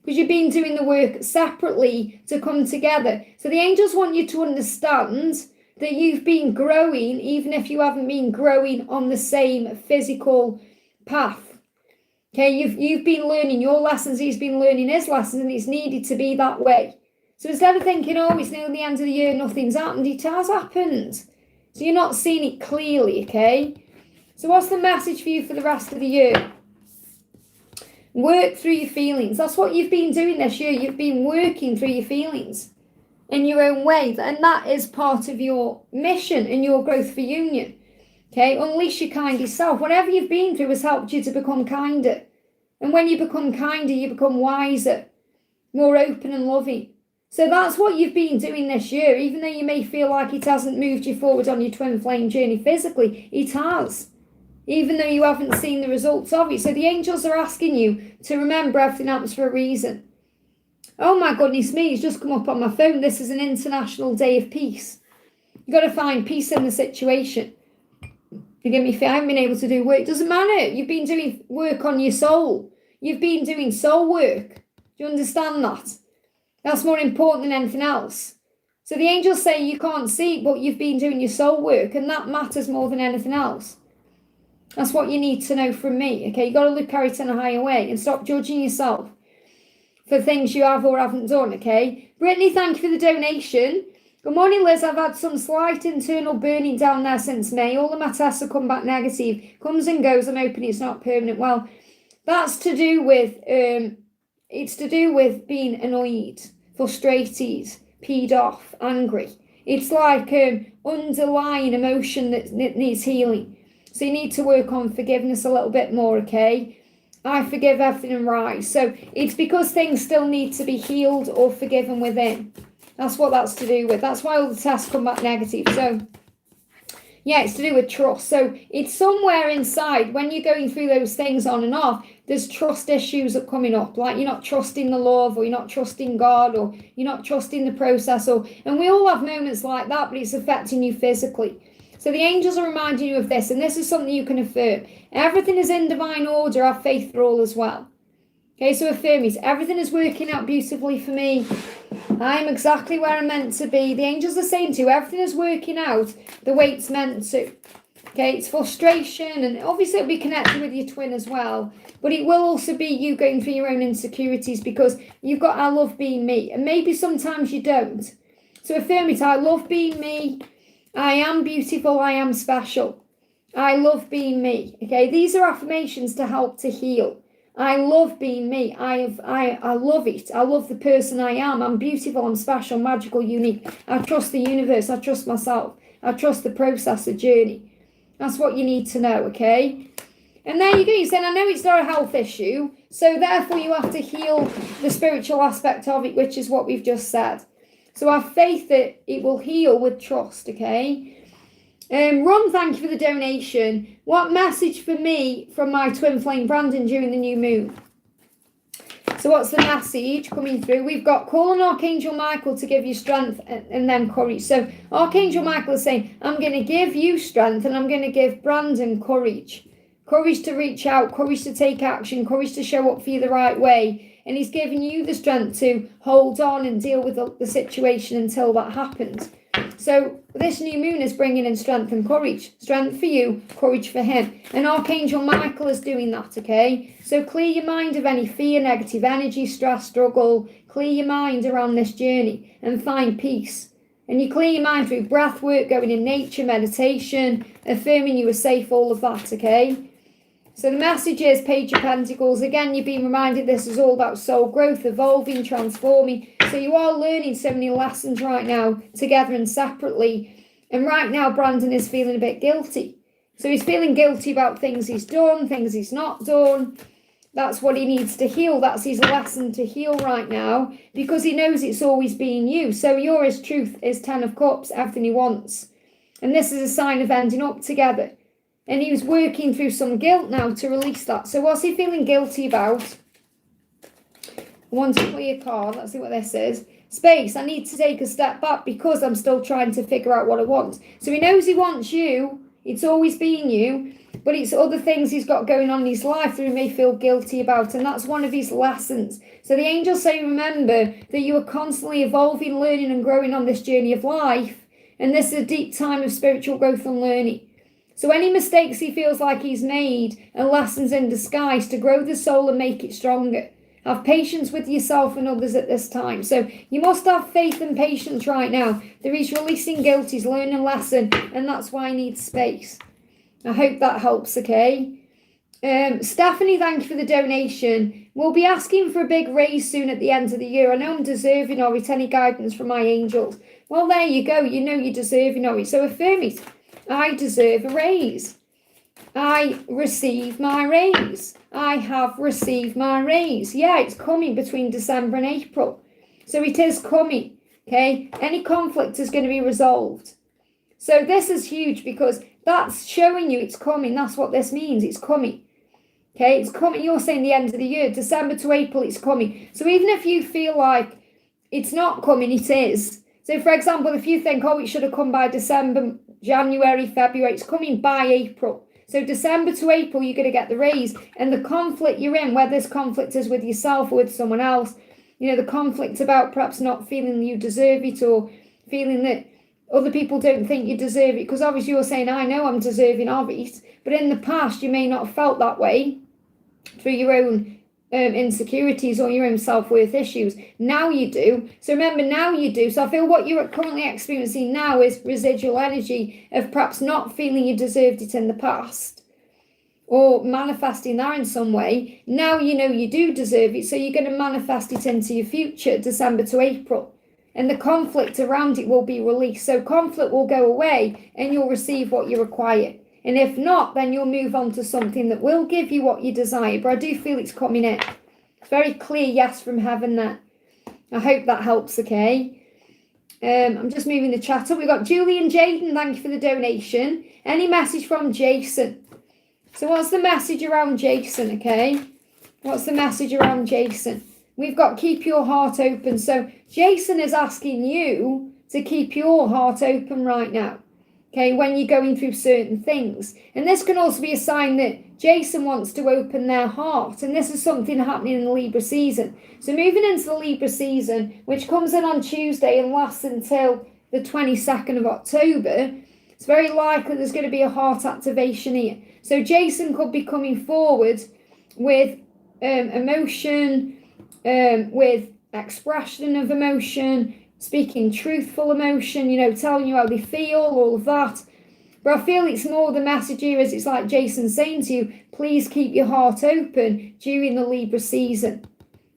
Because you've been doing the work separately to come together. So the angels want you to understand that you've been growing, even if you haven't been growing on the same physical path. Okay, you've been learning your lessons, he's been learning his lessons, and it's needed to be that way. So instead of thinking, oh, it's nearly the end of the year, nothing's happened, it has happened. So you're not seeing it clearly, okay? So what's the message for you for the rest of the year? Work through your feelings. That's what you've been doing this year. You've been working through your feelings in your own way. And that is part of your mission and your growth for union. Okay? Unleash your kindest self. Whatever you've been through has helped you to become kinder. And when you become kinder, you become wiser, more open and loving. So that's what you've been doing this year. Even though you may feel like it hasn't moved you forward on your twin flame journey physically, it has. Even though you haven't seen the results of it. So the angels are asking you to remember everything happens for a reason. Oh my goodness me, it's just come up on my phone. This is an International Day of Peace. You've got to find peace in the situation. Forgive me if I haven't been able to do work. It doesn't matter. You've been doing work on your soul. You've been doing soul work. Do you understand that? That's more important than anything else. So the angels say you can't see it, but you've been doing your soul work, and that matters more than anything else. That's what you need to know from me, okay? You've got to look at it in a higher way and stop judging yourself for things you have or haven't done, okay? Brittany, thank you for the donation. Good morning, Liz. I've had some slight internal burning down there since May. All of my tests have come back negative. Comes and goes. I'm hoping it's not permanent. Well, that's to do with, it's to do with being annoyed, frustrated, peed off, angry. It's like underlying emotion that needs healing. So you need to work on forgiveness a little bit more, okay? I forgive everything and rise. So it's because things still need to be healed or forgiven within. That's what that's to do with. That's why all the tests come back negative. So, yeah, it's to do with trust. So it's somewhere inside, when you're going through those things on and off, there's trust issues that are coming up. Like you're not trusting the love, or you're not trusting God, or you're not trusting the process. And we all have moments like that, but it's affecting you physically. So the angels are reminding you of this, and this is something you can affirm. Everything is in divine order. Have faith for all as well. Okay, so affirm it. Everything is working out beautifully for me. I'm exactly where I'm meant to be. The angels are saying to you, everything is working out the way it's meant to. Okay, it's frustration, and obviously it'll be connected with your twin as well. But it will also be you going through your own insecurities, because you've got, I love being me. And maybe sometimes you don't. So affirm it. I love being me. I am beautiful. I am special. I love being me. Okay, these are affirmations to help to heal. I love being me. I love it. I love the person I am. I'm beautiful. I'm special, magical, unique. I trust the universe. I trust myself. I trust the process, the journey. That's what you need to know, okay? And there you go. You're saying, I know it's not a health issue, so therefore you have to heal the spiritual aspect of it, which is what we've just said. So have faith that it will heal with trust, okay? Ron, thank you for the donation. What message for me from my twin flame Brandon during the new moon? So what's the message coming through? We've got call on Archangel Michael to give you strength and then courage. So Archangel Michael is saying, I'm going to give you strength and I'm going to give Brandon courage. Courage to reach out, courage to take action, courage to show up for you the right way. And he's giving you the strength to hold on and deal with the situation until that happens. So this new moon is bringing in strength and courage. Strength for you, courage for him. And Archangel Michael is doing that, okay? So clear your mind of any fear, negative energy, stress, struggle. Clear your mind around this journey and find peace. And you clear your mind through breath work, going in nature, meditation, affirming you are safe, all of that, okay? So the message is Page of Pentacles. Again, you're being reminded this is all about soul growth, evolving, transforming. So you are learning so many lessons right now, together and separately. And right now, Brandon is feeling a bit guilty. So he's feeling guilty about things he's done, things he's not done. That's what he needs to heal. That's his lesson to heal right now, because he knows it's always been you. So you're his truth, his 10 of Cups, everything he wants. And this is a sign of ending up together. And he was working through some guilt now to release that. So what's he feeling guilty about? I want to clear a card. Let's see what this is. Space. I need to take a step back because I'm still trying to figure out what I want. So he knows he wants you. It's always been you. But it's other things he's got going on in his life that he may feel guilty about. And that's one of his lessons. So the angels say, remember that you are constantly evolving, learning and growing on this journey of life. And this is a deep time of spiritual growth and learning. So any mistakes he feels like he's made are lessons in disguise to grow the soul and make it stronger. Have patience with yourself and others at this time. So you must have faith and patience right now. There is releasing guilt, he's learning a lesson, and that's why he needs space. I hope that helps, okay? Stephanie, thank you for the donation. We'll be asking for a big raise soon at the end of the year. I know I'm deserving of it. Any guidance from my angels? Well, there you go. You know you're deserving of it. So affirm it. I deserve a raise. I receive my raise. I have received my raise. Yeah, it's coming between December and April. So it is coming, okay? Any conflict is going to be resolved. So this is huge because that's showing you it's coming. That's what this means. It's coming. Okay, it's coming. You're saying the end of the year, December to April, it's coming. So even if you feel like it's not coming, it is. So for example, if you think, oh, it should have come by December, January, February, it's coming by April. So December to April, you're going to get the raise. And the conflict you're in, whether this conflict is with yourself or with someone else, you know, the conflict about perhaps not feeling you deserve it or feeling that other people don't think you deserve it. Because obviously you're saying, I know I'm deserving of it. But in the past, you may not have felt that way through your own insecurities or your own self-worth issues. Now you do. So remember, now you do. So I feel what you're currently experiencing now is residual energy of perhaps not feeling you deserved it in the past or manifesting that in some way. Now you know you do deserve it, so you're going to manifest it into your future, December to April. And the conflict around it will be released. So conflict will go away and you'll receive what you require. And if not, then you'll move on to something that will give you what you desire. But I do feel it's coming in. It's very clear yes from heaven there. I hope that helps, okay? I'm just moving the chat up. We've got Julie and Jaden. Thank you for the donation. Any message from Jason? So what's the message around Jason, okay? What's the message around Jason? We've got keep your heart open. So Jason is asking you to keep your heart open right now. okay, when you're going through certain things. And this can also be a sign that Jason wants to open their heart. And this is something happening in the Libra season. So moving into the Libra season, which comes in on Tuesday and lasts until the 22nd of October, it's very likely there's going to be a heart activation here. So Jason could be coming forward with emotion, with expression of emotion, speaking truthful emotion, telling you how they feel, all of that. But I feel it's more the message here is it's like Jason saying to you, please keep your heart open during the Libra season.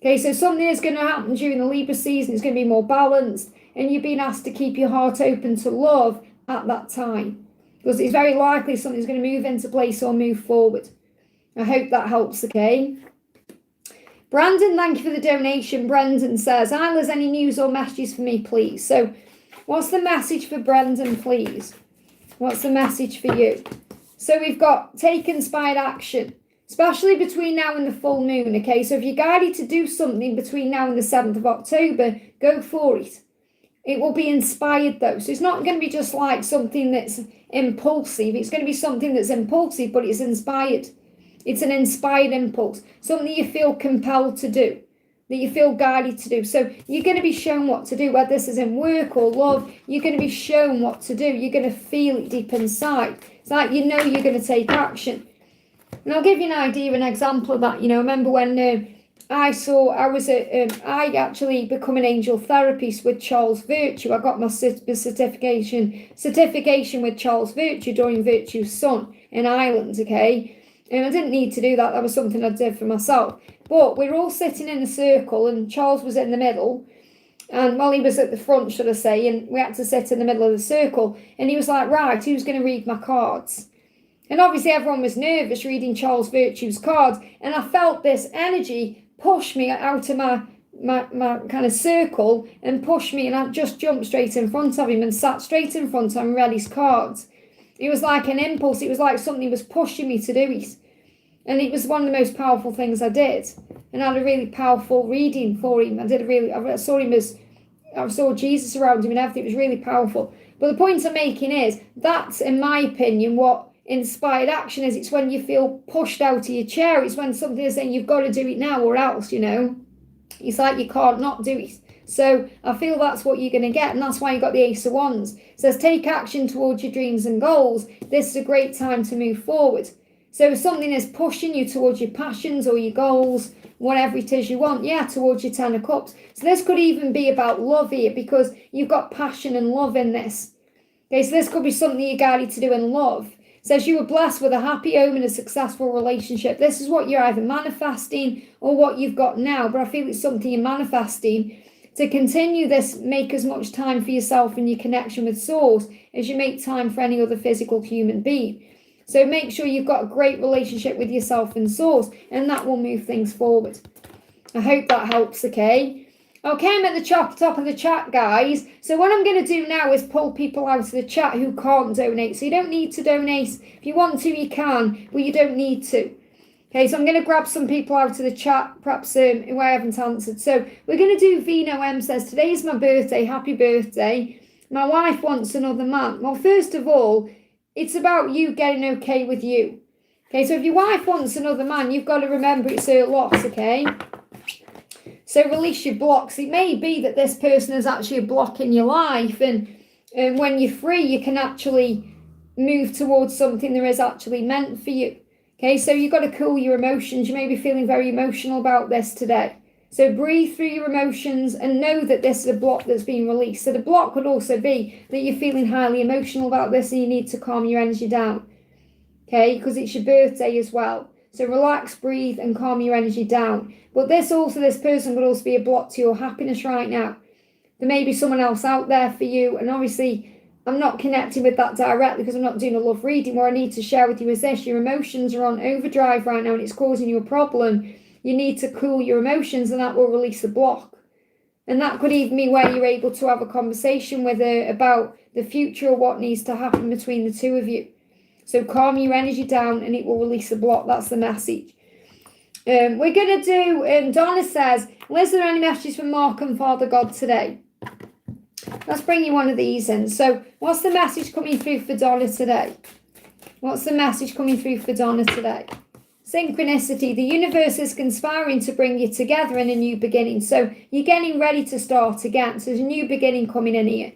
Okay, so something is going to happen during the Libra season. It's going to be more balanced, and you're being asked to keep your heart open to love at that time, because it's very likely something's going to move into place or move forward. I hope that helps, okay? Brandon, thank you for the donation. Brendan says, hi Liz, any news or messages for me, please? So what's the message for Brendan, please? What's the message for you? So we've got take inspired action, especially between now and the full moon, okay? So if you're guided to do something between now and the 7th of October, go for it. It will be inspired though. So it's not going to be just like something that's impulsive. It's going to be something that's impulsive, but it's inspired. It's an inspired impulse, something you feel compelled to do, that you feel guided to do. So you're going to be shown what to do, whether this is in work or love, you're going to be shown what to do. You're going to feel it deep inside. It's like you're going to take action. And I'll give you an idea, an example of that. I remember when I actually become an angel therapist with Charles Virtue. I got my certification with Charles Virtue during Virtue's Sun in Ireland, okay? And I didn't need to do that. That was something I did for myself. But we were all sitting in a circle and Charles was in the middle. And he was at the front, should I say, and we had to sit in the middle of the circle. And he was like, right, who's going to read my cards? And obviously everyone was nervous reading Charles Virtue's cards. And I felt this energy push me out of my kind of circle and push me. And I just jumped straight in front of him and sat straight in front of him and read his cards. It was like an impulse. It was like something was pushing me to do it. And it was one of the most powerful things I did. And I had a really powerful reading for him. I saw Jesus around him and everything. It was really powerful. But the point I'm making is, that's, in my opinion, what inspired action is. It's when you feel pushed out of your chair. It's when something is saying, you've got to do it now or else, It's like you can't not do it. So I feel that's what you're going to get. And that's why you got the Ace of Wands. It says, take action towards your dreams and goals. This is a great time to move forward. So if something is pushing you towards your passions or your goals, whatever it is you want, towards your 10 of Cups. So this could even be about love here, because you've got passion and love in this. Okay, so this could be something you're guided to do in love. It says you were blessed with a happy home and a successful relationship. This is what you're either manifesting or what you've got now, but I feel it's something you're manifesting. To continue this, make as much time for yourself and your connection with Source as you make time for any other physical human being. So make sure you've got a great relationship with yourself and Source, and that will move things forward. I hope that helps, okay? Okay, I'm at the top of the chat, guys. So what I'm going to do now is pull people out of the chat who can't donate. So you don't need to donate. If you want to, you can, but you don't need to. Okay, so I'm going to grab some people out of the chat, perhaps who I haven't answered. So we're going to do Vino M says, today is my birthday. Happy birthday. My wife wants another man. Well, first of all, it's about you getting okay with you. Okay, so if your wife wants another man, you've got to remember it's her loss, okay? So release your blocks. It may be that this person is actually a block in your life, and when you're free, you can actually move towards something that is actually meant for you. Okay, so you've got to cool your emotions. You may be feeling very emotional about this today. So breathe through your emotions and know that this is a block that's being released. So the block could also be that you're feeling highly emotional about this and you need to calm your energy down. Okay, because it's your birthday as well. So relax, breathe, and calm your energy down. But this person could also be a block to your happiness right now. There may be someone else out there for you. And obviously, I'm not connecting with that directly because I'm not doing a love reading. What I need to share with you is this. Your emotions are on overdrive right now and it's causing you a problem. You need to cool your emotions and that will release the block. And that could even be where you're able to have a conversation with her about the future or what needs to happen between the two of you. So calm your energy down and it will release the block. That's the message. We're going to do, Donna says, Liz, are there any messages from Mark and Father God today? Let's bring you one of these in. So what's the message coming through for Donna today? What's the message coming through for Donna today? Synchronicity. The universe is conspiring to bring you together in a new beginning. So you're getting ready to start again. So there's a new beginning coming in here.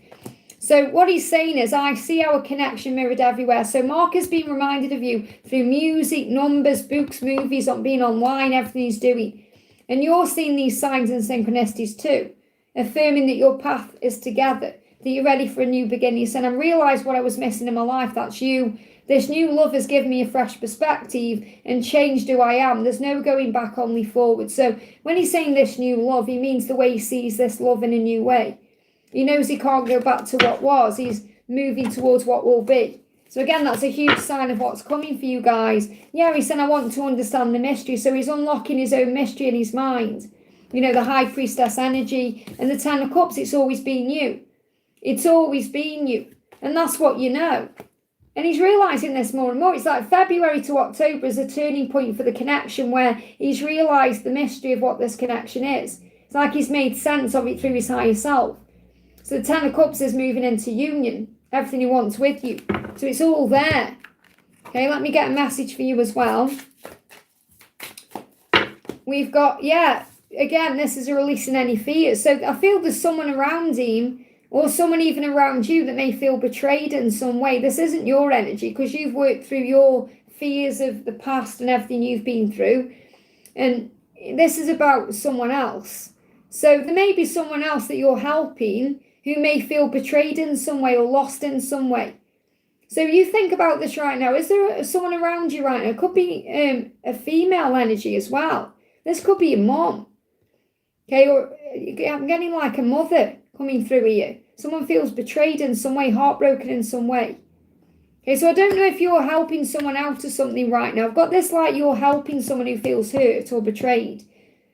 So what he's saying is, I see our connection mirrored everywhere. So Mark has been reminded of you through music, numbers, books, movies, on being online, everything he's doing. And you're seeing these signs and synchronicities too, affirming that your path is together, that you're ready for a new beginning. He said, I realised what I was missing in my life. That's you. This new love has given me a fresh perspective and changed who I am. There's no going back, only forward. So when he's saying this new love, he means the way he sees this love in a new way. He knows he can't go back to what was. He's moving towards what will be. So again, that's a huge sign of what's coming for you guys. Yeah, he said, I want to understand the mystery. So he's unlocking his own mystery in his mind. You know, the High Priestess energy and the Ten of Cups, it's always been you. It's always been you. And that's what you know. And he's realising this more and more. It's like February to October is a turning point for the connection, where he's realised the mystery of what this connection is. It's like he's made sense of it through his higher self. So the Ten of Cups is moving into union, everything he wants with you. So it's all there. Okay, let me get a message for you as well. We've got, again, this is a releasing any fears. So I feel there's someone around him, or someone even around you, that may feel betrayed in some way. This isn't your energy, because you've worked through your fears of the past and everything you've been through. And this is about someone else. So there may be someone else that you're helping who may feel betrayed in some way or lost in some way. So you think about this right now. Is there someone around you right now? It could be a female energy as well. This could be your mom. Okay, or I'm getting like a mother coming through here. Someone feels betrayed in some way, heartbroken in some way. Okay, so I don't know if you're helping someone out of something right now. I've got this like you're helping someone who feels hurt or betrayed.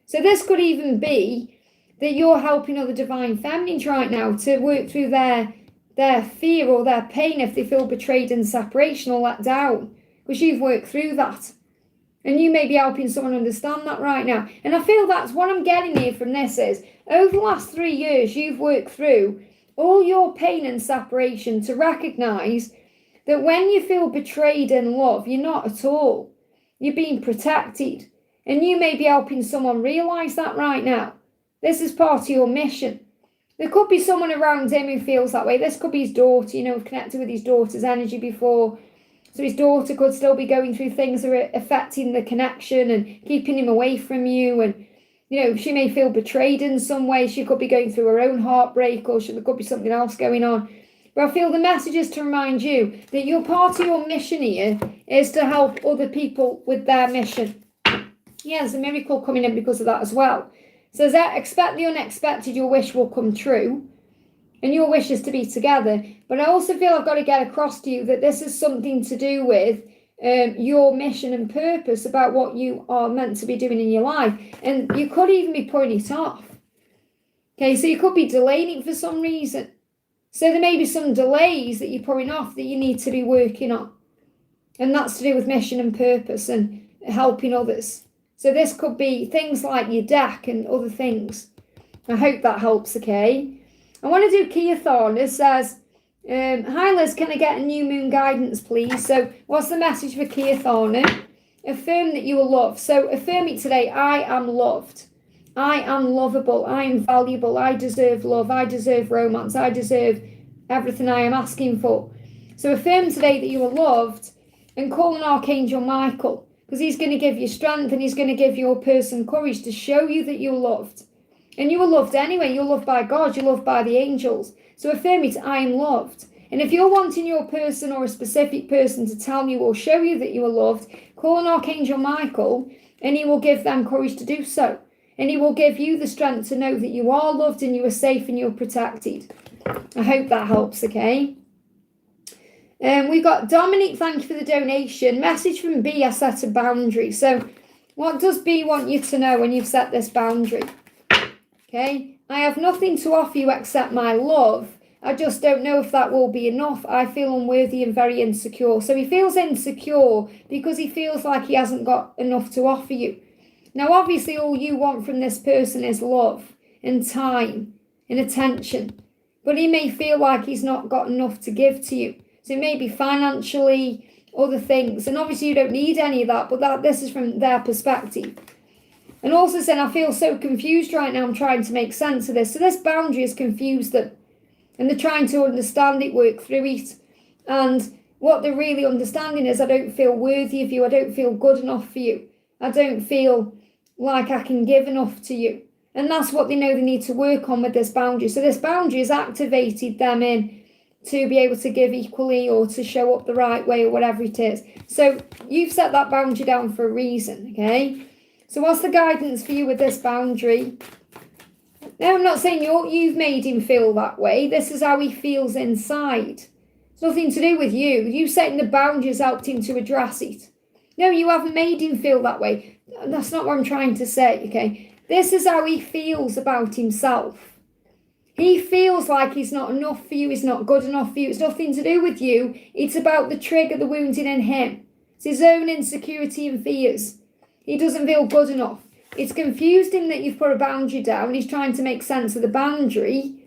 So this could even be that you're helping other divine feminines right now to work through their fear or their pain if they feel betrayed and separation or let down, because you've worked through that. And you may be helping someone understand that right now. And I feel that's what I'm getting here from this is, over the last 3 years, you've worked through all your pain and separation to recognise that when you feel betrayed in love, you're not at all. You're being protected. And you may be helping someone realise that right now. This is part of your mission. There could be someone around him who feels that way. This could be his daughter, we've connected with his daughter's energy before. So his daughter could still be going through things that are affecting the connection and keeping him away from you. And, she may feel betrayed in some way. She could be going through her own heartbreak, or there could be something else going on. But I feel the message is to remind you that your part of your mission here is to help other people with their mission. Yeah, there's a miracle coming in because of that as well. So as I expect the unexpected, your wish will come true. And your wish is to be together. But I also feel I've got to get across to you that this is something to do with your mission and purpose about what you are meant to be doing in your life. And you could even be putting it off. Okay, so you could be delaying it for some reason. So there may be some delays that you're putting off that you need to be working on. And that's to do with mission and purpose and helping others. So this could be things like your deck and other things. I hope that helps, okay? I want to do Keathon. It says, hi Liz, can I get a new moon guidance, please? So what's the message for Keathon? Affirm that you are loved. So affirm it today. I am loved. I am lovable. I am valuable. I deserve love. I deserve romance. I deserve everything I am asking for. So affirm today that you are loved and call on Archangel Michael, because he's going to give you strength and he's going to give your person courage to show you that you're loved. And you are loved anyway. You're loved by God. You're loved by the angels. So affirm it, I am loved. And if you're wanting your person or a specific person to tell you or show you that you are loved, call on Archangel Michael and he will give them courage to do so. And he will give you the strength to know that you are loved and you are safe and you're protected. I hope that helps, okay? We got Dominic, thank you for the donation. Message from B, I set a boundary. So what does B want you to know when you've set this boundary? Okay, I have nothing to offer you except my love. I just don't know if that will be enough. I feel unworthy and very insecure. So he feels insecure because he feels like he hasn't got enough to offer you. Now, obviously, all you want from this person is love and time and attention. but he may feel like he's not got enough to give to you. So it may be financially, other things. And obviously you don't need any of that, but this is from their perspective. And also saying, I feel so confused right now. I'm trying to make sense of this. So this boundary has confused them. And they're trying to understand it, work through it. And what they're really understanding is, I don't feel worthy of you. I don't feel good enough for you. I don't feel like I can give enough to you. And that's what they know they need to work on with this boundary. So this boundary has activated them in to be able to give equally or to show up the right way or whatever it is. So you've set that boundary down for a reason, okay? So what's the guidance for you with this boundary? Now, I'm not saying you've made him feel that way. This is how he feels inside. It's nothing to do with you. You setting the boundaries helped him to address it. No, you haven't made him feel that way. That's not what I'm trying to say, okay? This is how he feels about himself. He feels like he's not enough for you, he's not good enough for you. It's nothing to do with you. It's about the trigger, the wounding in him. It's his own insecurity and fears. He doesn't feel good enough. It's confused him that you've put a boundary down. He's trying to make sense of the boundary,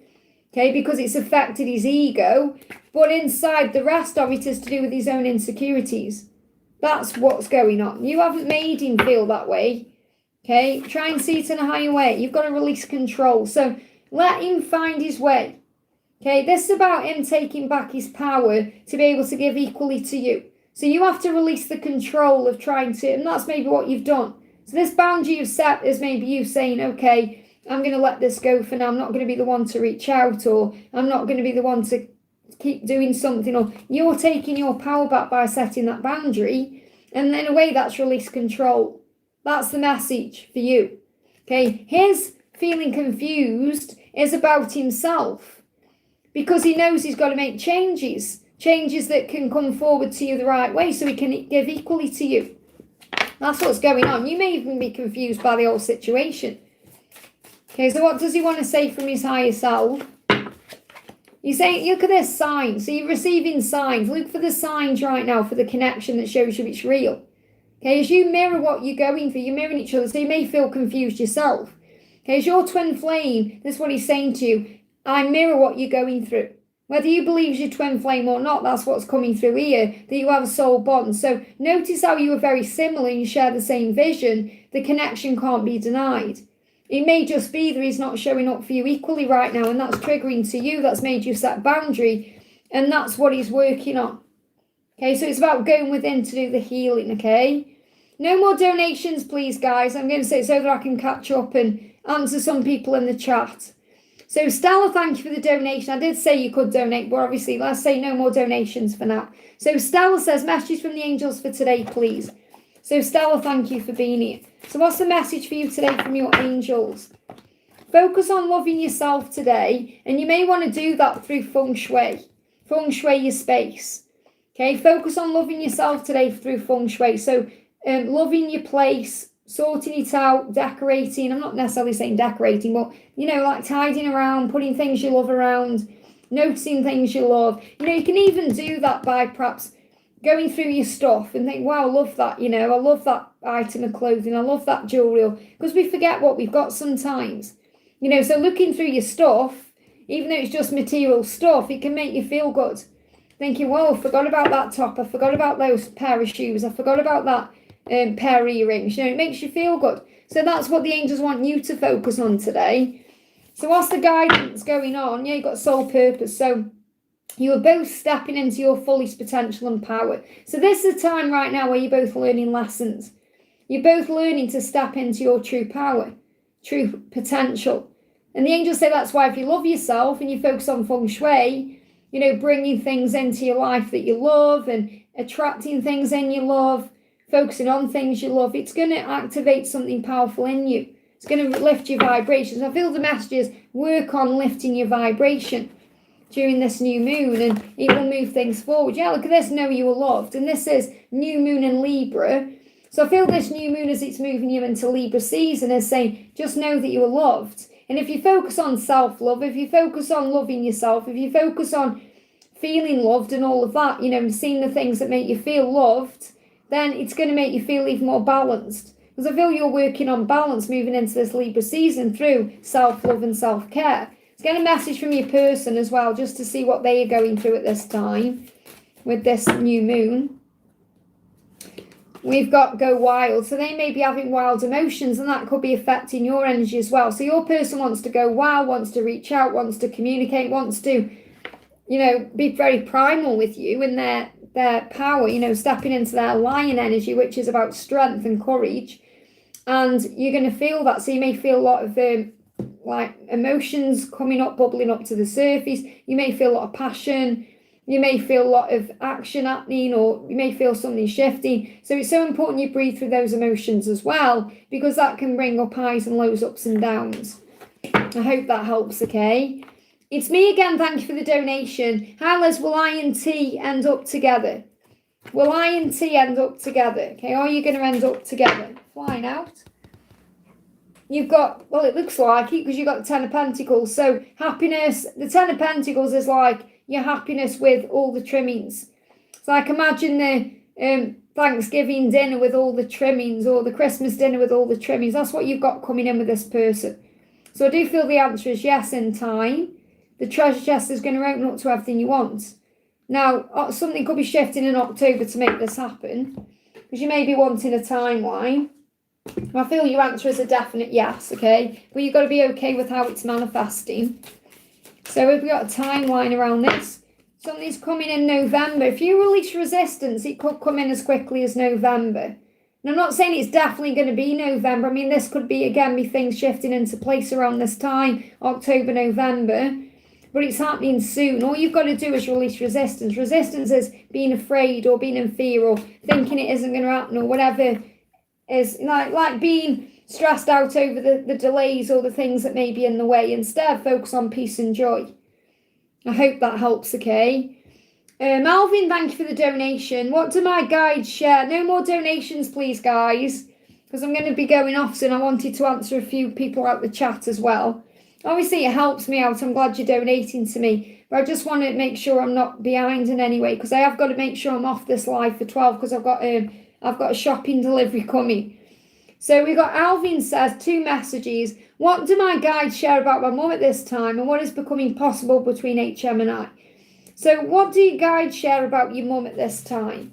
okay, because it's affected his ego. But inside, the rest of it is to do with his own insecurities. That's what's going on. You haven't made him feel that way, okay? Try and see it in a higher way. You've got to release control. So let him find his way. Okay, this is about him taking back his power to be able to give equally to you. So you have to release the control of trying to, and that's maybe what you've done. So this boundary you've set is maybe you saying, okay, I'm going to let this go for now. I'm not going to be the one to reach out, or I'm not going to be the one to keep doing something, or you're taking your power back by setting that boundary. And in a way, that's release control. That's the message for you. Okay, his feeling confused is about himself because he knows he's got to make changes that can come forward to you the right way so he can give equally to you. That's what's going on. You may even be confused by the whole situation. Okay, so what does he want to say from his higher self? He's saying, look at this sign. So you're receiving signs. Look for the signs right now for the connection that shows you it's real. Okay, as you mirror what you're going through, you're mirroring each other, so you may feel confused yourself. Okay, as your twin flame, this is what he's saying to you. I mirror what you're going through. Whether you believe it's your twin flame or not, that's what's coming through here, that you have a soul bond. So notice how you are very similar and you share the same vision. The connection can't be denied. It may just be that he's not showing up for you equally right now, and that's triggering to you. That's made you set boundary, and that's what he's working on. Okay, so it's about going within to do the healing, okay? No more donations, please, guys. I'm going to say it so that I can catch up and answer some people in the chat. So Stella, thank you for the donation. I did say you could donate, but obviously let's say no more donations for now. So Stella says, message from the angels for today, please. So Stella, thank you for being here. So what's the message for you today from your angels? Focus on loving yourself today, and you may want to do that through feng shui. Feng shui your space. Okay, focus on loving yourself today through feng shui. So loving your place, sorting it out, decorating. I'm not necessarily saying decorating, but, you know, like tidying around, putting things you love around, noticing things you love. You know, you can even do that by perhaps going through your stuff and think, wow, I love that, you know, I love that item of clothing, I love that jewellery, because we forget what we've got sometimes. You know, so looking through your stuff, even though it's just material stuff, it can make you feel good. Thinking, well, I forgot about that top, I forgot about those pair of shoes, I forgot about that pair of earrings. You know, it makes you feel good. So that's what the angels want you to focus on today. So what's the guidance going on? Yeah, you've got soul purpose. So you are both stepping into your fullest potential and power. So this is a time right now where you're both learning lessons. You're both learning to step into your true power, true potential. And the angels say that's why if you love yourself and you focus on feng shui, you know, bringing things into your life that you love and attracting things in you love, focusing on things you love, it's going to activate something powerful in you. It's going to lift your vibrations. I feel the messages work on lifting your vibration during this new moon, and it will move things forward. Yeah, look at this, know you are loved. And this is new moon in Libra. So I feel this new moon as it's moving you into Libra season is saying, just know that you are loved. And if you focus on self-love, if you focus on loving yourself, if you focus on feeling loved and all of that, you know, and seeing the things that make you feel loved, then it's going to make you feel even more balanced. Because I feel you're working on balance moving into this Libra season through self-love and self-care. Let's get a message from your person as well, just to see what they are going through at this time with this new moon. We've got go wild. So they may be having wild emotions, and that could be affecting your energy as well. So your person wants to go wild, wants to reach out, wants to communicate, wants to, you know, be very primal with you in their power, you know, stepping into their lion energy, which is about strength and courage. And you're going to feel that. So you may feel a lot of like emotions coming up, bubbling up to the surface. You may feel a lot of passion. You may feel a lot of action happening, or you may feel something shifting. So it's so important you breathe through those emotions as well, because that can bring up highs and lows, ups and downs. I hope that helps, okay? It's me again. Thank you for the donation. Hi, Liz. Will I and T end up together? Will I and T end up together? Okay, are you going to end up together? Flying out. You've got, well, it looks like it because you've got the Ten of Pentacles. So happiness, the Ten of Pentacles is like your happiness with all the trimmings. So like imagine the Thanksgiving dinner with all the trimmings, or the Christmas dinner with all the trimmings. That's what you've got coming in with this person. So I do feel the answer is yes in time. The treasure chest is going to open up to everything you want. Now, something could be shifting in October to make this happen, because you may be wanting a timeline. I feel your answer is a definite yes, okay? But you've got to be okay with how it's manifesting. So we've got a timeline around this. Something's coming in November. If you release resistance, it could come in as quickly as November. And I'm not saying it's definitely going to be November. I mean, this could be, again, be things shifting into place around this time, October, November. But it's happening soon. All you've got to do is release resistance. Resistance is being afraid or being in fear or thinking it isn't going to happen or whatever is like being stressed out over the delays or the things that may be in the way. Instead, focus on peace and joy. I hope that helps, okay? Alvin, thank you for the donation. What do my guides share? No more donations, please, guys, because I'm going to be going off soon. I wanted to answer a few people out the chat as well. Obviously, it helps me out. I'm glad you're donating to me. But I just want to make sure I'm not behind in any way, because I have got to make sure I'm off this live for 12, because I've got a shopping delivery coming. So we got Alvin says 2 messages. What do my guides share about my mum at this time, and what is becoming possible between HM and I? So what do your guides share about your mum at this time?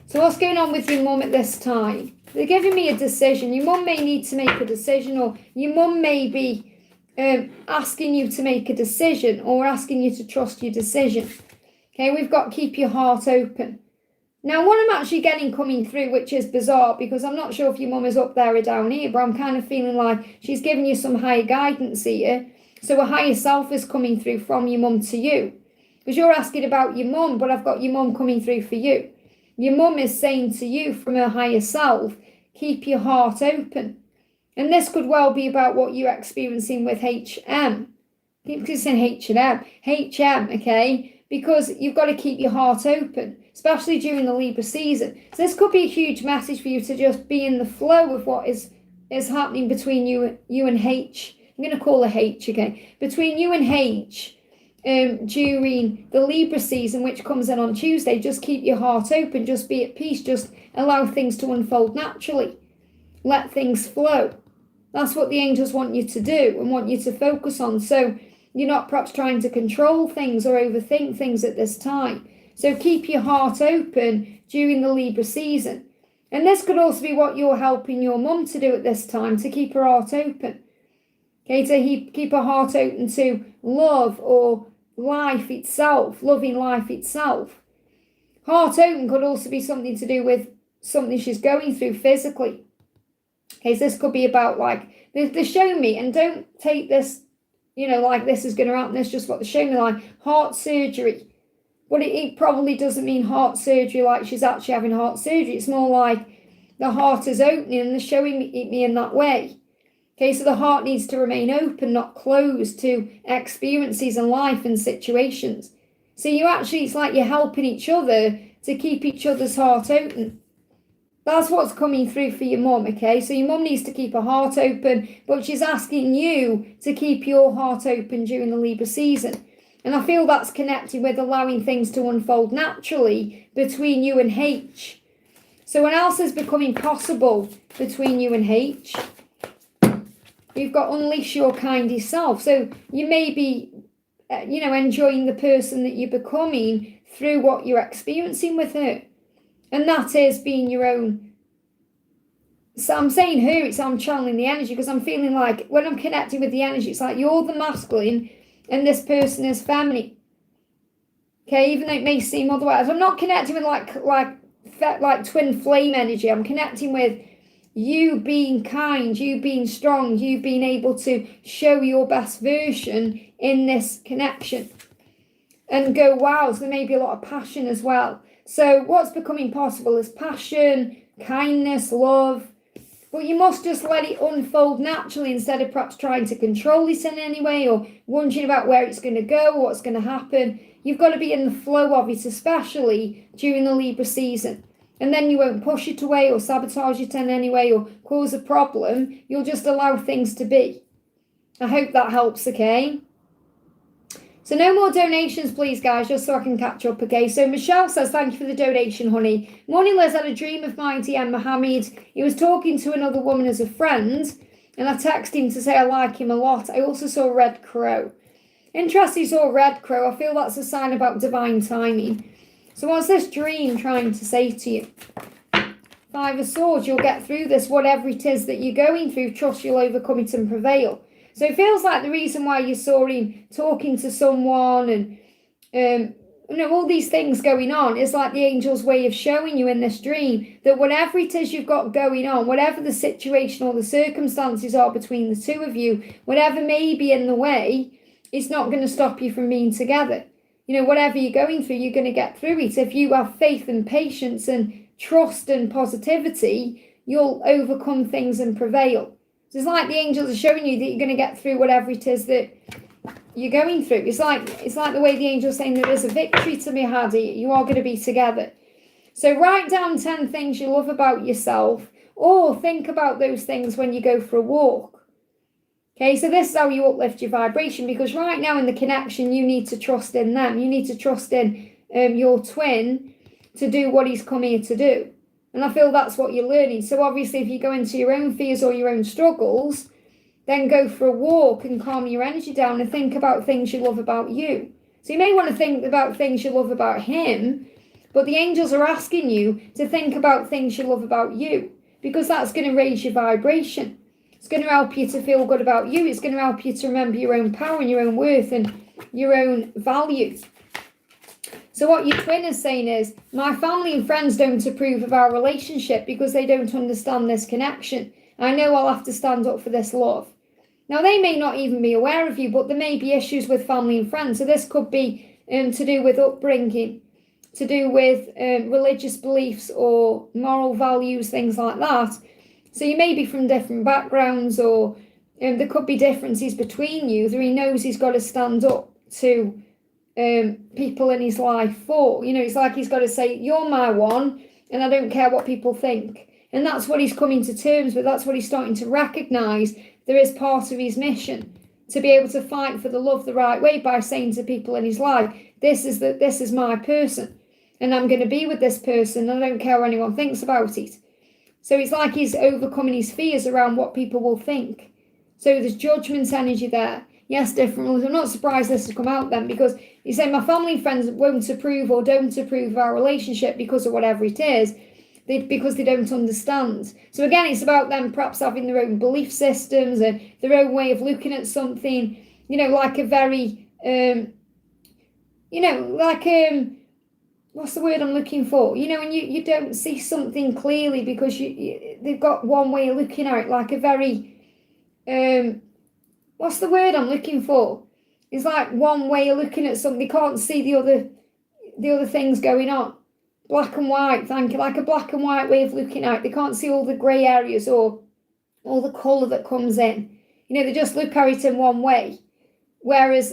So what's going on with your mum at this time? They're giving me a decision. Your mum may need to make a decision, or your mum may be asking you to make a decision, or asking you to trust your decision. Okay, we've got keep your heart open. Now, what I'm actually getting coming through, which is bizarre, because I'm not sure if your mum is up there or down here, but I'm kind of feeling like she's giving you some higher guidance here. So a higher self is coming through from your mum to you. Because you're asking about your mum, but I've got your mum coming through for you. Your mum is saying to you from her higher self, keep your heart open. And this could well be about what you're experiencing with HM. Keep saying H&M. HM, okay? Because you've got to keep your heart open, especially during the Libra season. So this could be a huge message for you to just be in the flow of what is happening between you and H. I'm going to call her H, okay? Between you and H during the Libra season, which comes in on Tuesday. Just keep your heart open. Just be at peace. Just allow things to unfold naturally. Let things flow. That's what the angels want you to do and want you to focus on. So you're not perhaps trying to control things or overthink things at this time. So keep your heart open during the Libra season. And this could also be what you're helping your mum to do at this time, to keep her heart open. Okay, to keep her heart open to love or life itself, loving life itself. Heart open could also be something to do with something she's going through physically. Okay, so this could be about like, they're showing me, and don't take this, like this is going to happen. It's just what they're showing me, like heart surgery. But it probably doesn't mean heart surgery like she's actually having heart surgery. It's more like the heart is opening, and they're showing me in that way. Okay, so the heart needs to remain open, not closed to experiences in life and situations. So it's like you're helping each other to keep each other's heart open. That's what's coming through for your mum, okay? So your mum needs to keep her heart open, but she's asking you to keep your heart open during the Libra season. And I feel that's connected with allowing things to unfold naturally between you and H. So what else is becoming possible between you and H? we've got unleash your kindest self. So you may be, enjoying the person that you're becoming through what you're experiencing with her. And that is being your own. So I'm saying her, I'm channeling the energy, because I'm feeling like when I'm connecting with the energy, it's like you're the masculine and this person is feminine. Okay, even though it may seem otherwise. I'm not connecting with like twin flame energy. I'm connecting with you being kind, you being strong, you being able to show your best version in this connection. And go, wow, so there may be a lot of passion as well. So what's becoming possible is passion, kindness, love. But you must just let it unfold naturally instead of perhaps trying to control it in any way or wondering about where it's going to go, what's going to happen. You've got to be in the flow of it, especially during the Libra season. And then you won't push it away or sabotage it in any way or cause a problem. You'll just allow things to be. I hope that helps, okay? So no more donations, please, guys, just so I can catch up, okay? So Michelle says, thank you for the donation, honey. Morning, Liz, had a dream of mine, DM Mohammed. He was talking to another woman as a friend, and I texted him to say I like him a lot. I also saw a red crow. Interesting, saw a red crow. I feel that's a sign about divine timing. So what's this dream trying to say to you? Five of Swords, you'll get through this, whatever it is that you're going through. Trust you'll overcome it and prevail. So it feels like the reason why you saw him talking to someone and, all these things going on is like the angel's way of showing you in this dream that whatever it is you've got going on, whatever the situation or the circumstances are between the two of you, whatever may be in the way, it's not going to stop you from being together. Whatever you're going through, you're going to get through it. If you have faith and patience and trust and positivity, you'll overcome things and prevail. So it's like the angels are showing you that you're going to get through whatever it is that you're going through. It's like the way the angel's saying there is a victory to be had. You are going to be together. So write down 10 things you love about yourself, or think about those things when you go for a walk. Okay, so this is how you uplift your vibration, because right now in the connection, you need to trust in them. You need to trust in your twin to do what he's come here to do. And I feel that's what you're learning. So obviously, if you go into your own fears or your own struggles, then go for a walk and calm your energy down and think about things you love about you. So you may want to think about things you love about him, but the angels are asking you to think about things you love about you, because that's going to raise your vibration. It's going to help you to feel good about you. It's going to help you to remember your own power and your own worth and your own value. So what your twin is saying is, my family and friends don't approve of our relationship because they don't understand this connection. I know I'll have to stand up for this love. Now, they may not even be aware of you, but there may be issues with family and friends. So this could be to do with upbringing, to do with religious beliefs or moral values, things like that. So you may be from different backgrounds, or there could be differences between you that he knows he's got to stand up to people in his life for. It's like he's got to say, you're my one, and I don't care what people think. And that's what he's coming to terms with. That's what he's starting to recognise. There is part of his mission to be able to fight for the love the right way by saying to people in his life, this is my person, and I'm going to be with this person. I don't care what anyone thinks about it. So it's like he's overcoming his fears around what people will think. So there's judgment energy there. Yes, different rules. I'm not surprised this has come out then, because he's saying my family and friends won't approve or don't approve of our relationship because of whatever it is, because they don't understand. So again, it's about them perhaps having their own belief systems and their own way of looking at something, like a very, what's the word I'm looking for? And you don't see something clearly because they've got one way of looking at it, like a very, what's the word I'm looking for? It's like one way of looking at something. They can't see the other things going on. Black and white, thank you. Like a black and white way of looking at it. They can't see all the grey areas or all the colour that comes in. They just look at it in one way. Whereas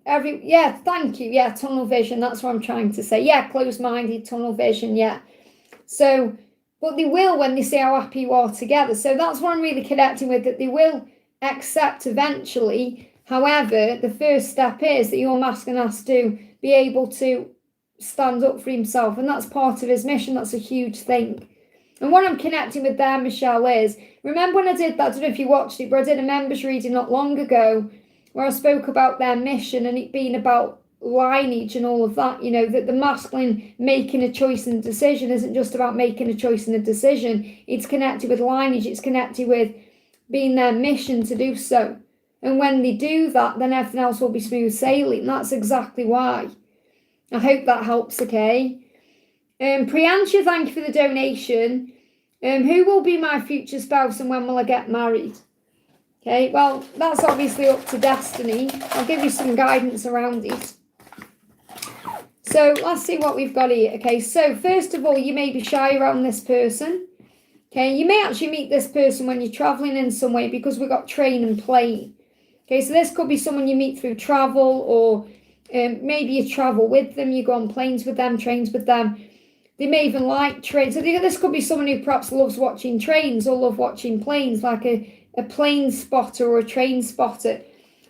thank you. Yeah, tunnel vision. That's what I'm trying to say. Yeah, closed-minded, tunnel vision. Yeah. So, but they will when they see how happy you are together. So that's what I'm really connecting with, that they will accept eventually. However, the first step is that your masculine has to be able to stand up for himself, and that's part of his mission. That's a huge thing. And what I'm connecting with there, Michelle, is, remember when I did that, I don't know if you watched it, but I did a members reading not long ago where I spoke about their mission and it being about lineage and all of that, you know, that the masculine making a choice and a decision isn't just about making a choice and a decision. It's connected with lineage. It's connected with being their mission to do so. And when they do that, then everything else will be smooth sailing. That's exactly why. I hope that helps, okay? Priyansha, thank you for the donation. Who will be my future spouse and when will I get married? Okay, well, that's obviously up to destiny. I'll give you some guidance around it. So let's see what we've got here. Okay, so first of all, you may be shy around this person. Okay, you may actually meet this person when you're traveling in some way because we've got train and plane. Okay, so this could be someone you meet through travel, or maybe you travel with them, you go on planes with them, trains with them. They may even like trains. So this could be someone who perhaps loves watching trains or love watching planes, like a plane spotter or a train spotter.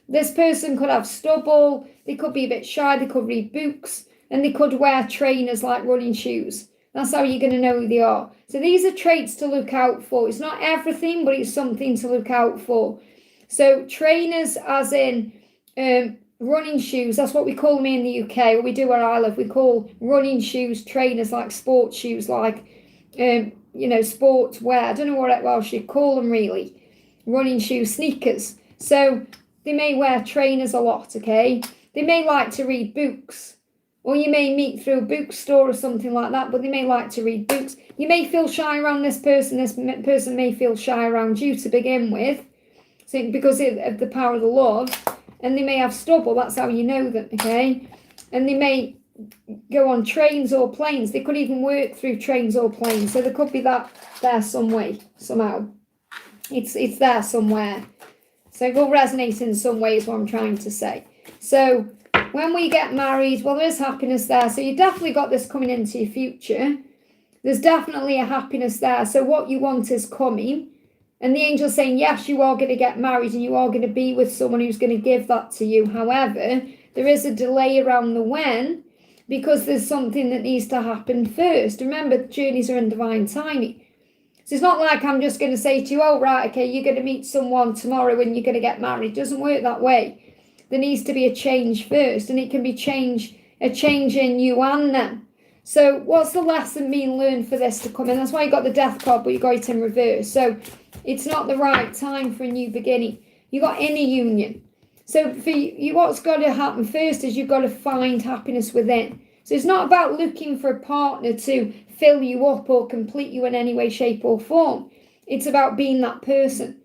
This person could have stubble, they could be a bit shy, they could read books, and they could wear trainers like running shoes. That's how you're going to know who they are. So these are traits to look out for. It's not everything, but it's something to look out for. So trainers as in running shoes, that's what we call them in the UK, what we do where I live, we call running shoes trainers, like sports shoes, like, sports wear. I don't know what else you'd call them really. Running shoes, sneakers. So they may wear trainers a lot, okay? They may like to read books, or you may meet through a bookstore or something like that, but they may like to read books. You may feel shy around this person may feel shy around you to begin with, so because of the power of the love. And they may have stubble, that's how you know them, okay? And they may go on trains or planes. They could even work through trains or planes. So there could be that there some way, somehow. It's there somewhere. So it will resonate in some way is what I'm trying to say. So when we get married, well, there is happiness there. So you definitely got this coming into your future. There's definitely a happiness there. So what you want is coming. And the angel's saying, yes, you are going to get married and you are going to be with someone who's going to give that to you. However, there is a delay around the when, because there's something that needs to happen first. Remember, journeys are in divine timing. So it's not like I'm just going to say to you, oh, right, okay, you're going to meet someone tomorrow and you're going to get married. It doesn't work that way. There needs to be a change first, and it can be a change in you and them. So what's the lesson being learned for this to come in? That's why you got the death card, but you got it in reverse. So it's not the right time for a new beginning. You got inner union. So for you, what's got to happen first is you've got to find happiness within. So it's not about looking for a partner to fill you up or complete you in any way, shape or form. It's about being that person.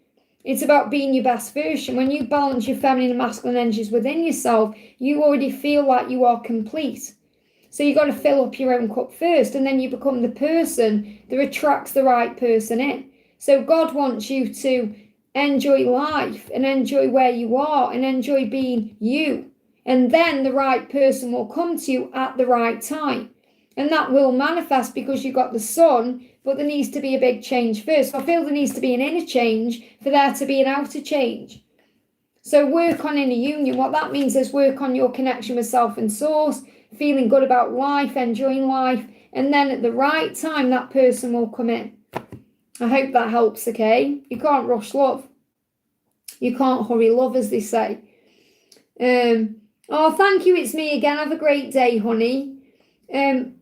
It's about being your best version. When you balance your feminine and masculine energies within yourself, you already feel like you are complete. So you've got to fill up your own cup first, and then you become the person that attracts the right person in. So God wants you to enjoy life and enjoy where you are and enjoy being you. And then the right person will come to you at the right time. And that will manifest because you've got the sun, but there needs to be a big change first. So I feel there needs to be an inner change for there to be an outer change. So work on inner union. What that means is work on your connection with self and source, feeling good about life, enjoying life, and then at the right time, that person will come in. I hope that helps, okay? You can't rush love. You can't hurry love, as they say. Oh, thank you. It's me again. Have a great day, honey.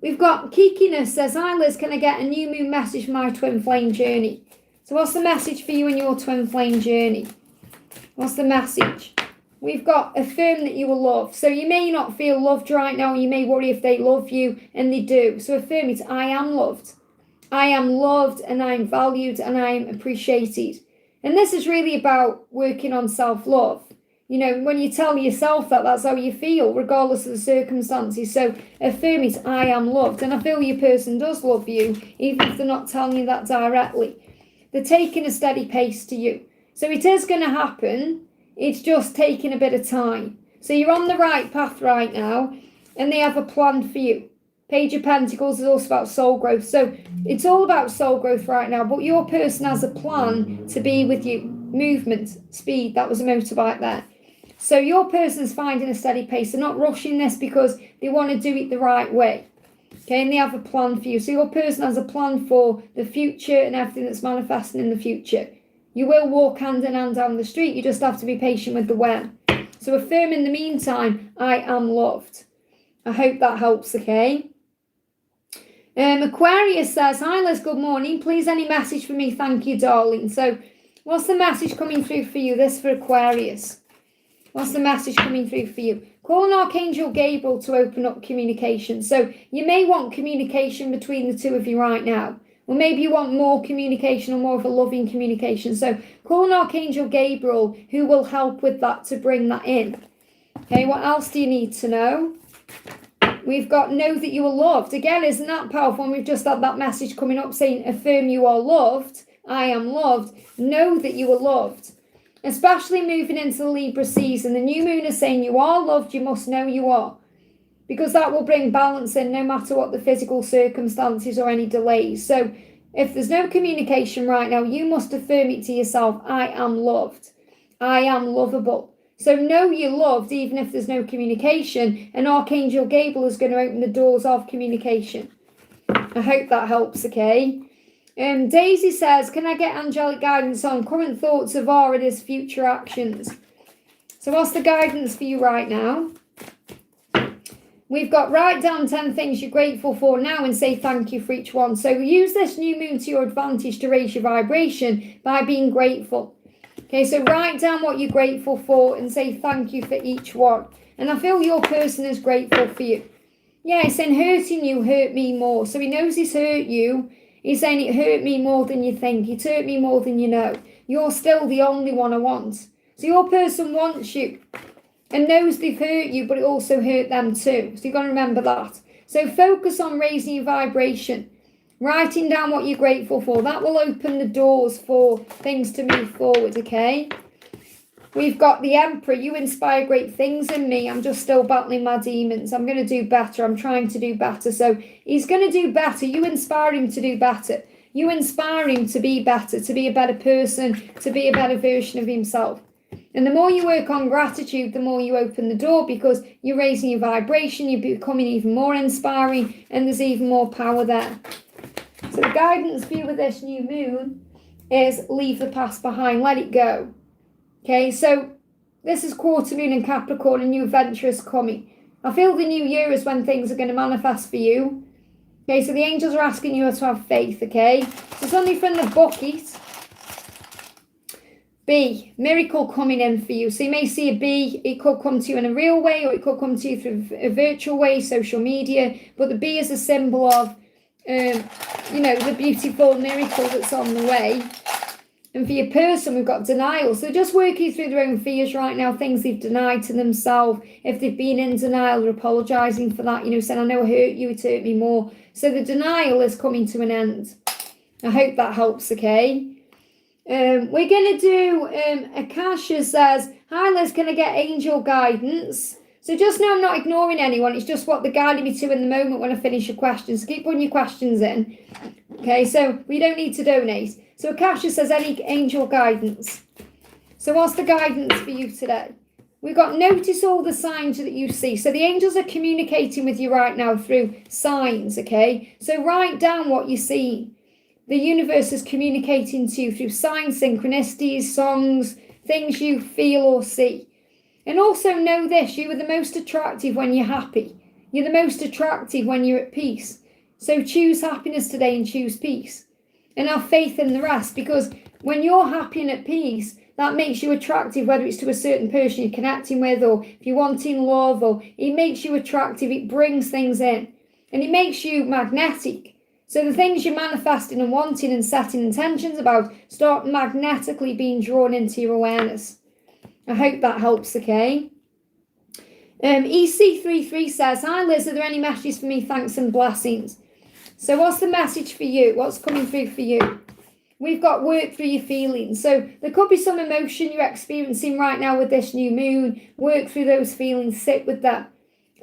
We've got Kikiness says, hi Liz, can I get a new moon message for my twin flame journey? So what's the message for you and your twin flame journey? What's the message? We've got affirm that you will love. So you may not feel loved right now. You may worry if they love you, and they do. So affirm it. I am loved. I am loved, and I am valued, and I am appreciated. And this is really about working on self-love. You know, when you tell yourself that, that's how you feel, regardless of the circumstances. So affirm it. I am loved. And I feel your person does love you, even if they're not telling you that directly. They're taking a steady pace to you. So it is going to happen. It's just taking a bit of time. So you're on the right path right now, and they have a plan for you. Page of Pentacles is also about soul growth. So it's all about soul growth right now, but your person has a plan to be with you. Movement, speed, that was a motorbike there. So your person's finding a steady pace. They're not rushing this because they want to do it the right way. Okay, and they have a plan for you. So your person has a plan for the future and everything that's manifesting in the future. You will walk hand in hand down the street. You just have to be patient with the when. So affirm in the meantime, I am loved. I hope that helps, okay? Aquarius says, hi Liz, good morning. Please, any message for me? Thank you, darling. So what's the message coming through for you? This for Aquarius. What's the message coming through for you? Call on Archangel Gabriel to open up communication. So you may want communication between the two of you right now. Or maybe you want more communication or more of a loving communication. So call on Archangel Gabriel, who will help with that to bring that in. Okay, what else do you need to know? We've got know that you are loved. Again, isn't that powerful? And we've just had that message coming up saying, affirm you are loved. I am loved. Know that you are loved. Especially moving into the Libra season. The new moon is saying you are loved. You must know you are. Because that will bring balance in no matter what the physical circumstances or any delays. So if there's no communication right now, you must affirm it to yourself. I am loved. I am lovable. So know you're loved even if there's no communication. And Archangel Gabriel is going to open the doors of communication. I hope that helps, okay? Daisy says, can I get angelic guidance on current thoughts of Arida's future actions? So what's the guidance for you right now? We've got write down 10 things you're grateful for now and say thank you for each one. So use this new moon to your advantage to raise your vibration by being grateful. Okay, so write down what you're grateful for and say thank you for each one. And I feel your person is grateful for you. Yeah, he's saying hurting you hurt me more. So he knows he's hurt you. He's saying it hurt me more than you think. It hurt me more than you know. You're still the only one I want. So your person wants you and knows they've hurt you, but it also hurt them too. So you've got to remember that. So focus on raising your vibration. Writing down what you're grateful for. That will open the doors for things to move forward, okay? We've got the Emperor. You inspire great things in me. I'm just still battling my demons. I'm going to do better. I'm trying to do better. So he's going to do better. You inspire him to do better. You inspire him to be better, to be a better person, to be a better version of himself. And the more you work on gratitude, the more you open the door because you're raising your vibration, you're becoming even more inspiring, and there's even more power there. So the guidance for you with this new moon is leave the past behind, let it go. Okay, so this is quarter moon in Capricorn, a new adventure is coming. I feel the new year is when things are going to manifest for you. Okay, so the angels are asking you to have faith, okay? So something from the bucket. B, miracle coming in for you. So you may see a B, it could come to you in a real way or it could come to you through a virtual way, social media. But the B is a symbol of, the beautiful miracle that's on the way. And for your person, we've got denial. So just working through their own fears right now, things they've denied to themselves. If they've been in denial, they're apologising for that, saying, I know I hurt you, it hurt me more. So the denial is coming to an end. I hope that helps, okay? We're going to do, Akasha says, hi Liz, can I get angel guidance? So just know I'm not ignoring anyone. It's just what they're guiding me to in the moment when I finish your questions. So keep putting your questions in. Okay, so we don't need to donate. So Akasha says, any angel guidance? So what's the guidance for you today? We've got notice all the signs that you see. So the angels are communicating with you right now through signs, okay? So write down what you see. The universe is communicating to you through signs, synchronicities, songs, things you feel or see. And also know this, you are the most attractive when you're happy. You're the most attractive when you're at peace. So choose happiness today and choose peace. And have faith in the rest, because when you're happy and at peace, that makes you attractive, whether it's to a certain person you're connecting with, or if you're wanting love, or it makes you attractive, it brings things in. And it makes you magnetic. So the things you're manifesting and wanting and setting intentions about start magnetically being drawn into your awareness. I hope that helps, okay? EC33 says, hi Liz, are there any messages for me? Thanks and blessings. So what's the message for you? What's coming through for you? We've got work through your feelings. So there could be some emotion you're experiencing right now with this new moon. Work through those feelings. Sit with them.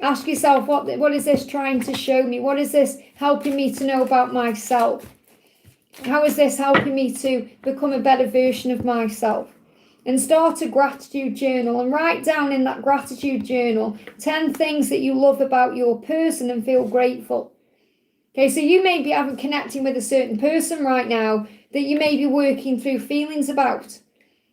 Ask yourself, what is this trying to show me? What is this helping me to know about myself? How is this helping me to become a better version of myself? And start a gratitude journal and write down in that gratitude journal 10 things that you love about your person and feel grateful. Okay, so you may be connecting with a certain person right now that you may be working through feelings about.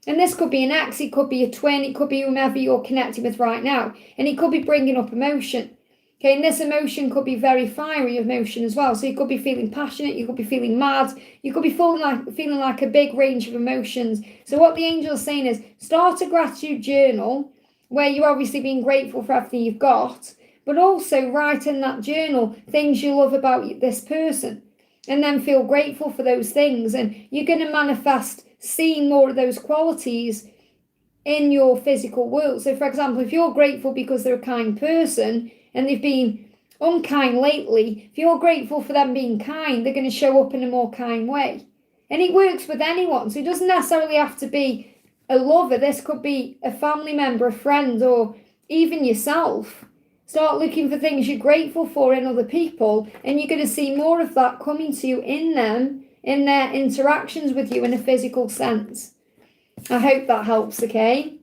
And this could be an ex, it could be a twin, it could be whomever you're connecting with right now. And it could be bringing up emotion. Okay, and this emotion could be very fiery emotion as well. So you could be feeling passionate, you could be feeling mad, you could be feeling like a big range of emotions. So what the angel is saying is, start a gratitude journal where you're obviously being grateful for everything you've got, but also write in that journal things you love about this person, and then feel grateful for those things. And you're going to manifest seeing more of those qualities in your physical world. So for example, if you're grateful because they're a kind person and they've been unkind lately, if you're grateful for them being kind, they're going to show up in a more kind way. And it works with anyone. So it doesn't necessarily have to be a lover. This could be a family member, a friend, or even yourself. Start looking for things you're grateful for in other people, and you're going to see more of that coming to you in them, in their interactions with you in a physical sense. I hope that helps, okay?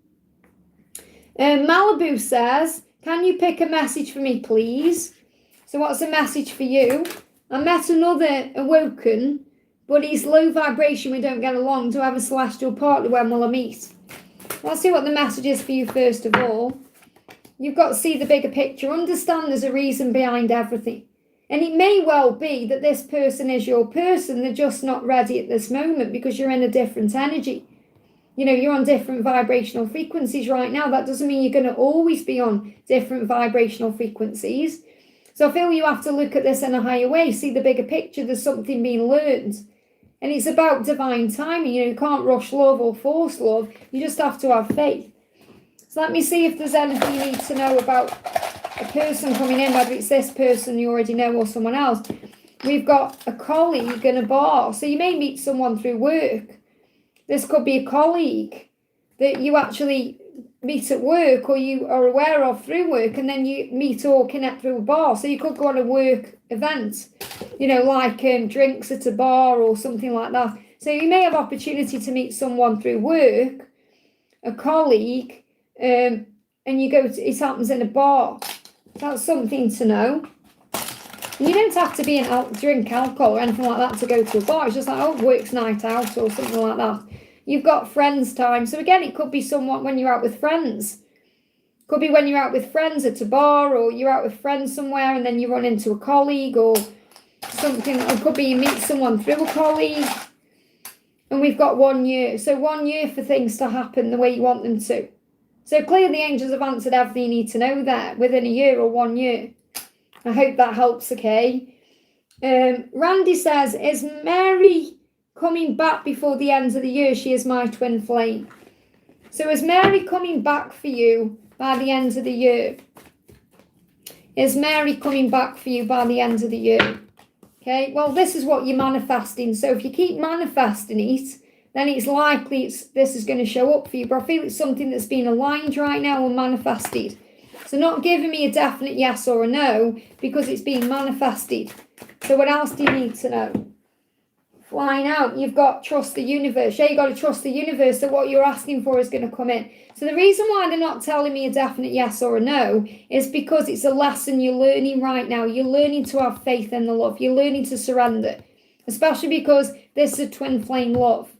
Malibu says, can you pick a message for me, please? So what's the message for you? I met another awoken, but he's low vibration, we don't get along. Do I have a celestial partner? When will I meet? Let's see what the message is for you first of all. You've got to see the bigger picture. Understand there's a reason behind everything. And it may well be that this person is your person. They're just not ready at this moment because you're in a different energy. You know, you're on different vibrational frequencies right now. That doesn't mean you're going to always be on different vibrational frequencies. So I feel you have to look at this in a higher way, see the bigger picture. There's something being learned. And it's about divine timing. You know, you can't rush love or force love. You just have to have faith. So let me see if there's anything you need to know about a person coming in, whether it's this person you already know or someone else. We've got a colleague and a boss. So you may meet someone through work. This could be a colleague that you actually meet at work or you are aware of through work, and then you meet or connect through a bar. So you could go on a work event, you know, like drinks at a bar or something like that. So you may have opportunity to meet someone through work, a colleague, and you go to, it happens in a bar. That's something to know. And you don't have to be drink alcohol or anything like that to go to a bar. It's just like, oh, work's night out or something like that. You've got friends time. So again, it could be somewhat when you're out with friends. Could be when you're out with friends at a bar, or you're out with friends somewhere and then you run into a colleague or something. It could be you meet someone through a colleague. And we've got 1 year. So 1 year for things to happen the way you want them to. So clearly the angels have answered everything you need to know there within a year or 1 year. I hope that helps, okay? Randy says, is Mary coming back before the end of the year? She is my twin flame. So is Mary coming back for you by the end of the year? Is Mary coming back for you by the end of the year? Okay, well, this is what you're manifesting. So if you keep manifesting it, then it's likely this is going to show up for you. But I feel it's something that's been aligned right now and manifested. So not giving me a definite yes or a no because it's being manifested. So what else do you need to know? Flying out, you've got trust the universe. Yeah, you've got to trust the universe that what you're asking for is going to come in. So the reason why they're not telling me a definite yes or a no is because it's a lesson you're learning right now. You're learning to have faith in the love. You're learning to surrender, especially because this is a twin flame love.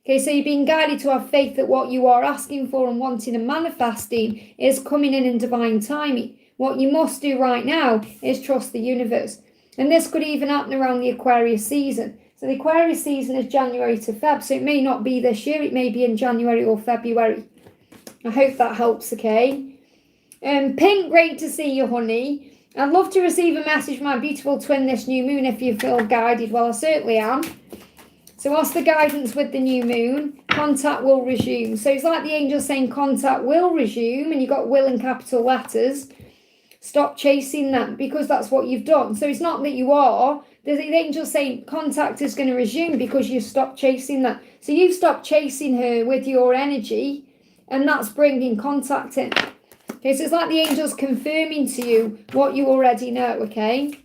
Okay, so you're being guided to have faith that what you are asking for and wanting and manifesting is coming in divine timing. What you must do right now is trust the universe. And this could even happen around the Aquarius season. So the Aquarius season is January to Feb, so it may not be this year, it may be in January or February. I hope that helps, okay? Pink, great to see you, honey. I'd love to receive a message from my beautiful twin this new moon if you feel guided. Well, I certainly am. So what's the guidance with the new moon? Contact will resume. So it's like the angel saying contact will resume, and you've got will in capital letters. Stop chasing them because that's what you've done. So it's not that you are. The angel saying contact is going to resume because you've stopped chasing that. So you've stopped chasing her with your energy, and that's bringing contact in. Okay, so it's like the angel's confirming to you what you already know, okay?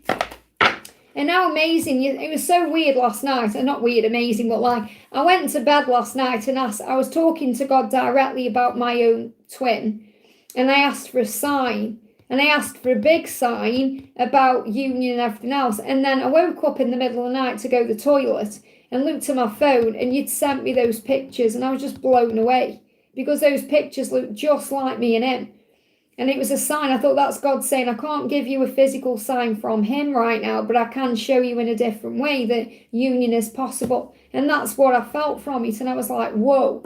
And how amazing, it was so weird last night, and not weird, amazing, but like, I went to bed last night and I was talking to God directly about my own twin, and I asked for a sign, and I asked for a big sign about union and everything else. And then I woke up in the middle of the night to go to the toilet and looked at my phone, and you'd sent me those pictures, and I was just blown away because those pictures looked just like me and him. And it was a sign. I thought that's God saying, I can't give you a physical sign from him right now, but I can show you in a different way that union is possible. And that's what I felt from it. And I was like, whoa.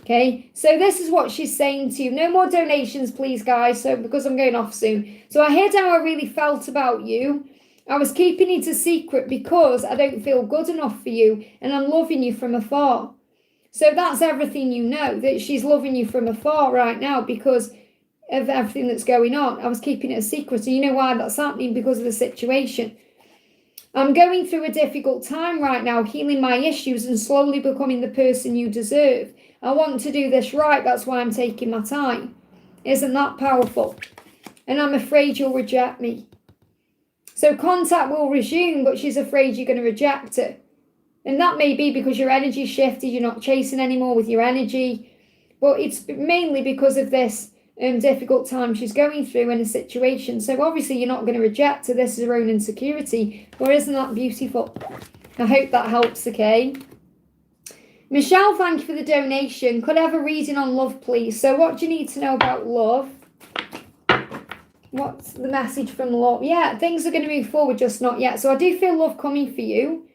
Okay, so this is what she's saying to you. No more donations, please, guys. So because I'm going off soon. So I heard how I really felt about you. I was keeping it a secret because I don't feel good enough for you, and I'm loving you from afar. So that's everything you know, that she's loving you from afar right now because of everything that's going on. I was keeping it a secret. And you know why that's happening? Because of the situation. I'm going through a difficult time right now, healing my issues and slowly becoming the person you deserve. I want to do this right. That's why I'm taking my time. Isn't that powerful? And I'm afraid you'll reject me. So contact will resume, but she's afraid you're going to reject her. And that may be because your energy shifted. You're not chasing anymore with your energy. But it's mainly because of this difficult time she's going through in a situation. So obviously you're not going to reject her. This is her own insecurity. But isn't that beautiful? I hope that helps, okay? Michelle, thank you for the donation. Could I have a reading on love, please? So what do you need to know about love? What's the message from love? Yeah, things are going to move forward, just not yet. So I do feel love coming for you.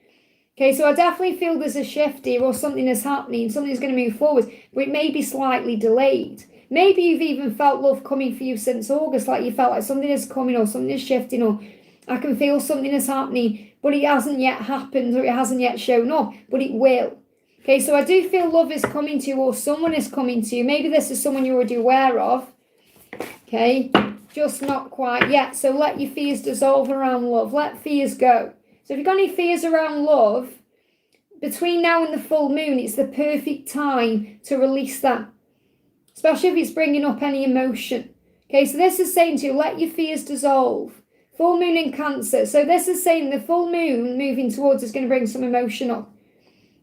Okay, so I definitely feel there's a shift here or something is happening. Something's going to move forward, but it may be slightly delayed. Maybe you've even felt love coming for you since August, like you felt like something is coming or something is shifting or I can feel something is happening, but it hasn't yet happened or it hasn't yet shown up, but it will. Okay, so I do feel love is coming to you or someone is coming to you. Maybe this is someone you're already aware of. Okay, just not quite yet. So let your fears dissolve around love. Let fears go. So if you've got any fears around love, between now and the full moon, it's the perfect time to release them. Especially if it's bringing up any emotion. Okay, so this is saying to you, let your fears dissolve. Full moon in Cancer. So this is saying the full moon moving towards is going to bring some emotion up.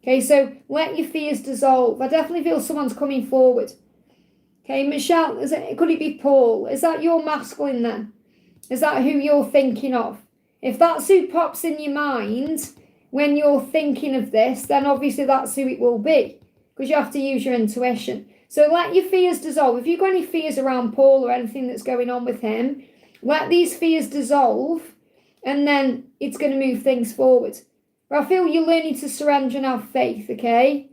Okay, so let your fears dissolve. I definitely feel someone's coming forward. Okay, Michelle, could it be Paul? Is that your masculine then? Is that who you're thinking of? If that's who pops in your mind when you're thinking of this, then obviously that's who it will be. Because you have to use your intuition. So let your fears dissolve. If you've got any fears around Paul or anything that's going on with him, let these fears dissolve and then it's going to move things forward. But I feel you're learning to surrender and have faith, okay?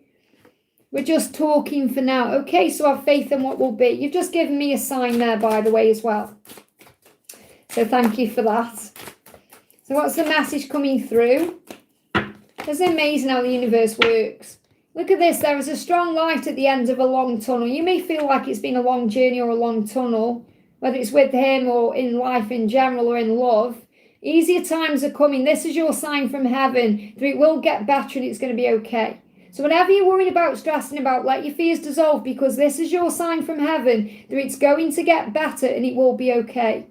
We're just talking for now. Okay, so have faith in what will be. You've just given me a sign there, by the way, as well. So thank you for that. So what's the message coming through? It's amazing how the universe works. Look at this. There is a strong light at the end of a long tunnel. You may feel like it's been a long journey or a long tunnel, whether it's with him or in life in general or in love. Easier times are coming. This is your sign from heaven that it will get better and it's going to be okay. So whatever you're worried about, stressing about, let your fears dissolve because this is your sign from heaven that it's going to get better and it will be okay.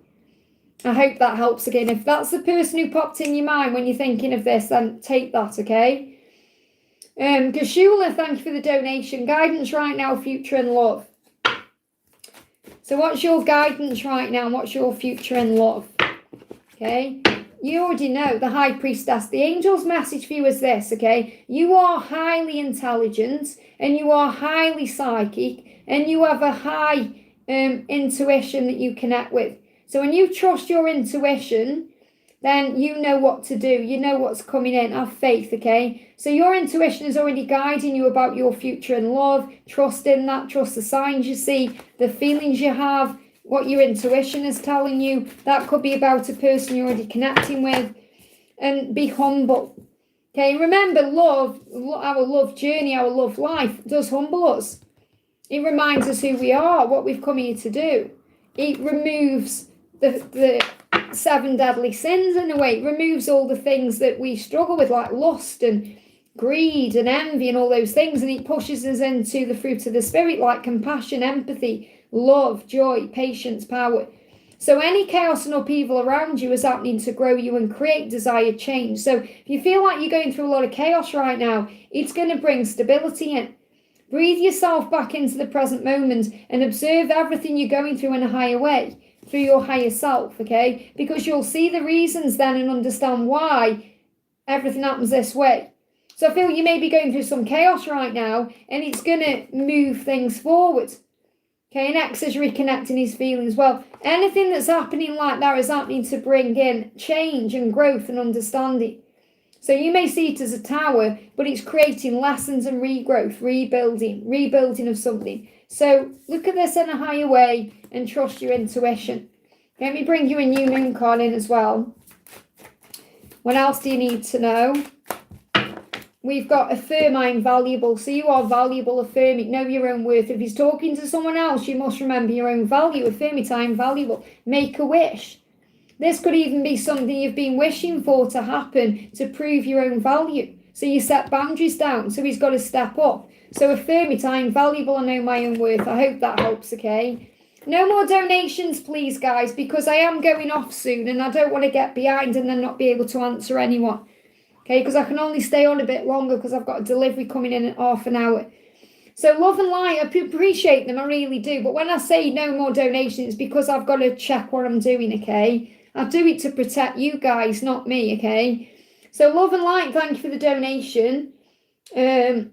I hope that helps again. If that's the person who popped in your mind when you're thinking of this, then take that, okay? Gashula, thank you for the donation. Guidance right now, future and love. So what's your guidance right now and what's your future in love? Okay, you already know the High Priestess. The angel's message for you is this, okay? You are highly intelligent and you are highly psychic and you have a high intuition that you connect with. So when you trust your intuition, then you know what to do. You know what's coming in. Have faith, okay? So your intuition is already guiding you about your future in love. Trust in that. Trust the signs you see, the feelings you have, what your intuition is telling you. That could be about a person you're already connecting with. And be humble. Okay, remember love, our love journey, our love life does humble us. It reminds us who we are, what we've come here to do. It removes the 7 deadly sins in a way. It removes all the things that we struggle with, like lust and greed and envy and all those things. And it pushes us into the fruit of the spirit, like compassion, empathy, love, joy, patience, power. So any chaos and upheaval around you is happening to grow you and create desired change. So if you feel like you're going through a lot of chaos right now, it's going to bring stability in. Breathe yourself back into the present moment and observe everything you're going through in a higher way. through your higher self, okay? Because you'll see the reasons then and understand why everything happens this way. So I feel you may be going through some chaos right now, and it's going to move things forward. Okay, and X is reconnecting his feelings. Well, anything that's happening like that is happening to bring in change and growth and understanding. So you may see it as a tower, but it's creating lessons and regrowth, rebuilding of something. So look at this in a higher way and trust your intuition. Let me bring you a new moon card in as well. What else do you need to know? We've got affirm, I'm valuable. So you are valuable, affirm it, know your own worth. If he's talking to someone else, you must remember your own value. Affirm it, I'm valuable. Make a wish. This could even be something you've been wishing for to happen to prove your own value. So you set boundaries down, so he's got to step up. So affirm it, I'm valuable, I know my own worth. I hope that helps, okay? No more donations, please, guys, because I am going off soon and I don't want to get behind and then not be able to answer anyone. Okay, because I can only stay on a bit longer because I've got a delivery coming in half an hour. So love and light, I appreciate them, I really do. But when I say no more donations, it's because I've got to check what I'm doing, okay? I do it to protect you guys, not me, okay? So love and light, thank you for the donation. Can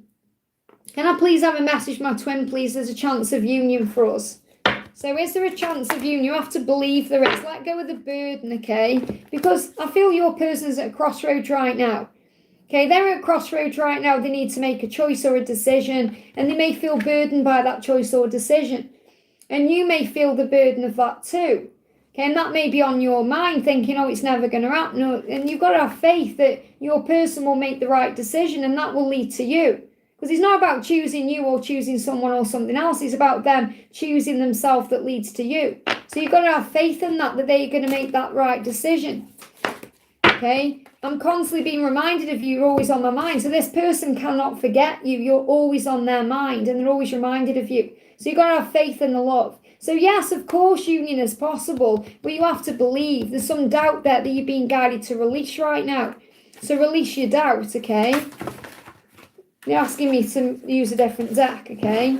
I please have a message, my twin, please? There's a chance of union for us. So is there a chance of union? You have to believe there is. Let go of the burden, okay? Because I feel your person's at a crossroads right now. Okay, they're at a crossroads right now. They need to make a choice or a decision, and they may feel burdened by that choice or decision. And you may feel the burden of that too. Okay, and that may be on your mind, thinking, oh, it's never going to happen. And you've got to have faith that your person will make the right decision, and that will lead to you. Because it's not about choosing you or choosing someone or something else. It's about them choosing themselves that leads to you. So you've got to have faith in that they're going to make that right decision. Okay? I'm constantly being reminded of you. You're always on my mind. So this person cannot forget you. You're always on their mind and they're always reminded of you. So you've got to have faith in the love. So yes, of course, union is possible, but you have to believe. There's some doubt there that you're being guided to release right now. So release your doubt, okay? You're asking me to use a different deck, okay?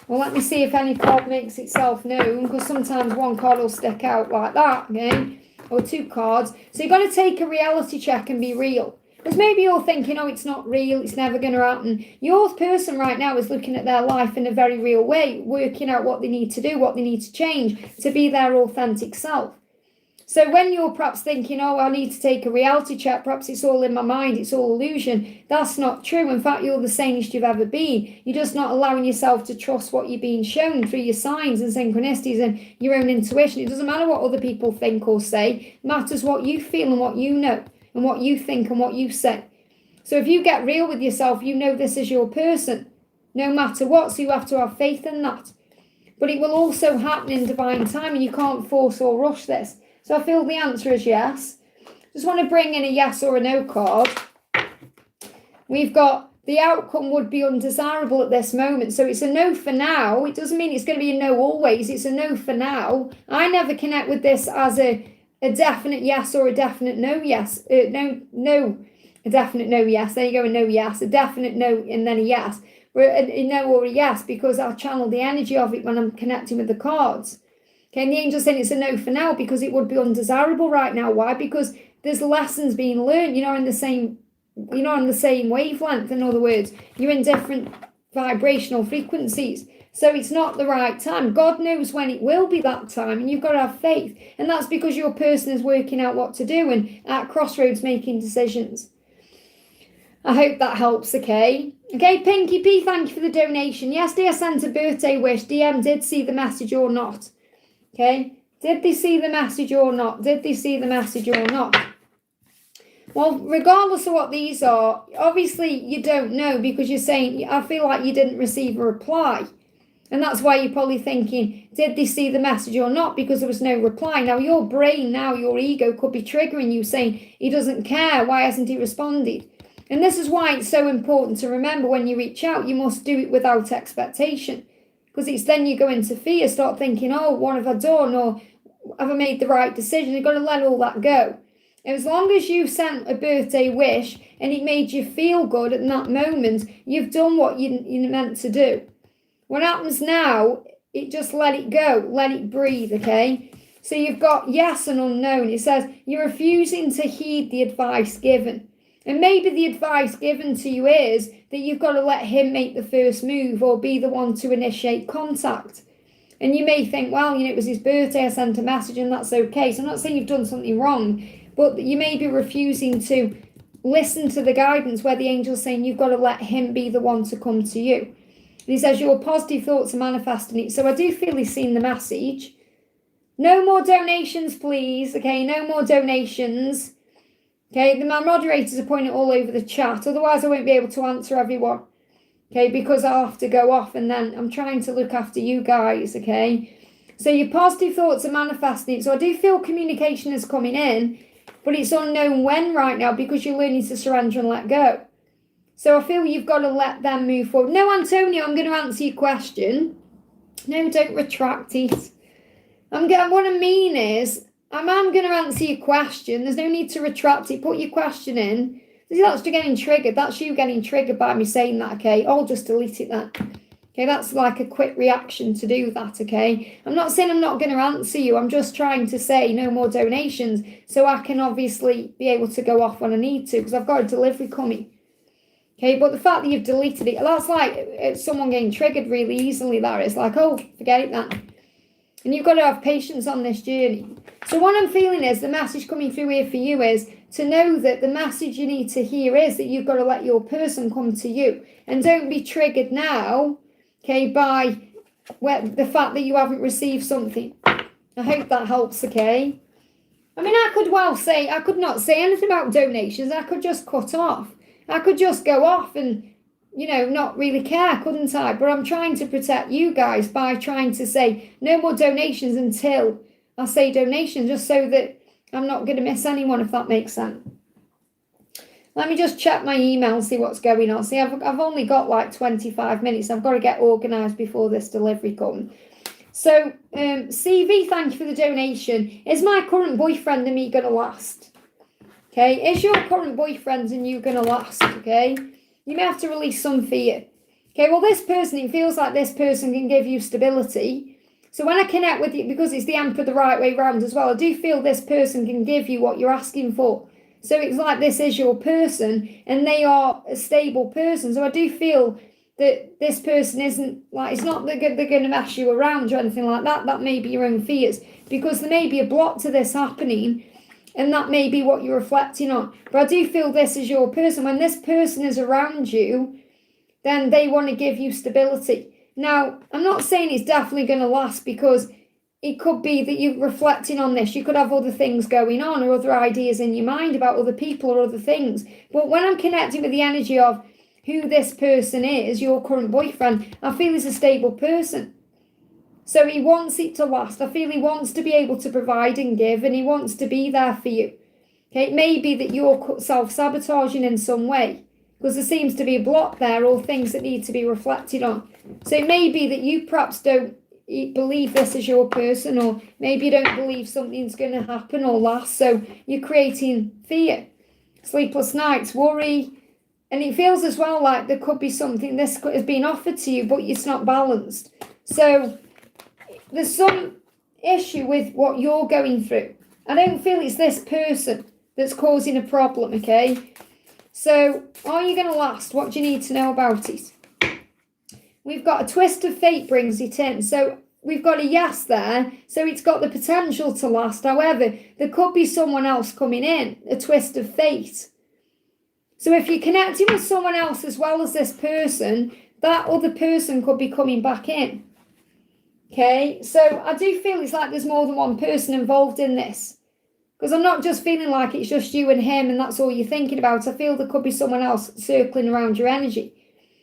Well, let me see if any card makes itself known, because sometimes one card will stick out like that, okay? Or two cards. So you've got to take a reality check and be real. Because maybe you're thinking, oh, it's not real, it's never going to happen. Your person right now is looking at their life in a very real way, working out what they need to do, what they need to change to be their authentic self. So when you're perhaps thinking, oh, I need to take a reality check, perhaps it's all in my mind, it's all illusion, that's not true. In fact, you're the sanest you've ever been. You're just not allowing yourself to trust what you're being shown through your signs and synchronicities and your own intuition. It doesn't matter what other people think or say. It matters what you feel and what you know and what you think and what you say. So if you get real with yourself, you know this is your person, no matter what. So you have to have faith in that. But it will also happen in divine time and you can't force or rush this. So I feel the answer is yes. Just want to bring in a yes or a no card. We've got the outcome would be undesirable at this moment. So it's a no for now. It doesn't mean it's going to be a no always. It's a no for now. I never connect with this as a definite yes or a definite no yes. A definite no yes. There you go, a no yes. A definite no and then a yes. A no or a yes because I channel the energy of it when I'm connecting with the cards. Okay, and the angel's saying it's a no for now because it would be undesirable right now. Why? Because there's lessons being learned. You're not on the same wavelength. In other words, you're in different vibrational frequencies. So it's not the right time. God knows when it will be that time, and you've got to have faith. And that's because your person is working out what to do and at crossroads making decisions. I hope that helps, okay? Okay, Pinky P, thank you for the donation. Yesterday I sent a birthday wish. DM did see the message or not. Okay, did they see the message or not? Did they see the message or not? Well, regardless of what these are, obviously you don't know because you're saying, I feel like you didn't receive a reply. And that's why you're probably thinking, did they see the message or not? Because there was no reply. Now, your brain, your ego could be triggering you saying, he doesn't care. Why hasn't he responded? And this is why it's so important to remember when you reach out, you must do it without expectation. Because it's then you go into fear, start thinking, oh, what have I done? Or have I made the right decision? You've got to let all that go. And as long as you sent a birthday wish and it made you feel good at that moment, you've done what you meant to do. What happens now, it just let it go, let it breathe, okay? So you've got yes and unknown. It says you're refusing to heed the advice given. And maybe the advice given to you is that you've got to let him make the first move or be the one to initiate contact. And you may think, well, it was his birthday, I sent a message and that's okay. So I'm not saying you've done something wrong, but you may be refusing to listen to the guidance where the angel's saying you've got to let him be the one to come to you. And he says your positive thoughts are manifesting it. So I do feel he's seen the message. No more donations, please. Okay, no more donations. Okay, my moderators are pointing all over the chat. Otherwise, I won't be able to answer everyone. Okay, because I'll have to go off and then I'm trying to look after you guys. Okay, so your positive thoughts are manifesting. So I do feel communication is coming in, but it's unknown when right now because you're learning to surrender and let go. So I feel you've got to let them move forward. No, Antonio, I'm going to answer your question. No, don't retract it. What I mean is, I'm going to answer your question. There's no need to retract it. Put your question in. That's getting triggered. That's you getting triggered by me saying that, okay? I'll just delete it then. Okay, that's like a quick reaction to do that, okay? I'm not saying I'm not going to answer you. I'm just trying to say no more donations so I can obviously be able to go off when I need to because I've got a delivery coming. Okay, but the fact that you've deleted it, that's like someone getting triggered really easily there. It's like, oh, forget it then. And you've got to have patience on this journey. So what I'm feeling is the message coming through here for you is to know that the message you need to hear is that you've got to let your person come to you. And don't be triggered now, okay, by the fact that you haven't received something. I hope that helps, okay? I mean, I could not say anything about donations. I could just cut off. I could just go off and not really care, couldn't I? But I'm trying to protect you guys by trying to say no more donations until I say donations, just so that I'm not going to miss anyone, if that makes sense. Let me just check my email and see what's going on. See, I've only got like 25 minutes. I've got to get organised before this delivery comes. So, CV, thank you for the donation. Is my current boyfriend and me going to last? Okay, is your current boyfriend and you going to last? Okay. You may have to release some fear. Okay, well, this person, it feels like this person can give you stability. So when I connect with you, because it's the Emperor the right way round as well, I do feel this person can give you what you're asking for. So it's like this is your person and they are a stable person. So I do feel that this person isn't like, it's not that they're going to mess you around or anything like that. That may be your own fears because there may be a block to this happening. And that may be what you're reflecting on. But I do feel this is your person. When this person is around you, then they want to give you stability. Now, I'm not saying it's definitely going to last because it could be that you're reflecting on this. You could have other things going on or other ideas in your mind about other people or other things. But when I'm connecting with the energy of who this person is, your current boyfriend, I feel he's a stable person. So he wants it to last. I feel he wants to be able to provide and give, and he wants to be there for you. Okay, it may be that you're self-sabotaging in some way, because there seems to be a block there, or things that need to be reflected on. So it may be that you perhaps don't believe this is your person, or maybe you don't believe something's going to happen or last. So you're creating fear, sleepless nights, worry, and it feels as well like there could be something this has been offered to you, but it's not balanced. So there's some issue with what you're going through. I don't feel it's this person that's causing a problem, okay? So, are you going to last? What do you need to know about it? We've got a twist of fate brings it in. So, we've got a yes there. So, it's got the potential to last. However, there could be someone else coming in, a twist of fate. So, if you're connecting with someone else as well as this person, that other person could be coming back in. Okay, so I do feel it's like there's more than one person involved in this. Because I'm not just feeling like it's just you and him and that's all you're thinking about. I feel there could be someone else circling around your energy.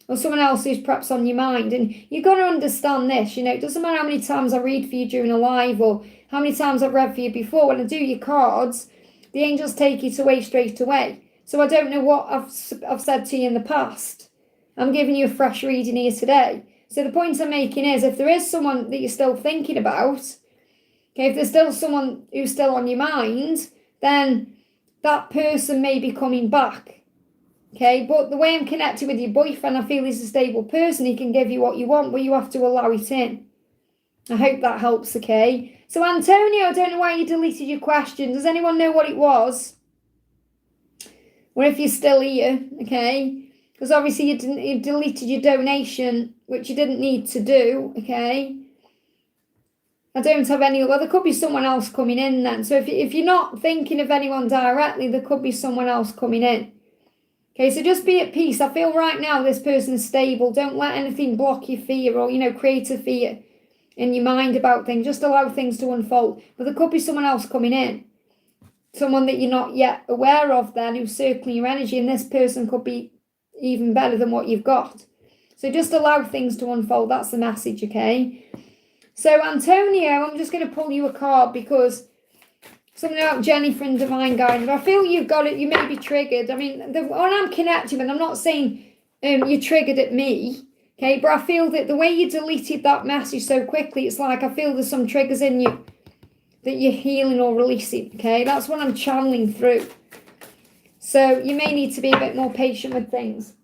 Or someone else who's perhaps on your mind. And you've got to understand this, it doesn't matter how many times I read for you during a live or how many times I've read for you before. When I do your cards, the angels take it away straight away. So I don't know what I've said to you in the past. I'm giving you a fresh reading here today. So the point I'm making is if there is someone that you're still thinking about, okay, if there's still someone who's still on your mind, then that person may be coming back. Okay, but the way I'm connected with your boyfriend, I feel he's a stable person. He can give you what you want, but you have to allow it in. I hope that helps, okay? So Antonio, I don't know why you deleted your question. Does anyone know what it was? Or if you're still here, okay? Because obviously you deleted your donation, which you didn't need to do, okay? I don't have any, well, there could be someone else coming in then. So if you're not thinking of anyone directly, there could be someone else coming in. Okay, so just be at peace. I feel right now this person's stable. Don't let anything block your fear or, create a fear in your mind about things. Just allow things to unfold. But there could be someone else coming in. Someone that you're not yet aware of then who's circling your energy, and this person could be even better than what you've got. So just allow things to unfold. That's the message, okay? So Antonio, I'm just going to pull you a card because something about Jennifer and divine guidance. I feel you've got it. You may be triggered. I mean, when I'm connecting, and I'm not saying you're triggered at me, okay? But I feel that the way you deleted that message so quickly, it's like I feel there's some triggers in you that you're healing or releasing, okay? That's what I'm channeling through. So you may need to be a bit more patient with things.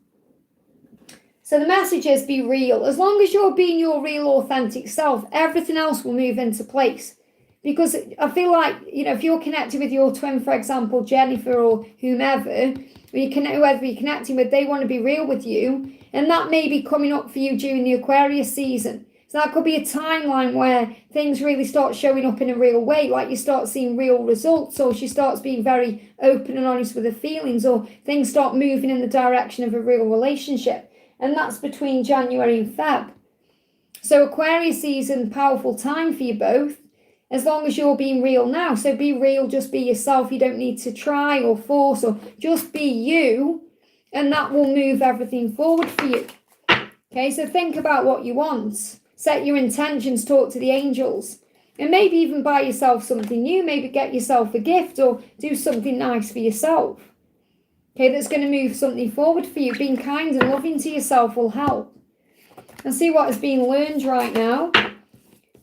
So the message is be real. As long as you're being your real, authentic self, everything else will move into place. Because I feel like, if you're connected with your twin, for example, Jennifer or whomever, whoever you're connecting with, they want to be real with you. And that may be coming up for you during the Aquarius season. So that could be a timeline where things really start showing up in a real way, like you start seeing real results, or she starts being very open and honest with her feelings, or things start moving in the direction of a real relationship. And that's between January and Feb. So Aquarius season, powerful time for you both, as long as you're being real now. So be real, just be yourself. You don't need to try or force, or just be you, and that will move everything forward for you. Okay, so think about what you want. Set your intentions, talk to the angels, and maybe even buy yourself something new. Maybe get yourself a gift or do something nice for yourself. Okay, that's going to move something forward for you. Being kind and loving to yourself will help. And see what is being learned right now.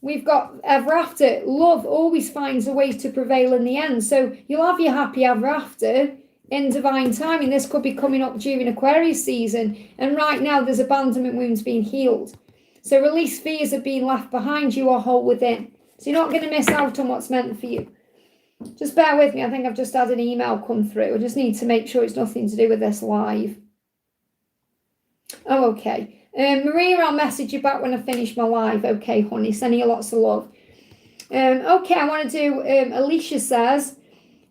We've got ever after. Love always finds a way to prevail in the end. So you'll have your happy ever after in divine timing. This could be coming up during Aquarius season. And right now there's abandonment wounds being healed. So release fears of being left behind. You are whole within. So you're not going to miss out on what's meant for you. Just bear with me. I think I've just had an email come through. I just need to make sure it's nothing to do with this live. Oh, okay. Maria, I'll message you back when I finish my live. Okay, honey. Sending you lots of love. Okay, I want to do... Alicia says,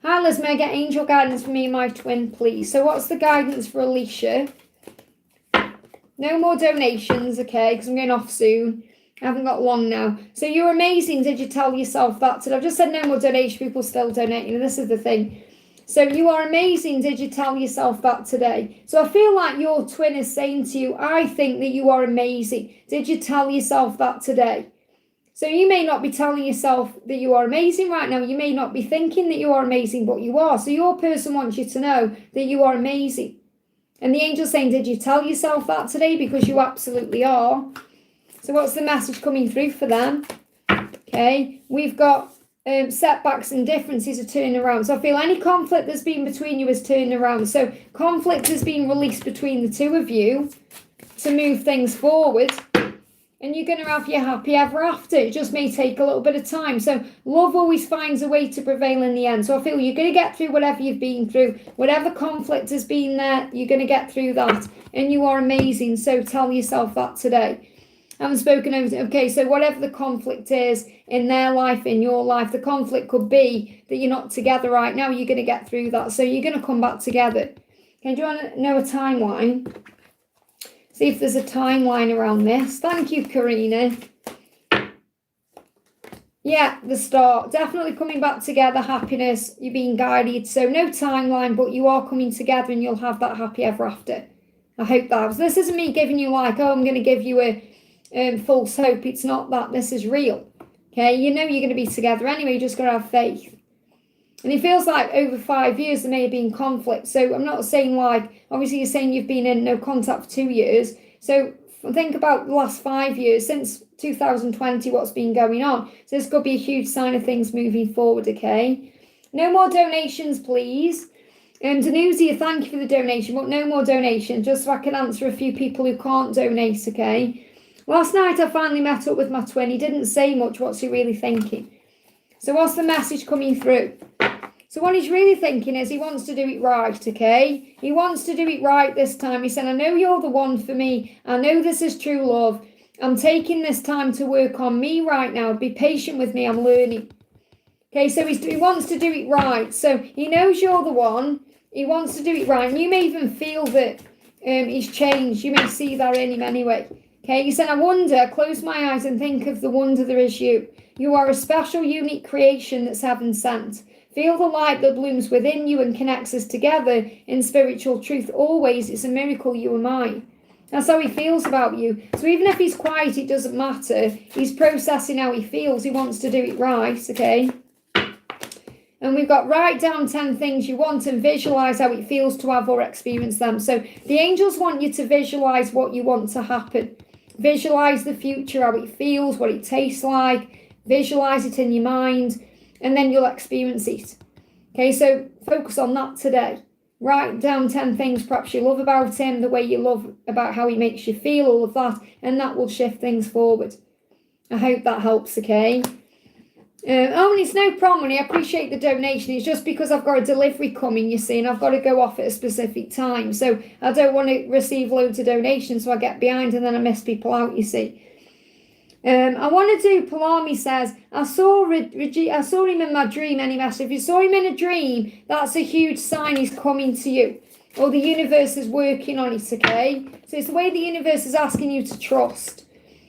hi, Liz, may I get angel guidance for me and my twin, please? So what's the guidance for Alicia? No more donations, okay, because I'm going off soon. I haven't got long now. So you're amazing. Did you tell yourself that today? I've just said no more donation. People still donating. This is the thing. So you are amazing. Did you tell yourself that today? So I feel like your twin is saying to you, I think that you are amazing. Did you tell yourself that today? So you may not be telling yourself that you are amazing right now. You may not be thinking that you are amazing, but you are. So your person wants you to know that you are amazing. And the angel's saying, did you tell yourself that today? Because you absolutely are. So what's the message coming through for them? Okay, we've got setbacks and differences are turning around. So I feel any conflict that's been between you is turning around. So conflict has been released between the two of you to move things forward. And you're going to have your happy ever after. It just may take a little bit of time. So love always finds a way to prevail in the end. So I feel you're going to get through whatever you've been through. Whatever conflict has been there, you're going to get through that. And you are amazing. So tell yourself that today. I haven't spoken over. Okay, so whatever the conflict is in their life, in your life, the conflict could be that you're not together right now. You're going to get through that. So you're going to come back together. Okay, do you want to know a timeline? See if there's a timeline around this. Thank you, Karina. Yeah, the start. Definitely coming back together, happiness. You're being guided. So no timeline, but you are coming together and you'll have that happy ever after. I hope that helps. This isn't me giving you like, oh, I'm going to give you a false hope. It's not that. This is real. Okay, you know you're going to be together anyway. You just got to have faith. And it feels like over 5 years there may have been conflict. So I'm not saying like, obviously you're saying you've been in no contact for 2 years. So think about the last 5 years, since 2020, what's been going on. So this could be a huge sign of things moving forward, okay? No more donations, please. Danuzia, thank you for the donation, but no more donations, just so I can answer a few people who can't donate, okay? Last night I finally met up with my twin. He didn't say much. What's he really thinking? So what's the message coming through? So what he's really thinking is he wants to do it right, okay? He wants to do it right this time. He said, I know you're the one for me. I know this is true love. I'm taking this time to work on me right now. Be patient with me. I'm learning. Okay, so he wants to do it right. So he knows you're the one. He wants to do it right. And you may even feel that he's changed. You may see that in him anyway. Okay, he said, I wonder, close my eyes and think of the wonder there is you. You are a special, unique creation that's heaven sent. Feel the light that blooms within you and connects us together in spiritual truth. Always, it's a miracle you are mine. That's how he feels about you. So even if he's quiet, it doesn't matter. He's processing how he feels. He wants to do it right, okay? And we've got write down 10 things you want and visualize how it feels to have or experience them. So the angels want you to visualize what you want to happen. Visualize the future, how it feels, what it tastes like. Visualize it in your mind, and then you'll experience it. Okay, so focus on that today. Write down 10 things perhaps you love about him, the way you love about how he makes you feel, all of that, and that will shift things forward. I hope that helps, okay? And it's no problem, I appreciate the donation. It's just because I've got a delivery coming, you see, and I've got to go off at a specific time. So I don't want to receive loads of donations, so I get behind and then I miss people out, you see. I want to do, Palami says, I saw him in my dream anyway. So if you saw him in a dream, that's a huge sign he's coming to you. Or the universe is working on it, okay? So it's the way the universe is asking you to trust.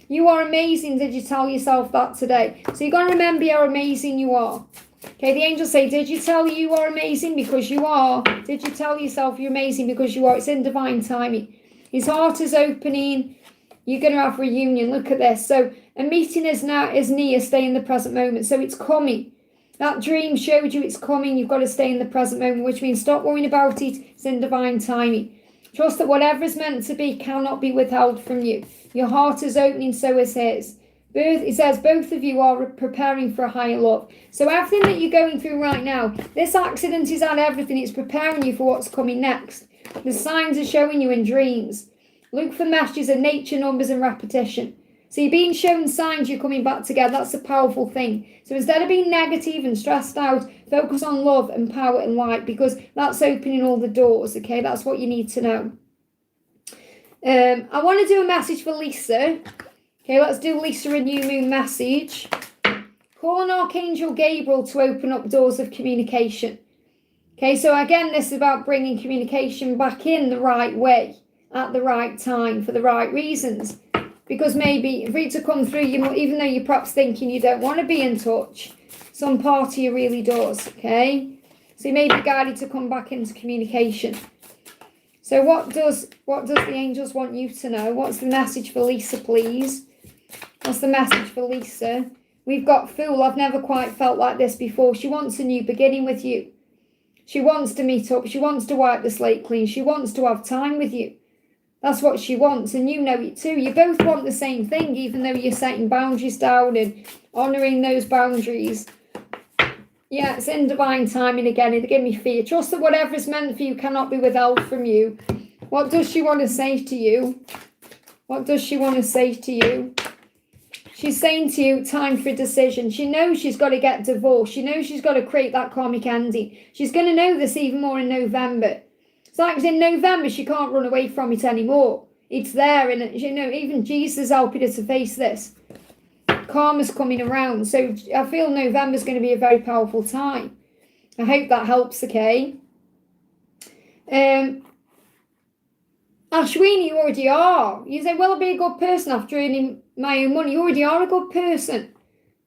You are amazing. Did you tell yourself that today? So you've got to remember how amazing you are. Okay, the angels say, did you tell you are amazing? Because you are. Did you tell yourself you're amazing? Because you are. It's in divine timing. His heart is opening. You're going to have reunion. Look at this. So a meeting is near. Stay in the present moment. So it's coming. That dream showed you it's coming. You've got to stay in the present moment, which means stop worrying about it. It's in divine timing. Trust that whatever is meant to be cannot be withheld from you. Your heart is opening, so is his. It says both of you are preparing for a higher love. So everything that you're going through right now, this accident is at everything. It's preparing you for what's coming next. The signs are showing you in dreams. Look for messages in nature, numbers, and repetition. So you're being shown signs you're coming back together. That's a powerful thing. So instead of being negative and stressed out, focus on love and power and light, because that's opening all the doors, okay? That's what you need to know. I want to do a message for Lisa. Okay, let's do Lisa a new moon message. Call on Archangel Gabriel to open up doors of communication. Okay, so again, this is about bringing communication back in the right way, at the right time, for the right reasons. Because maybe for it to come through, even though you're perhaps thinking you don't want to be in touch, some part of you really does, okay? So you may be guided to come back into communication. So what does the angels want you to know? What's the message for Lisa, please? What's the message for Lisa? We've got Fool. I've never quite felt like this before. She wants a new beginning with you. She wants to meet up. She wants to wipe the slate clean. She wants to have time with you. That's what she wants, and you know it too. You both want the same thing, even though you're setting boundaries down and honouring those boundaries. Yeah, it's in divine timing again. It'll give me fear. Trust that whatever is meant for you cannot be withheld from you. What does she want to say to you? What does she want to say to you? She's saying to you, time for a decision. She knows she's got to get divorced. She knows she's got to create that karmic ending. She's going to know this even more in November. It's like in November, she can't run away from it anymore. It's there, and even Jesus is helping her to face this. Karma's coming around, so I feel November's going to be a very powerful time. I hope that helps, okay? Ashwini, you already are. You say, well, I'll be a good person after earning my own money. You already are a good person,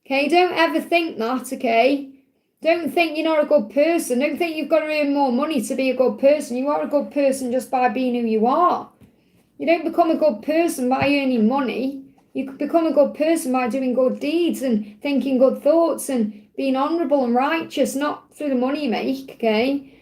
okay? Don't ever think that, okay? Don't think you're not a good person. Don't think you've got to earn more money to be a good person. You are a good person just by being who you are. You don't become a good person by earning money. You could become a good person by doing good deeds and thinking good thoughts and being honourable and righteous, not through the money you make, okay?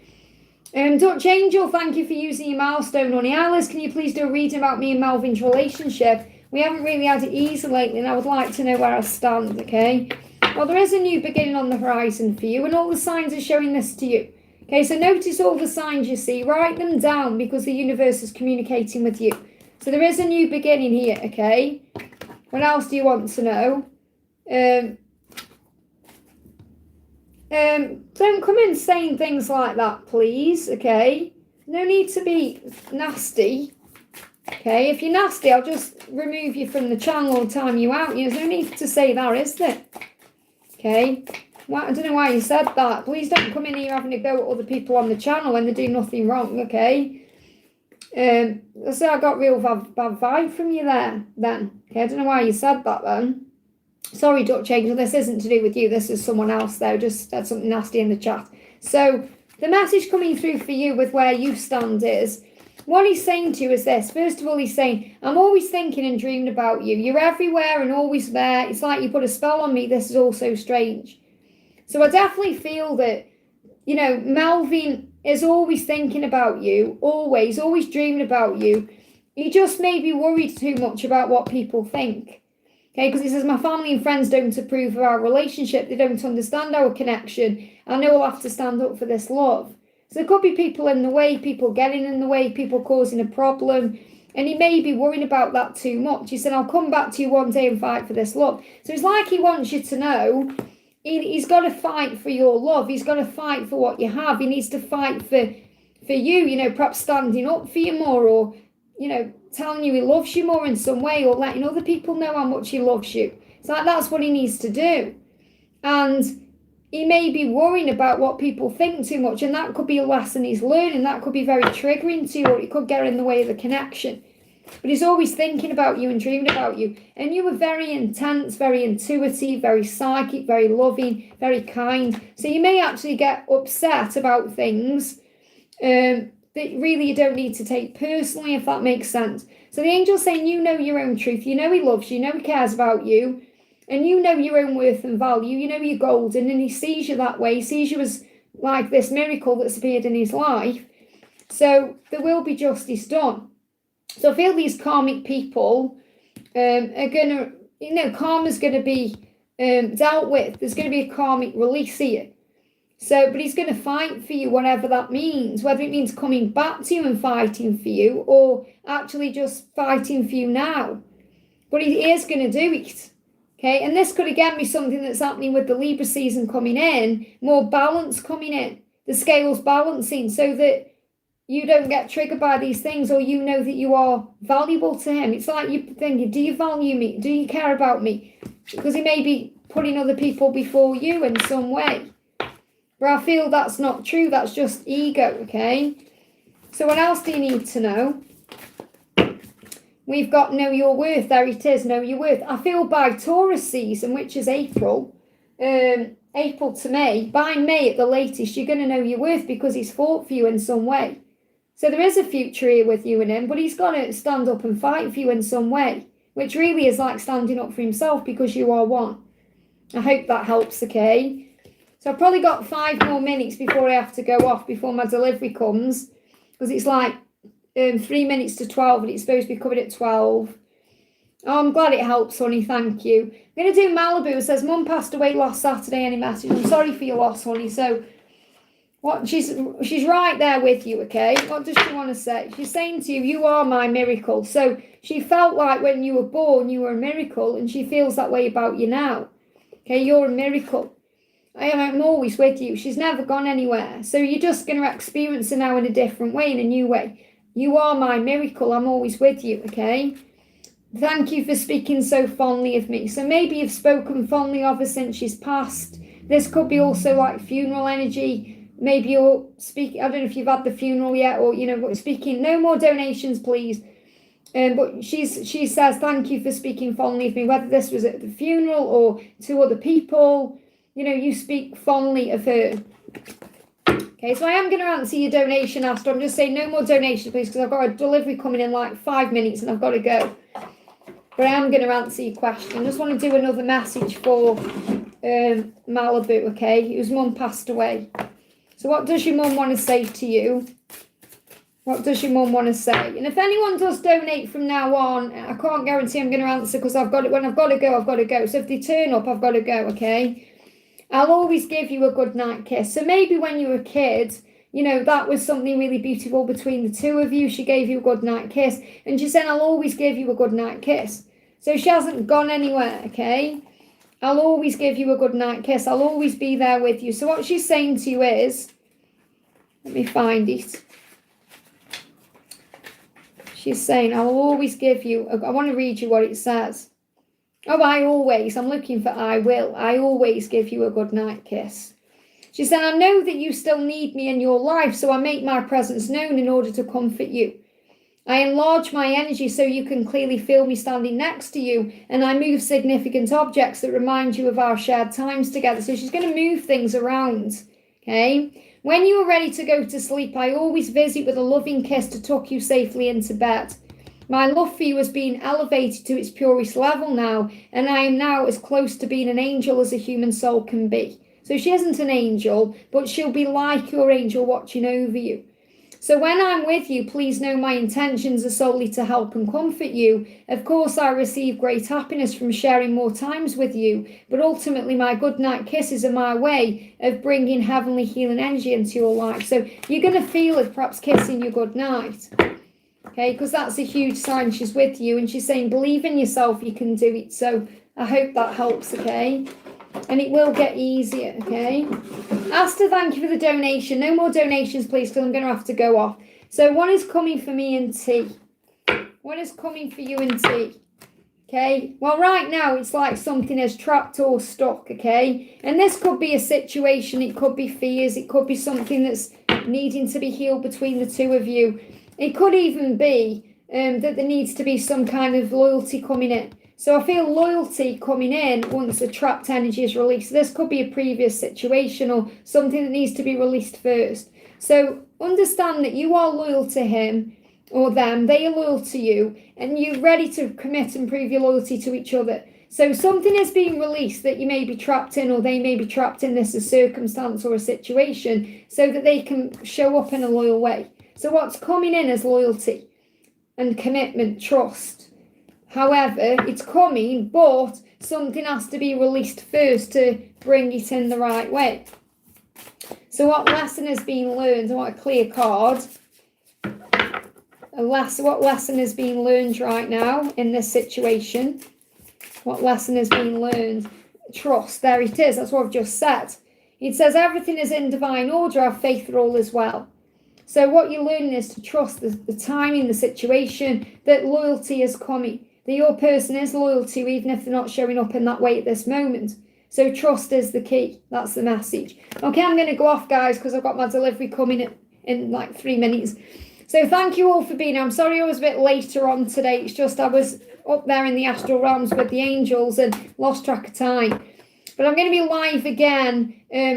Dutch Angel, thank you for using your milestone, honey. Alice, can you please do a reading about me and Melvin's relationship? We haven't really had it easy lately, and I would like to know where I stand, okay? Well, there is a new beginning on the horizon for you, and all the signs are showing this to you. Okay, so notice all the signs you see. Write them down because the universe is communicating with you. So there is a new beginning here, okay? What else do you want to know? Don't come in saying things like that, please, okay? No need to be nasty, okay? If you're nasty, I'll just remove you from the channel or time you out. There's no need to say that, is there? Okay? I don't know why you said that. Please don't come in here having a go at other people on the channel when they do nothing wrong, okay? So I got real bad vibe from you there, then. Okay, I don't know why you said that, then. Sorry, Dutch Angel, this isn't to do with you. This is someone else, though. Just said something nasty in the chat. So the message coming through for you with where you stand is, what he's saying to you is this. First of all, he's saying, I'm always thinking and dreaming about you. You're everywhere and always there. It's like you put a spell on me. This is all so strange. So I definitely feel that, Melvin is always thinking about you, always dreaming about you. He just may be worried too much about what people think. Okay, because he says, my family and friends don't approve of our relationship. They don't understand our connection. I know I'll have to stand up for this love. So there could be people in the way, people getting in the way, people causing a problem. And he may be worrying about that too much. He said, I'll come back to you one day and fight for this love. So it's like he wants you to know he's got to fight for your love. He's got to fight for what you have. He needs to fight for you, perhaps standing up for you more, or, telling you he loves you more in some way, or letting other people know how much he loves you. It's like that's what he needs to do. And he may be worrying about what people think too much, and that could be a lesson he's learning. That could be very triggering to you, or it could get in the way of the connection. But he's always thinking about you and dreaming about you. And you were very intense, very intuitive, very psychic, very loving, very kind. So you may actually get upset about things that really you don't need to take personally, if that makes sense. So the angel's saying, you know your own truth. You know he loves you. You know he cares about you. And you know your own worth and value. You know you're golden. And he sees you that way. He sees you as like this miracle that's appeared in his life. So there will be justice done. So I feel these karmic people are going to, karma's going to be dealt with. There's going to be a karmic release here. So, but he's going to fight for you, whatever that means, whether it means coming back to you and fighting for you, or actually just fighting for you now. But he is going to do it. Okay, and this could again be something that's happening with the Libra season coming in, more balance coming in, the scales balancing, so that you don't get triggered by these things, or you know that you are valuable to him. It's like you're thinking, do you value me? Do you care about me? Because he may be putting other people before you in some way. But I feel that's not true. That's just ego, okay? So what else do you need to know? We've got know your worth. There it is, know your worth. I feel by Taurus season, which is April to May, by May at the latest, you're going to know your worth because he's fought for you in some way. So there is a future here with you and him, but he's got to stand up and fight for you in some way, which really is like standing up for himself because you are one. I hope that helps, okay? So I've probably got 5 more minutes before I have to go off, before my delivery comes, because it's like 3 minutes to 12 and it's supposed to be covered at 12. Oh, I'm glad it helps, honey. Thank you. I'm going to do Malibu. It says, Mum passed away last Saturday. Any message? I'm sorry for your loss, honey. So what she's right there with you, okay? What does she want to say? She's saying to you, you are my miracle. So she felt like when you were born, you were a miracle, and she feels that way about you now. Okay, you're a miracle. I'm always with you. She's never gone anywhere. So you're just going to experience her now in a different way, in a new way. You are my miracle. I'm always with you, okay? Thank you for speaking so fondly of me. So maybe you've spoken fondly of her since she's passed. This could be also like funeral energy. Maybe you're speaking, I don't know if you've had the funeral yet, or, but speaking, no more donations, please. But she says, thank you for speaking fondly of me, whether this was at the funeral or to other people. You speak fondly of her. Okay, so I am going to answer your donation, Astro. I'm just saying no more donations, please, because I've got a delivery coming in like 5 minutes and I've got to go. But I am going to answer your question. I just want to do another message for Malibu, okay, whose mum passed away. So what does your mum want to say to you? What does your mum want to say? And if anyone does donate from now on, I can't guarantee I'm going to answer because when I've got to go, I've got to go. So if they turn up, I've got to go, okay? I'll always give you a good night kiss. So maybe when you were a kid, that was something really beautiful between the two of you. She gave you a good night kiss. And she said, I'll always give you a good night kiss. So she hasn't gone anywhere, okay? I'll always give you a good night kiss. I'll always be there with you. So what she's saying to you is, let me find it. She's saying, I'll always give you, I want to read you what it says. Oh, I'm looking for I will. I always give you a good night kiss. She said, I know that you still need me in your life, so I make my presence known in order to comfort you. I enlarge my energy so you can clearly feel me standing next to you, and I move significant objects that remind you of our shared times together. So she's going to move things around, okay? When you are ready to go to sleep, I always visit with a loving kiss to tuck you safely into bed. My love for you has been elevated to its purest level now, and I am now as close to being an angel as a human soul can be. So she isn't an angel, but she'll be like your angel watching over you. So when I'm with you, please know my intentions are solely to help and comfort you. Of course, I receive great happiness from sharing more times with you, but ultimately my good night kisses are my way of bringing heavenly healing energy into your life. So you're going to feel it perhaps kissing you good night. Okay, because that's a huge sign she's with you, and she's saying, believe in yourself, you can do it. So I hope that helps, okay? And it will get easier, okay? Asta, thank you for the donation. No more donations, please, because I'm going to have to go off. So what is coming for me in T? What is coming for you in T? Okay, well, right now, it's like something is trapped or stuck, okay? And this could be a situation, it could be fears, it could be something that's needing to be healed between the two of you. It could even be that there needs to be some kind of loyalty coming in. So I feel loyalty coming in once the trapped energy is released. This could be a previous situation or something that needs to be released first. So understand that you are loyal to him or them. They are loyal to you, and you're ready to commit and prove your loyalty to each other. So something is being released that you may be trapped in, or they may be trapped in this a circumstance or a situation, so that they can show up in a loyal way. So what's coming in is loyalty and commitment, trust. However, it's coming, but something has to be released first to bring it in the right way. So what lesson has been learned? I want a clear card. What lesson is being learned right now in this situation? What lesson is being learned? Trust. There it is. That's what I've just said. It says everything is in divine order. Have faith that all is well. So what you're learning is to trust the timing, the situation, that loyalty is coming. That your person is loyal to you, even if they're not showing up in that way at this moment. So trust is the key. That's the message. Okay, I'm going to go off, guys, because I've got my delivery coming in like 3 minutes. So thank you all for being here. I'm sorry I was a bit later on today. It's just I was up there in the astral realms with the angels and lost track of time. But I'm going to be live again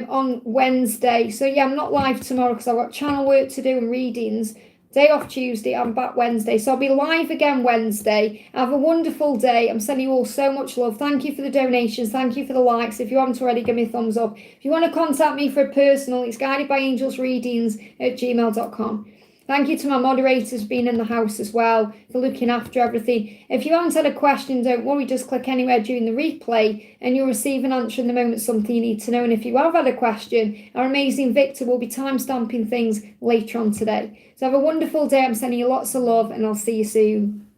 on Wednesday. So yeah, I'm not live tomorrow because I've got channel work to do and readings. Day off Tuesday, I'm back Wednesday. So I'll be live again Wednesday. Have a wonderful day. I'm sending you all so much love. Thank you for the donations. Thank you for the likes. If you haven't already, give me a thumbs up. If you want to contact me for a personal, it's guidedbyangelsreadings@gmail.com. Thank you to my moderators being in the house as well for looking after everything. If you haven't had a question, don't worry, just click anywhere during the replay and you'll receive an answer in the moment, something you need to know. And if you have had a question, our amazing Victor will be time-stamping things later on today. So have a wonderful day. I'm sending you lots of love and I'll see you soon.